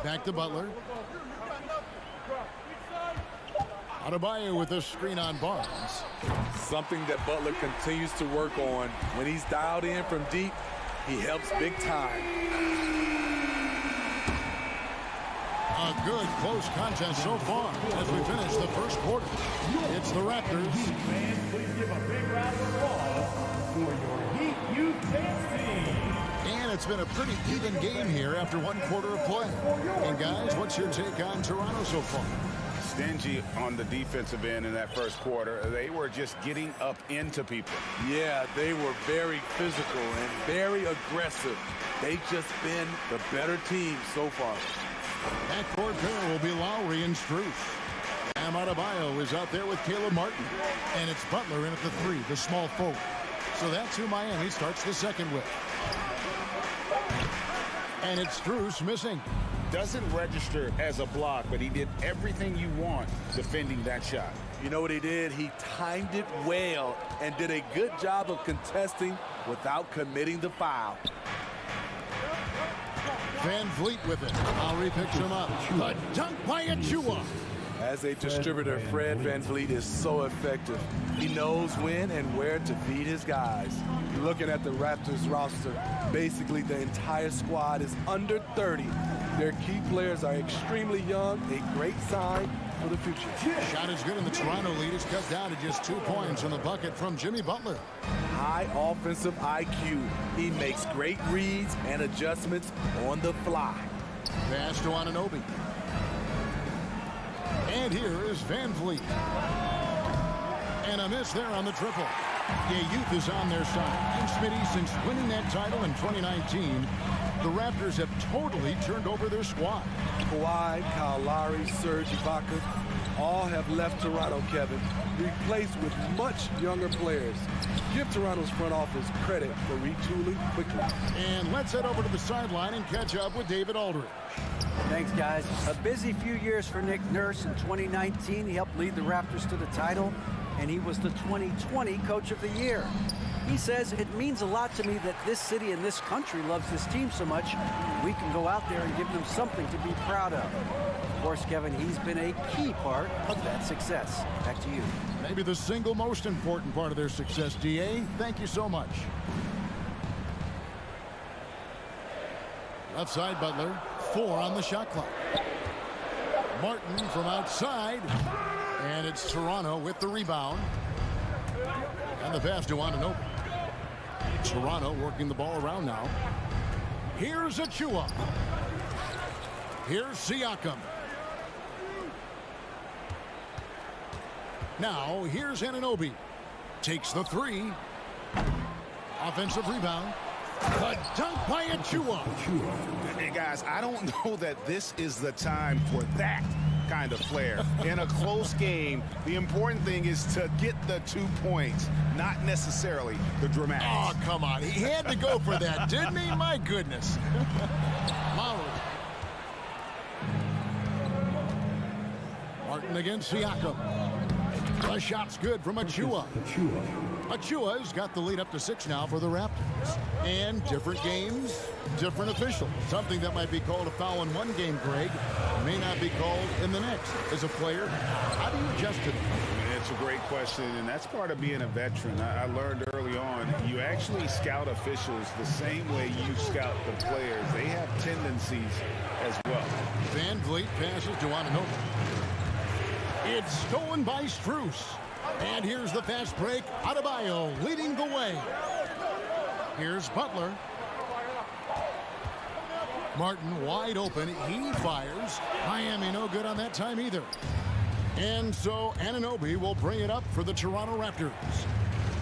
Back to Butler. Adebayo with a screen on Barnes. Something that Butler continues to work on. When he's dialed in from deep, he helps big time. A good close contest so far as we finish the first quarter. It's the Raptors. Fans, please give a big round of applause for your Heat Youth Dance Team. And it's been a pretty even game here after one quarter of play. And guys, what's your take on Toronto so far? Stingy on the defensive end in that first quarter. They were just getting up into people. Yeah, they were very physical and very aggressive. They've just been the better team so far. Backcourt pair will be Lowry and Strus. Bam Adebayo is out there with Caleb Martin. And it's Butler in at the 3, the small forward. So that's who Miami starts the second with. And it's Strus missing. Doesn't register as a block, but he did everything you want defending that shot. You know what he did? He timed it well and did a good job of contesting without committing the foul. Van Vliet with it. Lowry picks him up. The dunk by Achua. As a distributor, Fred Van Vliet is so effective. He knows when and where to feed his guys. Looking at the Raptors roster, basically the entire squad is under 30. Their key players are extremely young, a great sign for the future. Shot is good, and the Toronto lead is cut down to just 2 points on the bucket from Jimmy Butler. High offensive IQ. He makes great reads and adjustments on the fly. Pass to Anunoby. And here is Van Vliet. And a miss there on the triple. Yeah, youth is on their side. And Smitty, since winning that title in 2019, the Raptors have totally turned over their squad. Kawhi, Kyle Lowry, Serge Ibaka, all have left Toronto, Kevin, replaced with much younger players. Give Toronto's front office credit for retooling quickly. And let's head over to the sideline and catch up with David Aldridge. Thanks, guys. A busy few years for Nick Nurse. In 2019, he helped lead the Raptors to the title, and he was the 2020 Coach of the Year. He says, it means a lot to me that this city and this country loves this team so much, we can go out there and give them something to be proud of. Of course, Kevin, he's been a key part of that success. Back to you. Maybe the single most important part of their success, DA. Thank you so much. Left side, Butler. 4 on the shot clock. Martin from outside. And it's Toronto with the rebound. And the pass to Anunoby. Toronto working the ball around now. Here's Achua. Here's Siakam. Now, here's Anunoby. Takes the 3. Offensive rebound. The dunk by Achua. Hey, guys, I don't know that this is the time for that kind of flair. In a close game, the important thing is to get the 2 points, not necessarily the dramatics. Oh, come on. He had to go for that, didn't he? My goodness. Lowry. Martin against Siakam. The shot's good from Achua. Achua's got the lead up to 6 now for the Raptors. And different games, different officials. Something that might be called a foul in one game, Greg, may not be called in the next. As a player, how do you adjust to that? It's a great question, and that's part of being a veteran. I learned early on, you actually scout officials the same way you scout the players. They have tendencies as well. Van Vliet passes to Anunoby. It's stolen by Strus. And here's the fast break. Adebayo leading the way. Here's Butler. Martin wide open. He fires. Miami no good on that time either. And so Anunoby will bring it up for the Toronto Raptors.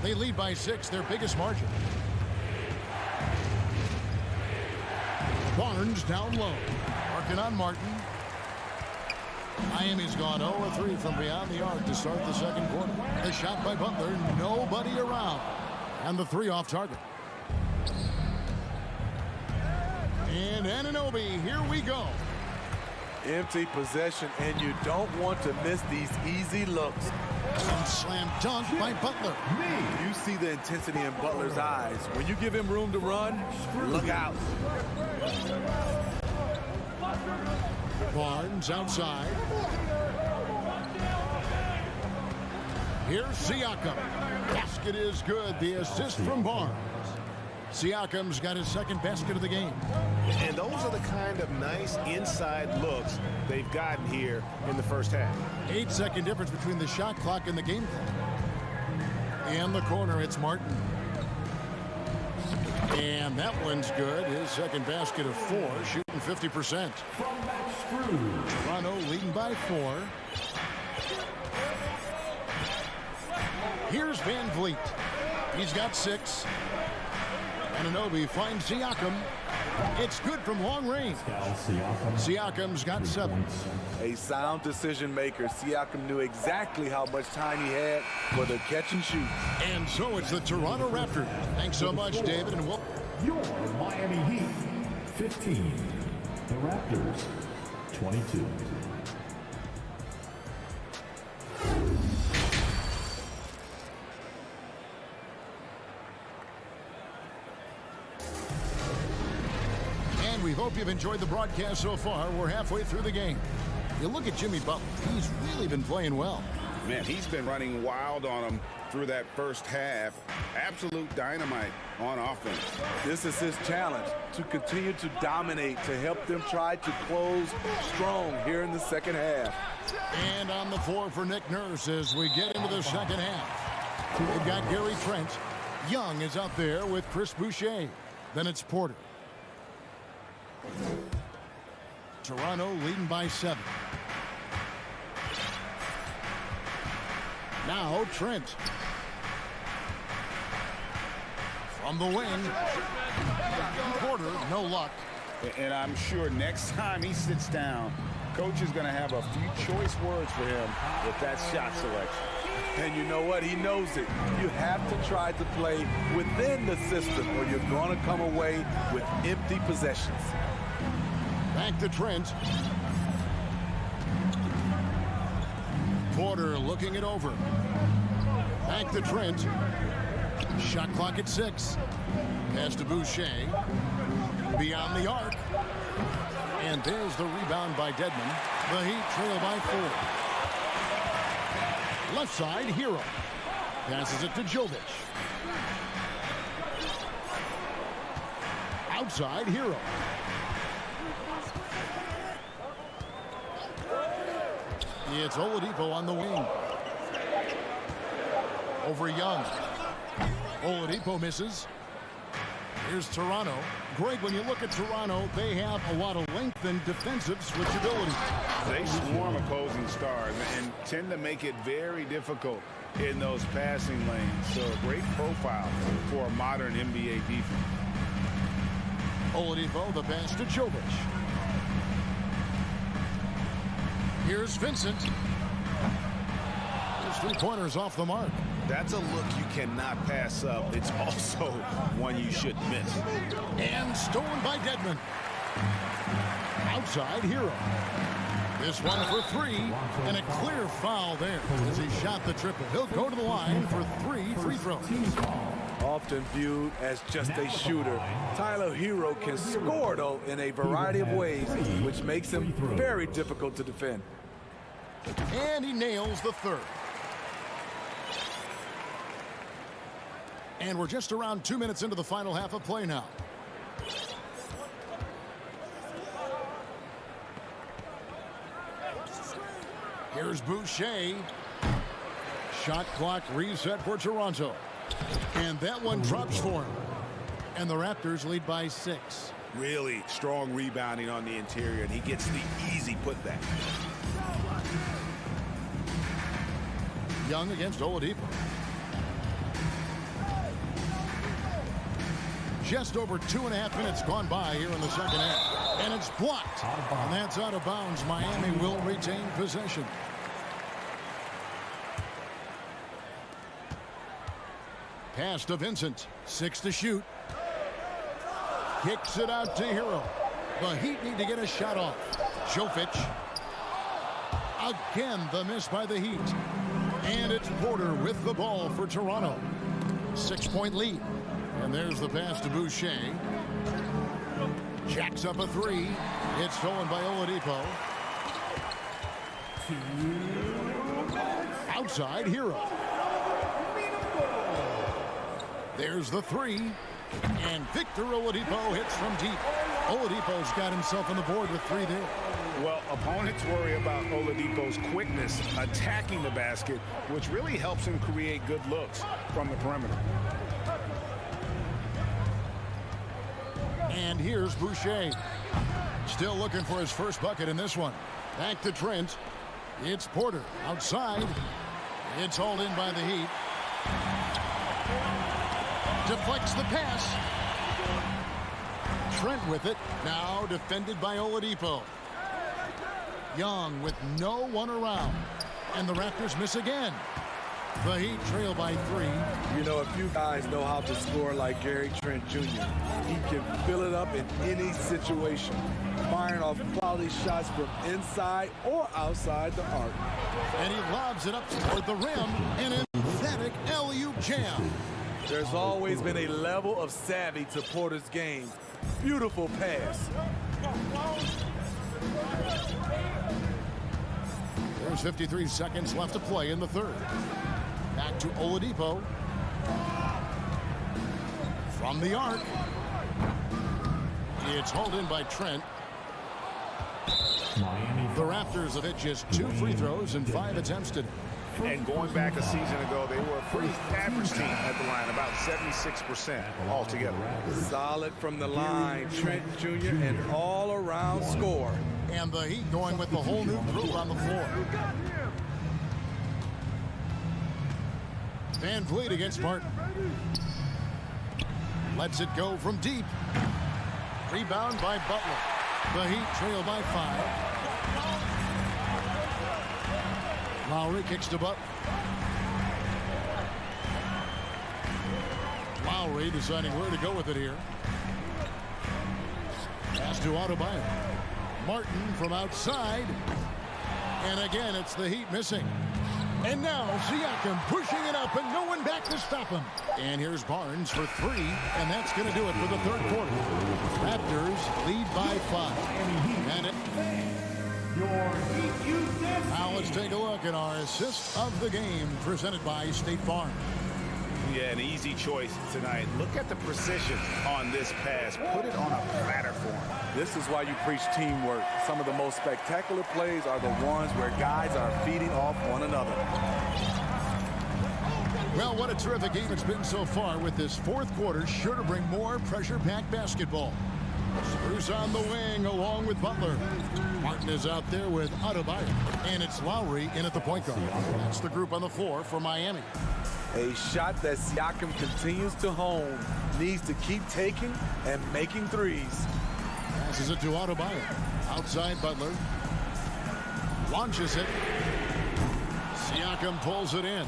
They lead by 6, their biggest margin. Barnes down low. Working on Martin. Miami's gone 0-3 from beyond the arc to start the second quarter. The shot by Butler, nobody around. And the 3 off target. And Anunoby, here we go. Empty possession, and you don't want to miss these easy looks. And slam dunk by Butler. You see the intensity in Butler's eyes. When you give him room to run, look out. Barnes outside. Here's Siakam. Basket is good. The assist from Barnes. Siakam's got his second basket of the game. And those are the kind of nice inside looks they've gotten here in the first half. 8-second difference between the shot clock and the game clock. In the corner, it's Martin. And that one's good. His second basket of 4, shooting 50%. Toronto leading by 4. Here's Van Vliet. He's got 6. Anunoby finds Siakam. It's good from long range. Siakam's got 7. A sound decision maker. Siakam knew exactly how much time he had for the catch and shoot. And so it's the Toronto Raptors. Thanks so much, David. And we'll... Your Miami Heat, 15. The Raptors, 22. We hope you've enjoyed the broadcast so far. We're halfway through the game. You look at Jimmy Butler. He's really been playing well. Man, he's been running wild on them through that first half. Absolute dynamite on offense. This is his challenge, to continue to dominate, to help them try to close strong here in the second half. And on the floor for Nick Nurse as we get into the second half. We've got Gary Trent. Young is out there with Chris Boucher. Then it's Porter. Toronto leading by 7. Now Trent. From the wing. Porter, no luck. And I'm sure next time he sits down, coach is going to have a few choice words for him with that shot selection. And you know what? He knows it. You have to try to play within the system or you're going to come away with empty possessions. Back to Trent. Porter looking it over. Back to Trent. Shot clock at 6. Pass to Boucher. Beyond the arc. And there's the rebound by Dedmon. The Heat trail by 4. Left side, Hero. Passes it to Jovic. Outside, Hero. It's Oladipo on the wing. Over Young. Oladipo misses. Here's Toronto. Greg, when you look at Toronto, they have a lot of length and defensive switchability. They swarm opposing stars and tend to make it very difficult in those passing lanes. So a great profile for a modern NBA defense. Oladipo, the pass to Jovic. Here's Vincent. His 3-pointers off the mark. That's a look you cannot pass up. It's also one you shouldn't miss. And stolen by Dedmon. Outside, Hero. This one for three, and a clear foul there as he shot the triple. He'll go to the line for 3 free throws. Often viewed as just a shooter, Tyler Hero can score, though, in a variety of ways, which makes him very difficult to defend. And he nails the third. And we're just around 2 minutes into the final half of play now. Here's Boucher. Shot clock reset for Toronto. And that one drops for him. And the Raptors lead by 6. Really strong rebounding on the interior, and he gets the easy putback. Young against Oladipo. Just over 2.5 minutes gone by here in the second half. And it's blocked. And that's out of bounds. Miami will retain possession. Pass to Vincent. 6 to shoot. Kicks it out to Hero. The Heat need to get a shot off. Jovic. Again, the miss by the Heat. And it's Porter with the ball for Toronto. 6-point lead. And there's the pass to Boucher. Jacks up a 3. It's stolen by Oladipo. Outside, Hero. There's the 3. And Victor Oladipo hits from deep. Oladipo's got himself on the board with 3 there. Well, opponents worry about Oladipo's quickness attacking the basket, which really helps him create good looks from the perimeter. And here's Boucher. Still looking for his first bucket in this one. Back to Trent. It's Porter outside. It's hauled in by the Heat. Deflects the pass. Trent with it. Now defended by Oladipo. Young with no one around. And the Raptors miss again. The Heat trail by 3. You know, if you guys know how to score like Gary Trent Jr., he can fill it up in any situation, firing off quality shots from inside or outside the arc. And he lobs it up toward the rim. An emphatic alley-oop jam. There's always been a level of savvy to Porter's game. Beautiful pass. There's 53 seconds left to play in the third. Back to Oladipo. From the arc. It's hauled in by Trent. The Raptors have hit just 2 free throws and 5 attempts today. And going back a season ago, they were a pretty average team at the line, about 76% altogether. Solid from the line. Trent Jr. an all-around score. And the Heat going with the whole new group on the floor. Van Vliet against Martin. Lets it go from deep. Rebound by Butler. The Heat trail by 5. Lowry kicks to Butler. Lowry deciding where to go with it here. Pass to Adebayo. Martin from outside. And again, it's the Heat missing. And now Siakam pushing it up and no one back to stop him. And here's Barnes for 3. And that's going to do it for the third quarter. Raptors lead by 5. And now let's take a look at our assist of the game presented by State Farm. Yeah, an easy choice tonight. Look at the precision on this pass. Put it on a platter for him. This is why you preach teamwork. Some of the most spectacular plays are the ones where guys are feeding off one another. Well, what a terrific game it's been so far, with this fourth quarter sure to bring more pressure-packed basketball. Bruce on the wing along with Butler. Martin is out there with Adebayo. And it's Lowry in at the point guard. That's the group on the floor for Miami. A shot that Siakam continues to hone. Needs to keep taking and making threes. Passes it to Adebayo. Outside Butler. Launches it. Siakam pulls it in.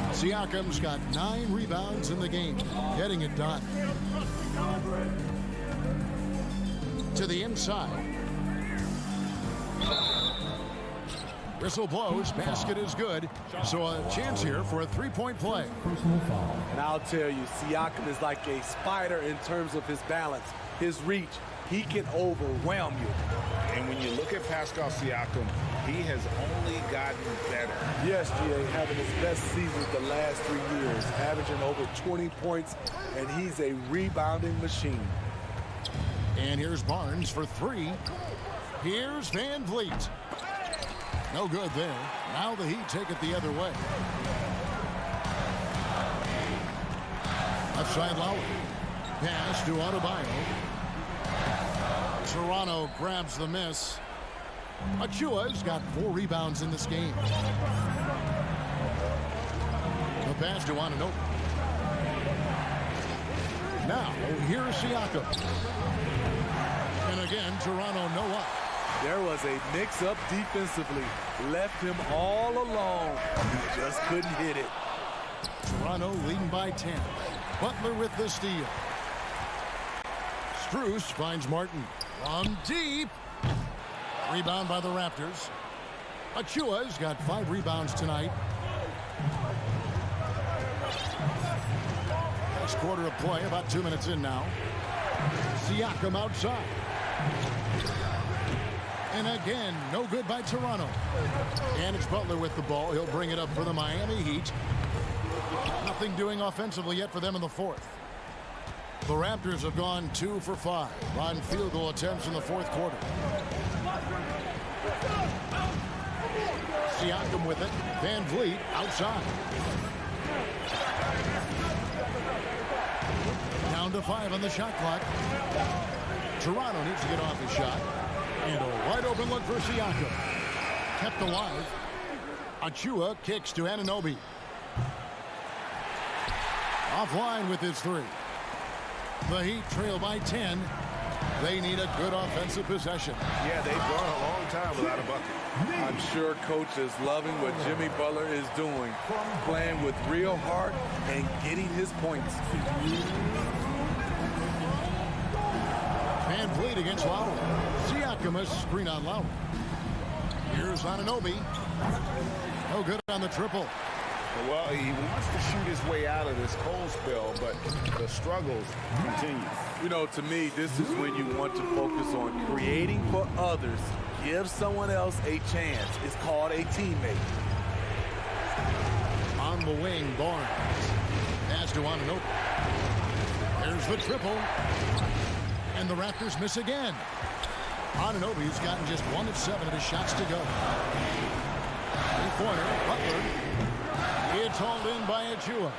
Siakam's got 9 rebounds in the game. Getting it done. To the inside. Whistle blows, basket is good. So a chance here for a three-point play. Personal foul. And I'll tell you, Siakam is like a spider in terms of his balance, his reach. He can overwhelm you. And when you look at Pascal Siakam, he has only gotten better. Yes, GA, having his best seasons the last 3 years, averaging over 20 points, and he's a rebounding machine. And here's Barnes for three. Here's Van Vliet. No good there. Now the Heat take it the other way. Left side Lowry. Pass to Adebayo. Toronto grabs the miss. Achua's got 4 rebounds in this game. The pass to Anunoby. Now, here's Siakam. And again, Toronto no up. There was a mix-up defensively. Left him all alone. He just couldn't hit it. Toronto leading by 10. Butler with the steal. Strus finds Martin. From deep. Rebound by the Raptors. Achua's got 5 rebounds tonight. Next quarter of play, about 2 minutes in now. Siakam outside. And again, no good by Toronto. And it's Butler with the ball. He'll bring it up for the Miami Heat. Nothing doing offensively yet for them in the fourth. The Raptors have gone 2 for 5 on field goal attempts in the fourth quarter. Siakam with it. Van Vliet outside. Down to 5 on the shot clock. Toronto needs to get off his shot. And a wide open look for Siakam. Kept alive. Achua kicks to Anunoby. Offline with his 3. The Heat trail by 10. They need a good offensive possession. Yeah, they've gone a long time without a bucket. I'm sure coach is loving what Jimmy Butler is doing. Playing with real heart and getting his points. Van Vliet against Lowry. Siakam a screen on Lowry. Here's Anunoby. No good on the triple. Well, he wants to shoot his way out of this cold spell, but the struggles continue. You know, to me, this is when you want to focus on creating for others. Give someone else a chance. It's called a teammate. On the wing, Barnes. Pass to Anunoby. There's the triple. And the Raptors miss again. Anunoby's gotten just 1 of 7 of his shots to go. Three-pointer, Butler. It's hauled in by Achua.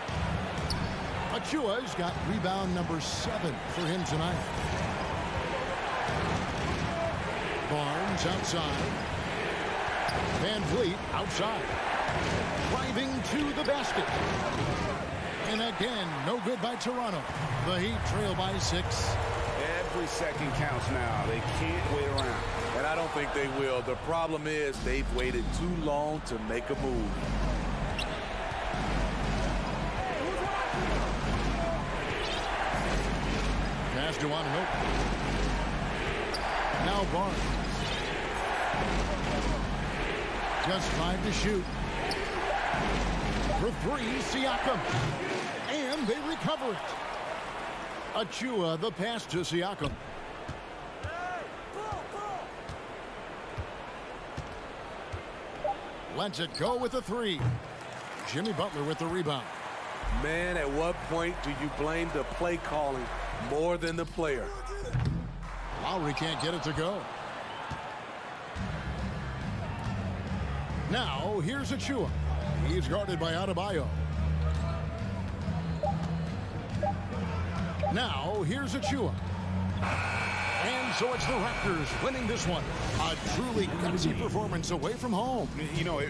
Achua's got rebound number 7 for him tonight. Barnes outside. Van Vliet outside. Driving to the basket. And again, no good by Toronto. The Heat trail by 6. Every second counts now. They can't wait around. And I don't think they will. The problem is they've waited too long to make a move. Pass to Anunoby. Now Barnes. Just 5 to shoot. For 3, Siakam. And they recover it. Achua, the pass to Siakam. Lets it go with a 3. Jimmy Butler with the rebound. Man, at what point do you blame the play calling more than the player? Lowry can't get it to go. Now, here's Achua. He's guarded by Adebayo. Now, here's Achua. And so it's the Raptors winning this one. A truly gutsy performance away from home. You know,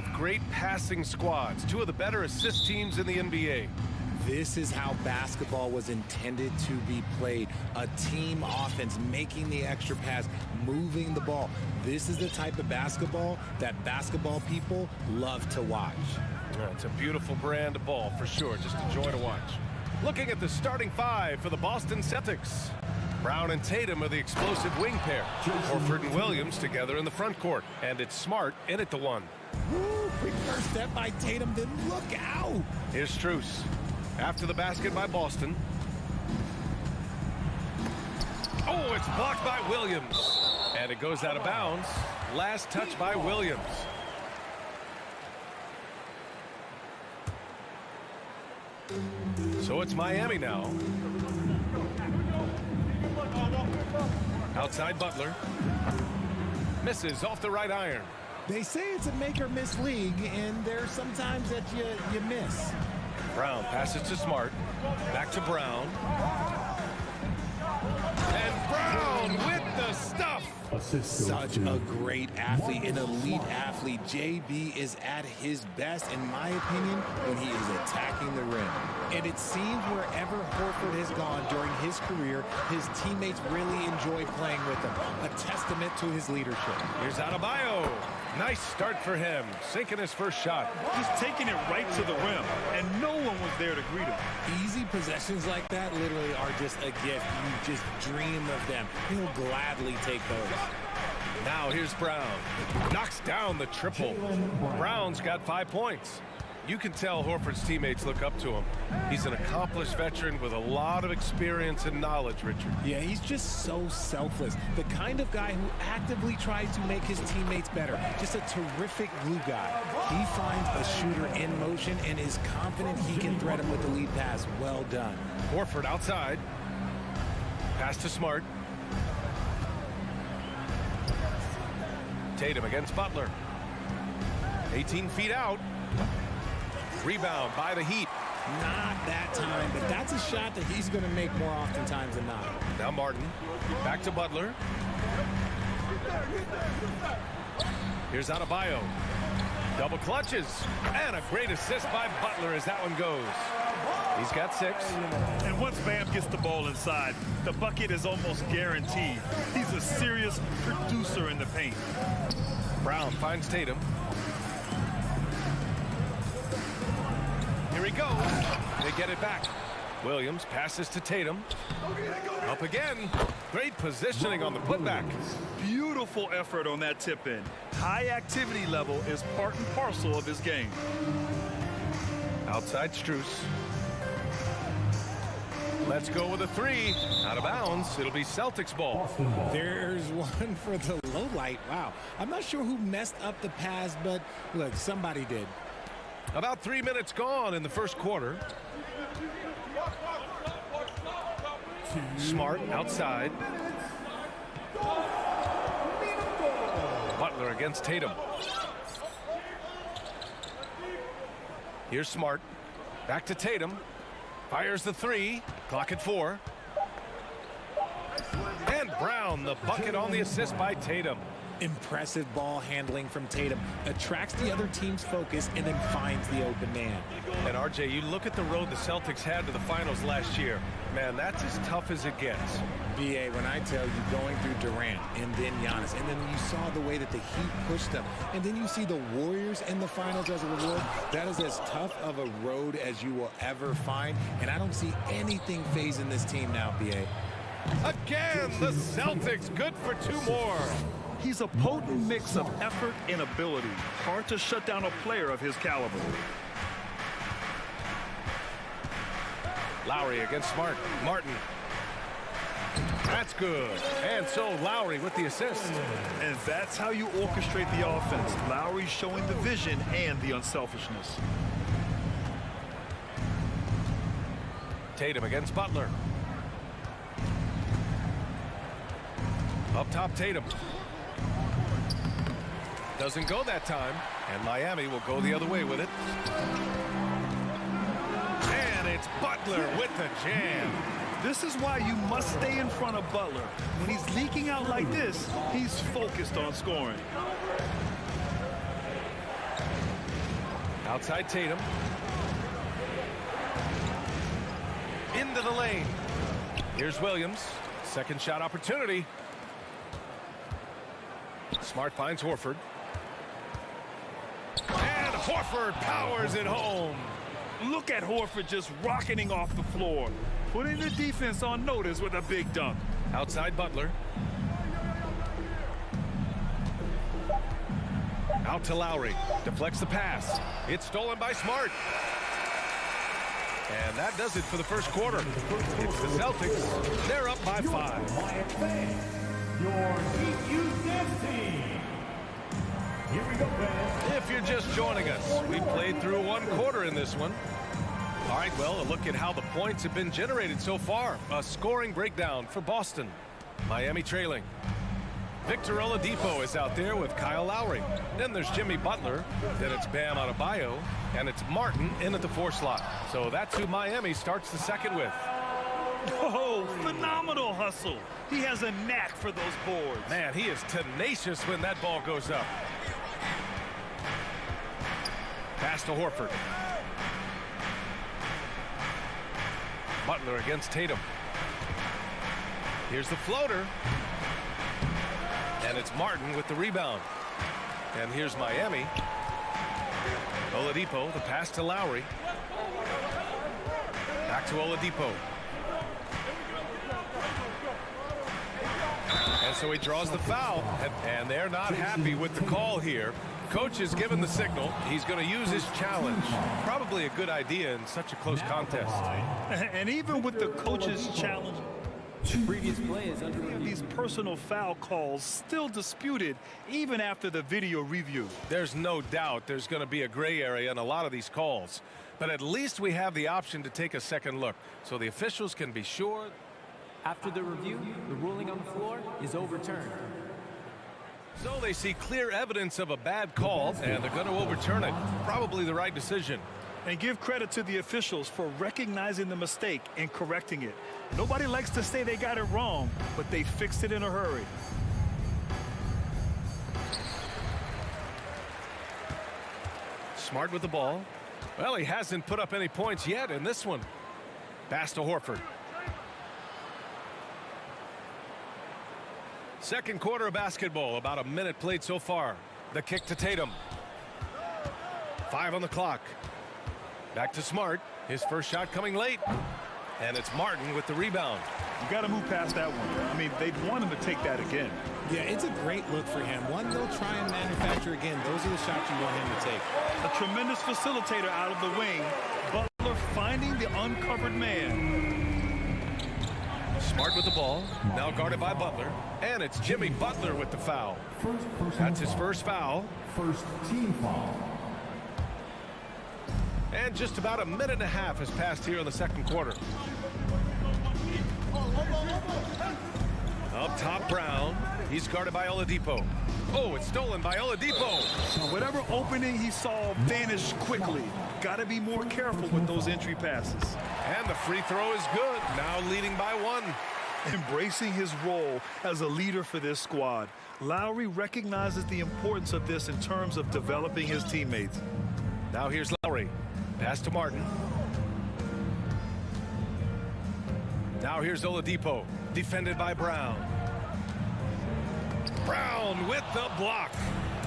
both great passing squads, two of the better assist teams in the NBA. This is how basketball was intended to be played. A team offense, making the extra pass, moving the ball. This is the type of basketball that basketball people love to watch. Yeah, it's a beautiful brand of ball for sure. Just a joy to watch. Looking at the starting five for the Boston Celtics. Brown and Tatum are the explosive wing pair. Horford and Williams together in the front court. And it's Smart in at the one. Woo, quick first step by Tatum, then look out. Here's Strus. After the basket by Boston. Oh, it's blocked by Williams. And it goes out of bounds. Last touch by Williams. So it's Miami now. Outside Butler. Misses off the right iron. They say it's a make or miss league, and there's sometimes that you miss. Brown passes to Smart. Back to Brown. And Brown with the stuff. Such a great athlete, an elite athlete. JB is at his best, in my opinion, when he is attacking the rim. And it seems wherever Horford has gone during his career, his teammates really enjoy playing with him. A testament to his leadership. Here's Adebayo. Nice start for him. Sinking his first shot. He's taking it right to the rim, and no one was there to greet him. Easy possessions like that literally are just a gift. You just dream of them. He'll gladly take those. Now here's Brown. Knocks down the triple. Brown's got 5 points. You can tell Horford's teammates look up to him. He's an accomplished veteran with a lot of experience and knowledge, Richard. Yeah, he's just so selfless. The kind of guy who actively tries to make his teammates better. Just a terrific glue guy. He finds a shooter in motion and is confident he can thread him with the lead pass. Well done. Horford outside. Pass to Smart. Tatum against Butler. 18 feet out. Rebound by the Heat. Not that time, but that's a shot that he's going to make more oftentimes than not. Now Martin. Back to Butler. Here's Adebayo. Double clutches. And a great assist by Butler as that one goes. He's got 6. And once Bam gets the ball inside, the bucket is almost guaranteed. He's a serious producer in the paint. Brown finds Tatum. Here he goes. They get it back. Williams passes to Tatum. Up again. Great positioning on the putback. Beautiful effort on that tip in. High activity level is part and parcel of his game. Outside Strus. Let's go with a 3. Out of bounds. It'll be Celtics ball. There's one for the low light. Wow. I'm not sure who messed up the pass, but look, somebody did. About 3 minutes gone in the first quarter. Smart outside. Butler against Tatum. Here's Smart. Back to Tatum. Fires the 3. Clock at 4. And Brown, the bucket on the assist by Tatum. Impressive ball handling from Tatum. Attracts the other team's focus and then finds the open man. And RJ, you look at the road the Celtics had to the finals last year. Man, that's as tough as it gets. BA, when I tell you, going through Durant and then Giannis, and then you saw the way that the Heat pushed them, and then you see the Warriors in the finals as a reward, that is as tough of a road as you will ever find, and I don't see anything phasing this team now, BA. Again, the Celtics good for 2 more. He's a potent mix of effort and ability. Hard to shut down a player of his caliber. Lowry against Smart. Martin. That's good. And so Lowry with the assist. And that's how you orchestrate the offense. Lowry showing the vision and the unselfishness. Tatum against Butler. Up top, Tatum. Doesn't go that time, and Miami will go the other way with it. And it's Butler with the jam. This is why you must stay in front of Butler. When he's leaking out like this, he's focused on scoring. Outside Tatum. Into the lane. Here's Williams. Second shot opportunity. Smart finds Horford. And Horford powers it home. Look at Horford just rocketing off the floor, putting the defense on notice with a big dunk. Outside Butler. Out to Lowry. Deflects the pass. It's stolen by Smart. And that does it for the first quarter. It's the Celtics. They're up by 5. Your Heat Youth Dance Team. Here we go, fans. If you're just joining us, we played through one quarter in this one. All right, well, a look at how the points have been generated so far. A scoring breakdown for Boston. Miami trailing. Victor Oladipo is out there with Kyle Lowry. Then there's Jimmy Butler. Then it's Bam Adebayo. And it's Martin in at the 4 slot. So that's who Miami starts the second with. Oh, phenomenal hustle. He has a knack for those boards. Man, he is tenacious when that ball goes up. Pass to Horford. Butler against Tatum. Here's the floater. And it's Martin with the rebound. And here's Miami. Oladipo, the pass to Lowry. Back to Oladipo. And so he draws the foul. And they're not happy with the call here. Coach has given the signal. He's going to use his challenge. Probably a good idea in such a close contest. And even with the coach's challenge, the previous play is under review. These personal foul calls still disputed even after the video review. There's no doubt there's going to be a gray area in a lot of these calls. But at least we have the option to take a second look so the officials can be sure. After the review, the ruling on the floor is overturned. So they see clear evidence of a bad call, and they're going to overturn it. Probably the right decision. And give credit to the officials for recognizing the mistake and correcting it. Nobody likes to say they got it wrong, but they fixed it in a hurry. Smart with the ball. Well, he hasn't put up any points yet in this one. Pass to Horford. Second quarter of basketball, about a minute played so far. The kick to Tatum. 5 on the clock. Back to Smart. His first shot coming late. And it's Martin with the rebound. You got to move past that one. I mean, they'd want him to take that again. Yeah, it's a great look for him. One they'll try and manufacture again. Those are the shots you want him to take. A tremendous facilitator out of the wing. Butler finding the uncovered man. Smart with the ball. Now guarded by Butler. And it's Jimmy Butler with the foul. That's his first foul. First team foul. And just about a minute and a half has passed here in the second quarter. Up top, Brown. He's guarded by Oladipo. Oh, it's stolen by Oladipo. Whatever opening he saw vanished quickly. Got to be more careful with those entry passes. And the free throw is good. Now leading by 1. Embracing his role as a leader for this squad. Lowry recognizes the importance of this in terms of developing his teammates. Now here's Lowry. Pass to Martin. Now here's Oladipo. Defended by Brown. Brown with the block.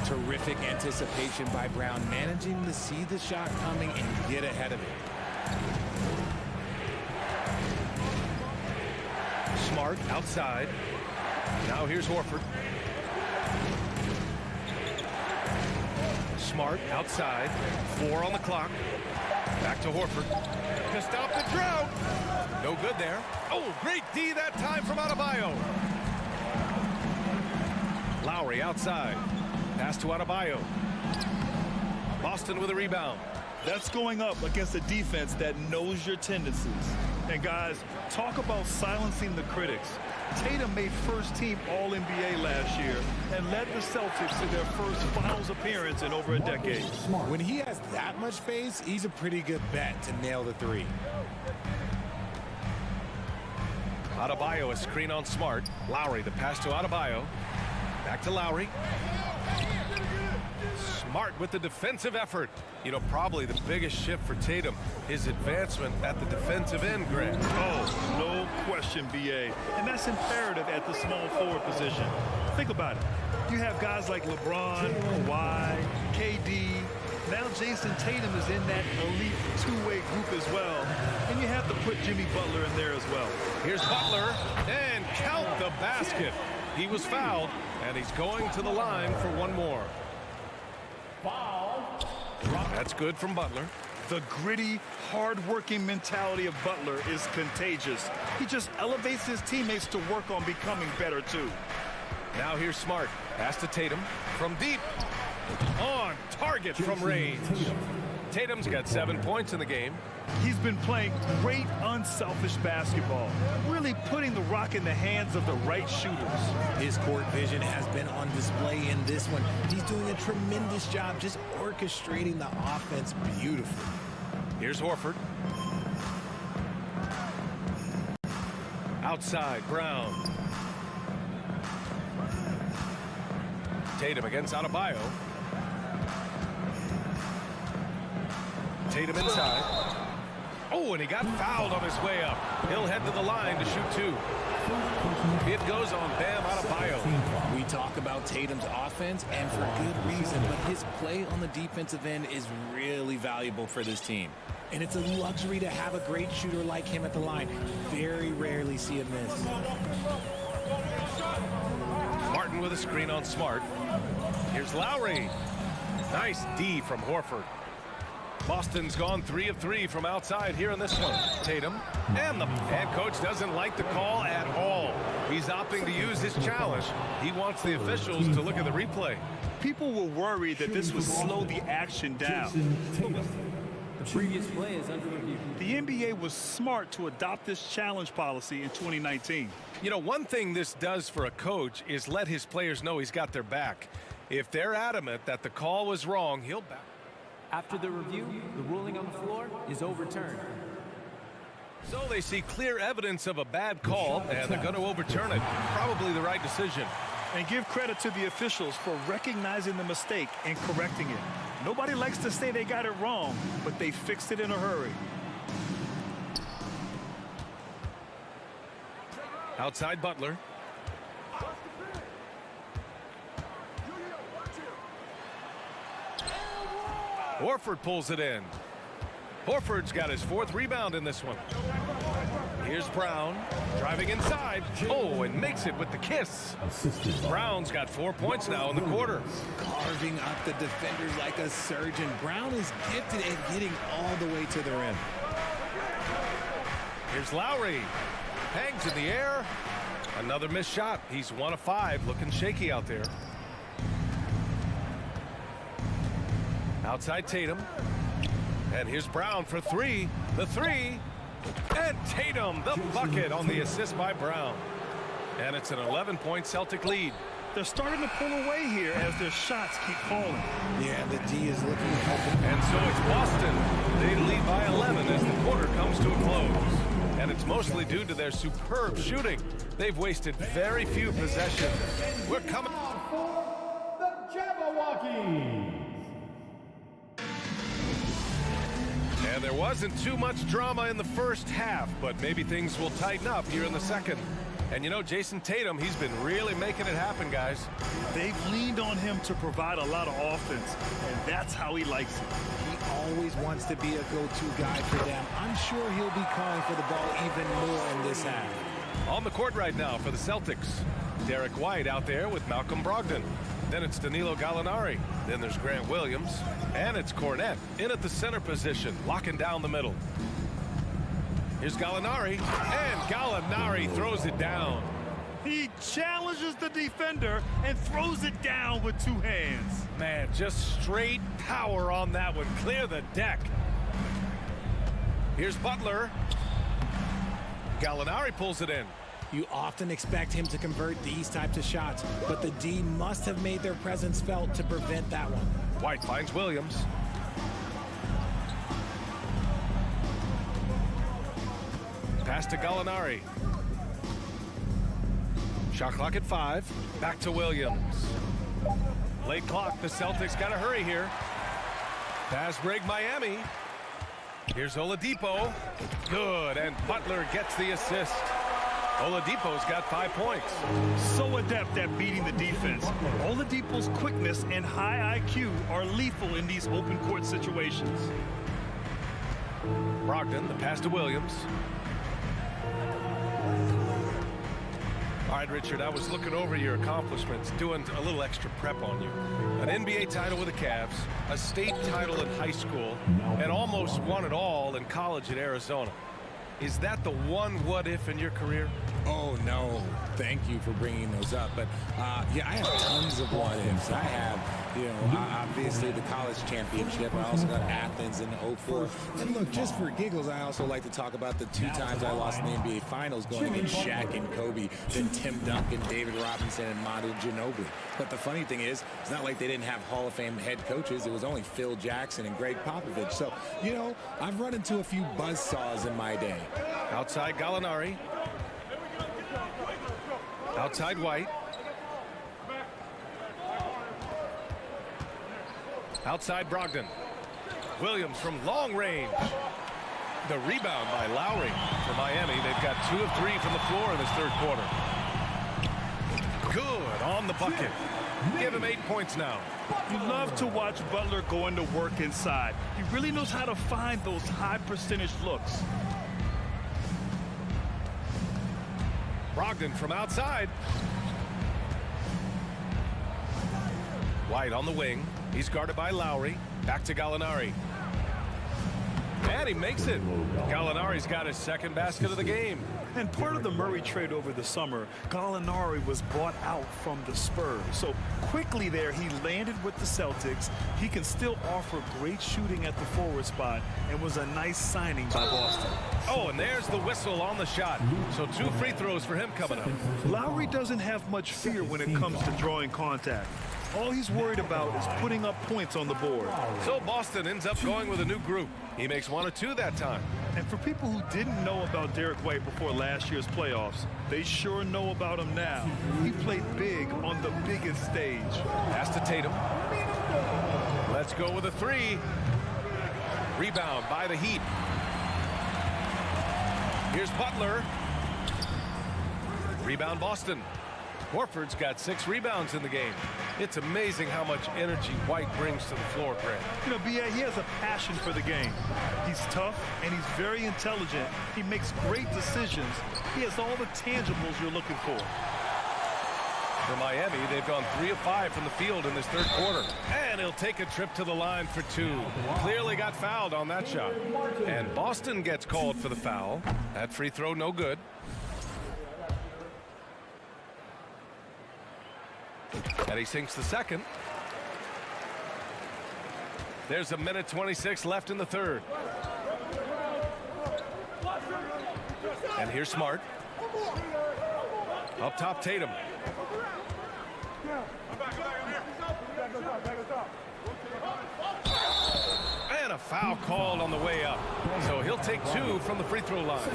Terrific anticipation by Brown, managing to see the shot coming and get ahead of it. Smart outside. Now here's Horford. Smart outside. 4 on the clock. Back to Horford. To stop the drought. No good there. Oh, great D that time from Adebayo. Lowry outside. Pass to Adebayo. Boston with a rebound. That's going up against a defense that knows your tendencies. And guys, talk about silencing the critics. Tatum made first-team All-NBA last year and led the Celtics to their first finals appearance in over a decade. When he has that much space, he's a pretty good bet to nail the 3. Adebayo, a screen on Smart. Lowry, the pass to Adebayo. Back to Lowry. Smart with the defensive effort. You know, probably the biggest shift for Tatum, his advancement at the defensive end, Grant. Oh, no question, BA. And that's imperative at the small forward position. Think about it. You have guys like LeBron, Kawhi, KD. Now Jason Tatum is in that elite two-way group as well. And you have to put Jimmy Butler in there as well. Here's Butler, and count the basket. He was fouled, and he's going to the line for one more. That's good from Butler. The gritty, hard-working mentality of Butler is contagious. He just elevates his teammates to work on becoming better, too. Now here's Smart. Pass to Tatum from deep. On target from range. Tatum's got 7 points in the game. He's been playing great, unselfish basketball, really putting the rock in the hands of the right shooters. His court vision has been on display in this one. He's doing a tremendous job just orchestrating the offense beautifully. Here's Horford. Outside, Brown. Tatum against Adebayo. Tatum inside. Oh, and he got fouled on his way up. He'll head to the line to shoot two. It goes on Bam Adebayo. We talk about Tatum's offense, and for good reason, but his play on the defensive end is really valuable for this team. And it's a luxury to have a great shooter like him at the line. Very rarely see him miss. Martin with a screen on Smart. Here's Lowry. Nice D from Horford. Boston's gone 3 of 3 from outside here in this one. Tatum, and the head coach doesn't like the call at all. He's opting to use his challenge. He wants the officials to look at the replay. People were worried that this would slow the action down. The previous play is under review. The NBA was smart to adopt this challenge policy in 2019. You know, one thing this does for a coach is let his players know he's got their back. If they're adamant that the call was wrong, he'll back. After the review, the ruling on the floor is overturned. So they see clear evidence of a bad call, and they're going to overturn it. Probably the right decision. And give credit to the officials for recognizing the mistake and correcting it. Nobody likes to say they got it wrong, but they fixed it in a hurry. Outside Butler. Horford pulls it in. Horford's got his 4th rebound in this one. Here's Brown driving inside. Oh, and makes it with the kiss. Brown's got 4 points now in the quarter. Carving up the defenders like a surgeon. Brown is gifted at getting all the way to the rim. Here's Lowry. Hangs in the air. Another missed shot. He's 1 of 5. Looking shaky out there. Outside Tatum. And here's Brown for 3. The 3. And Tatum, the bucket on the assist by Brown. And it's an 11-point Celtic lead. They're starting to pull away here as their shots keep falling. Yeah, the D is looking healthy. And so it's Boston. They lead by 11 as the quarter comes to a close. And it's mostly due to their superb shooting. They've wasted very few possessions. We're coming For the Jabberwockies. And there wasn't too much drama in the first half, but maybe things will tighten up here in the second. And you know, Jason Tatum, he's been really making it happen, guys. They've leaned on him to provide a lot of offense, and that's how he likes it. He always wants to be a go-to guy for them. I'm sure he'll be calling for the ball even more in this half. On the court right now for the Celtics. Derek White out there with Malcolm Brogdon. Then it's Danilo Gallinari. Then there's Grant Williams. And it's Cornette in at the center position, locking down the middle. Here's Gallinari. And Gallinari throws it down. He challenges the defender and throws it down with 2 hands. Man, just straight power on that one. Clear the deck. Here's Butler. Gallinari pulls it in. You often expect him to convert these types of shots, but the D must have made their presence felt to prevent that one. White finds Williams. Pass to Gallinari. Shot clock at 5. Back to Williams. Late clock. The Celtics got to hurry here. Fast break Miami. Here's Oladipo. Good, and Butler gets the assist. Oladipo's got 5 points. So adept at beating the defense. Oladipo's quickness and high IQ are lethal in these open court situations. Brogdon, the pass to Williams. All right, Richard, I was looking over your accomplishments, doing a little extra prep on you. An NBA title with the Cavs, a state title in high school, and almost won it all in college at Arizona. Is that the one what-if in your career? Oh, no. Thank you for bringing those up. But, yeah, I have tons of what-ifs. I have, obviously the college championship. I also got Athens in 04. And look, just for giggles, I also like to talk about the 2 times I lost in the NBA Finals going against Shaq and Kobe, then Tim Duncan, David Robinson, and Manu Ginobili. But the funny thing is, it's not like they didn't have Hall of Fame head coaches. It was only Phil Jackson and Greg Popovich. So, I've run into a few buzzsaws in my day. Outside Gallinari. Outside White. Outside Brogdon. Williams from long range. The rebound by Lowry for Miami. They've got 2 of 3 from the floor in this third quarter. Good on the bucket. Give him 8 points now. You love to watch Butler go into work inside. He really knows how to find those high percentage looks. Brogdon from outside. White on the wing. He's guarded by Lowry. Back to Gallinari. And he makes it. Gallinari's got his second basket of the game. And part of the Murray trade over the summer, Gallinari was bought out from the Spurs. So quickly there, he landed with the Celtics. He can still offer great shooting at the forward spot and was a nice signing by Boston. Oh, and there's the whistle on the shot. So 2 free throws for him coming up. Lowry doesn't have much fear when it comes to drawing contact. All he's worried about is putting up points on the board. So Boston ends up going with a new group. He makes 1 of 2 that time. And for people who didn't know about Derek White before last year's playoffs, they sure know about him now. He played big on the biggest stage. Pass to Tatum. Let's go with a 3. Rebound by the Heat. Here's Butler. Rebound Boston. Horford's got 6 rebounds in the game. It's amazing how much energy White brings to the floor, Grant. B.A., he has a passion for the game. He's tough, and he's very intelligent. He makes great decisions. He has all the tangibles you're looking for. For Miami, they've gone 3 of 5 from the field in this third quarter. And he'll take a trip to the line for 2. Clearly got fouled on that shot. And Boston gets called for the foul. That free throw no good. And he sinks the second. There's a minute 26 left in the third. And here's Smart. Up top, Tatum. And a foul called on the way up. So he'll take 2 from the free throw line.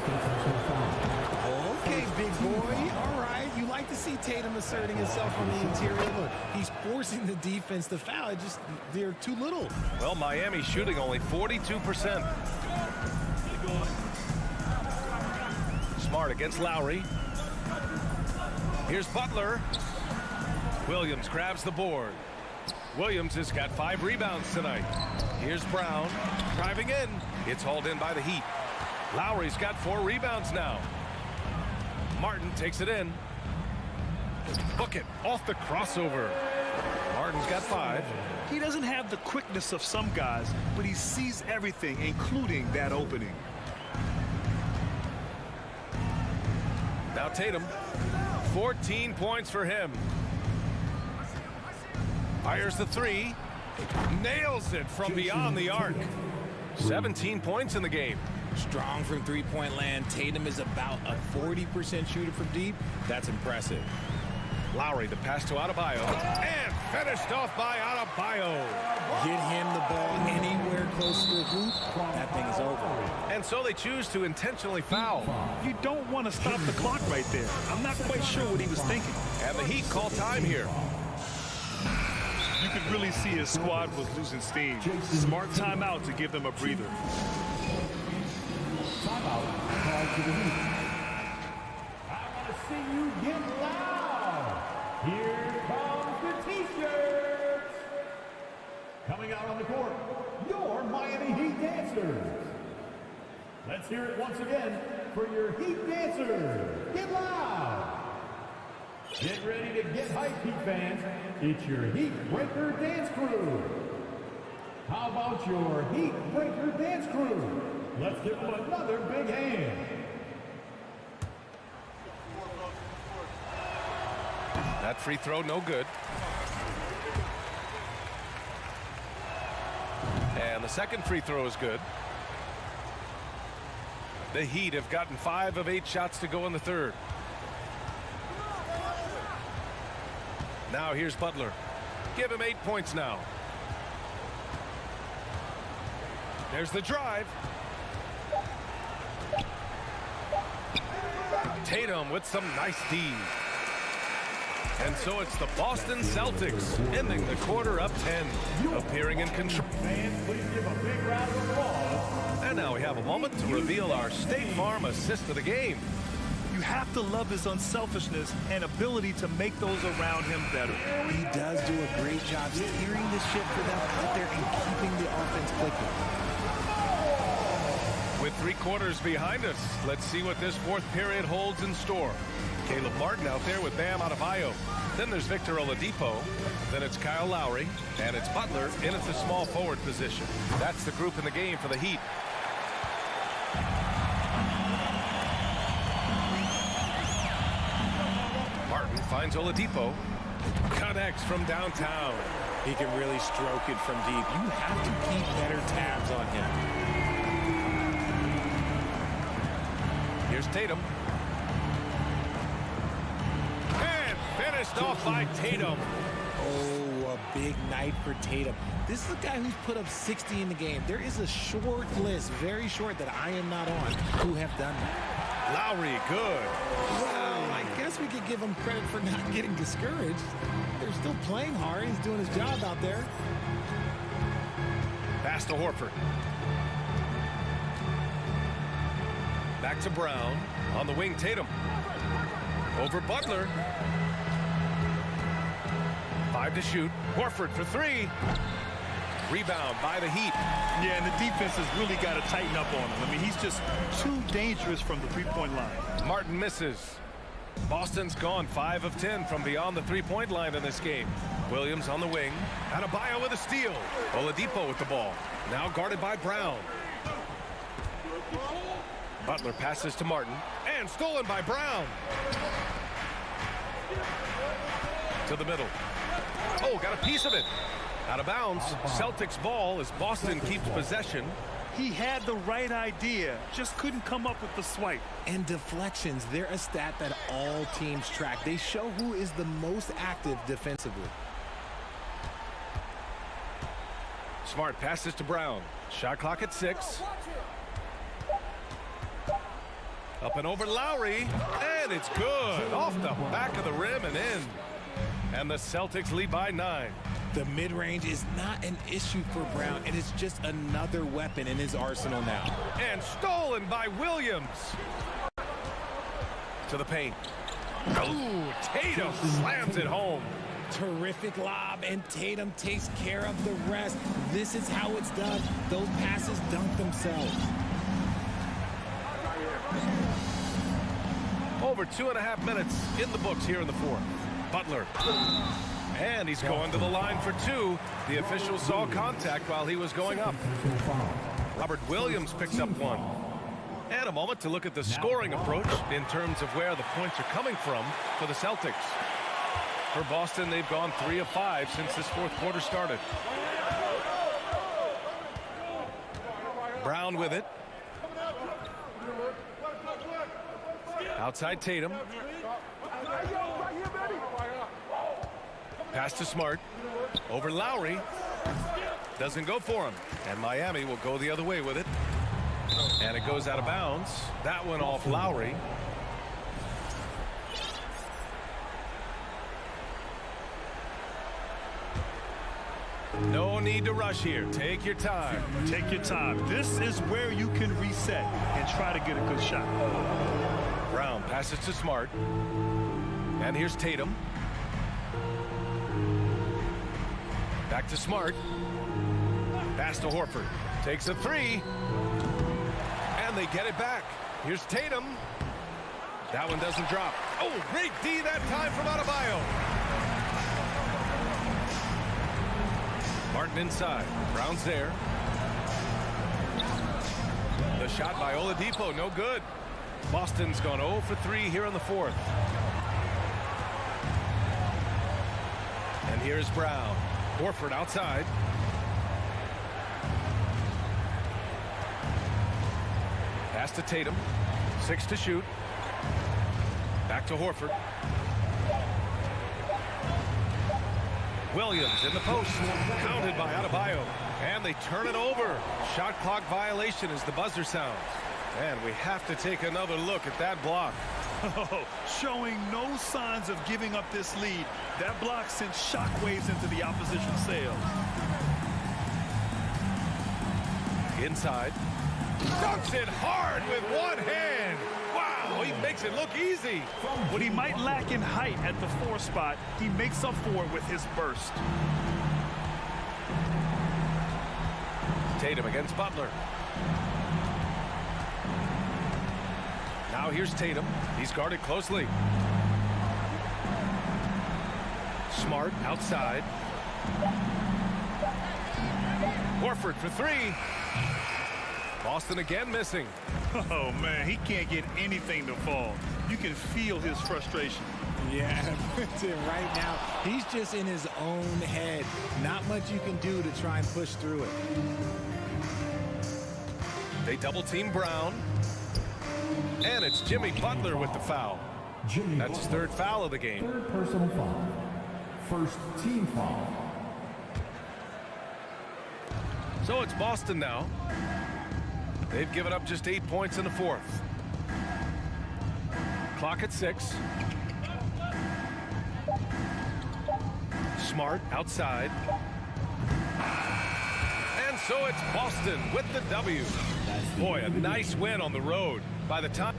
Okay, big boy. All right. You like to see Tatum asserting himself on the interior. Look, he's forcing the defense to foul. They're too little. Well, Miami's shooting only 42%. Smart against Lowry. Here's Butler. Williams grabs the board. Williams has got 5 rebounds tonight. Here's Brown driving in. It's hauled in by the Heat. Lowry's got 4 rebounds now. Martin takes it in. Book it off the crossover. Martin's got 5. He doesn't have the quickness of some guys, but he sees everything, including that opening. Now Tatum. 14 points for him. Fires the 3. Nails it from beyond the arc. 17 points in the game. Strong from three-point land. Tatum is about a 40% shooter from deep. That's impressive. Lowry, the pass to Adebayo. And finished off by Adebayo. Get him the ball anywhere close to the hoop. That thing is over. And so they choose to intentionally foul. You don't want to stop the clock right there. I'm not quite sure what he was thinking. And the Heat call time here. You could really see his squad was losing steam. Smart timeout to give them a breather. Timeout called to the Heat. I want to see you get loud. Here comes the T-shirts. Coming out on the court, your Miami Heat dancers. Let's hear it once again for your Heat dancers. Get loud. Get ready to get hyped, Heat fans. It's your Heat Breaker Dance Crew. How about your Heat Breaker Dance Crew? Let's give them another big hand. That free throw, no good. And the second free throw is good. The Heat have gotten 5 of 8 shots to go in the third. Now here's Butler. Give him 8 points now. There's the drive. Tatum with some nice D. And so it's the Boston Celtics ending the quarter up 10, appearing in control. Fans, please give a big round of applause. And now we have a moment to reveal our State Farm assist of the game. You have to love his unselfishness and ability to make those around him better. He does do a great job steering the ship for them out there and keeping the offense clicking. With 3 quarters behind us, let's see what this fourth period holds in store. Caleb Martin out there with Bam Adebayo. Then there's Victor Oladipo. Then it's Kyle Lowry. And it's Butler in at the small forward position. That's the group in the game for the Heat. Martin finds Oladipo. Connects from downtown. He can really stroke it from deep. You have to keep better tabs on him. Here's Tatum. And finished off by Tatum. Oh, a big night for Tatum. This is a guy who's put up 60 in the game. There is a short list, very short, that I am not on, who have done that. Lowry, good. Well, I guess we could give him credit for not getting discouraged. They're still playing hard. He's doing his job out there. Pass to Horford. Back to Brown. On the wing, Tatum. Over Butler. 5 to shoot. Horford for 3. Rebound by the Heat. Yeah, and the defense has really got to tighten up on him. I mean, he's just too dangerous from the three-point line. Martin misses. Boston's gone 5 of 10 from beyond the three-point line in this game. Williams on the wing. Adebayo with a steal. Oladipo with the ball. Now guarded by Brown. Butler passes to Martin. And stolen by Brown. To the middle. Oh, got a piece of it. Out of bounds. Celtics ball as Boston keeps possession. He had the right idea, just couldn't come up with the swipe. And deflections, they're a stat that all teams track. They show who is the most active defensively. Smart passes to Brown. Shot clock at 6. Up and over Lowry. And it's good. Off the back of the rim and in. And the Celtics lead by 9. The mid-range is not an issue for Brown, and it's just another weapon in his arsenal now. And stolen by Williams. To the paint. Ooh, Tatum slams it home. Terrific lob, and Tatum takes care of the rest. This is how it's done. Those passes dunk themselves. Over 2.5 minutes in the books here in the fourth. Butler. And he's going to the line for 2. The official saw contact while he was going up. Robert Williams picks up 1. And a moment to look at the scoring approach in terms of where the points are coming from for the Celtics. For Boston, they've gone 3 of 5 since this fourth quarter started. Brown with it. Outside Tatum. Pass to Smart. Over Lowry. Doesn't go for him. And Miami will go the other way with it. And it goes out of bounds. That one off Lowry. No need to rush here. Take your time. Take your time. This is where you can reset and try to get a good shot. Brown passes to Smart. And here's Tatum. Back to Smart. Pass to Horford. Takes a three. And they get it back. Here's Tatum. That one doesn't drop. Oh, great D that time from Adebayo. Martin inside. Brown's there. The shot by Oladipo, no good. Boston's gone 0 for 3 here in the fourth. And here's Brown. Horford outside. Pass to Tatum. 6 to shoot. Back to Horford. Williams in the post. Pounded by Adebayo. And they turn it over. Shot clock violation as the buzzer sounds. And we have to take another look at that block. Showing no signs of giving up this lead. That block sent shockwaves into the opposition sails. Inside. Dunks it hard with one hand. Wow, he makes it look easy. What he might lack in height at the 4 spot, he makes up for it with his burst. Tatum against Butler. Now here's Tatum. He's guarded closely. Smart outside. Horford for 3. Boston again missing. Oh, man, he can't get anything to fall. You can feel his frustration. Yeah, right now, he's just in his own head. Not much you can do to try and push through it. They double team Brown. And it's Jimmy Butler with the foul. That's his 3rd foul of the game. 3rd personal foul. 1st team foul. So it's Boston now. They've given up just 8 points in the 4th. Clock at 6. Smart outside. And so it's Boston with the W. Boy, a nice win on the road. By the time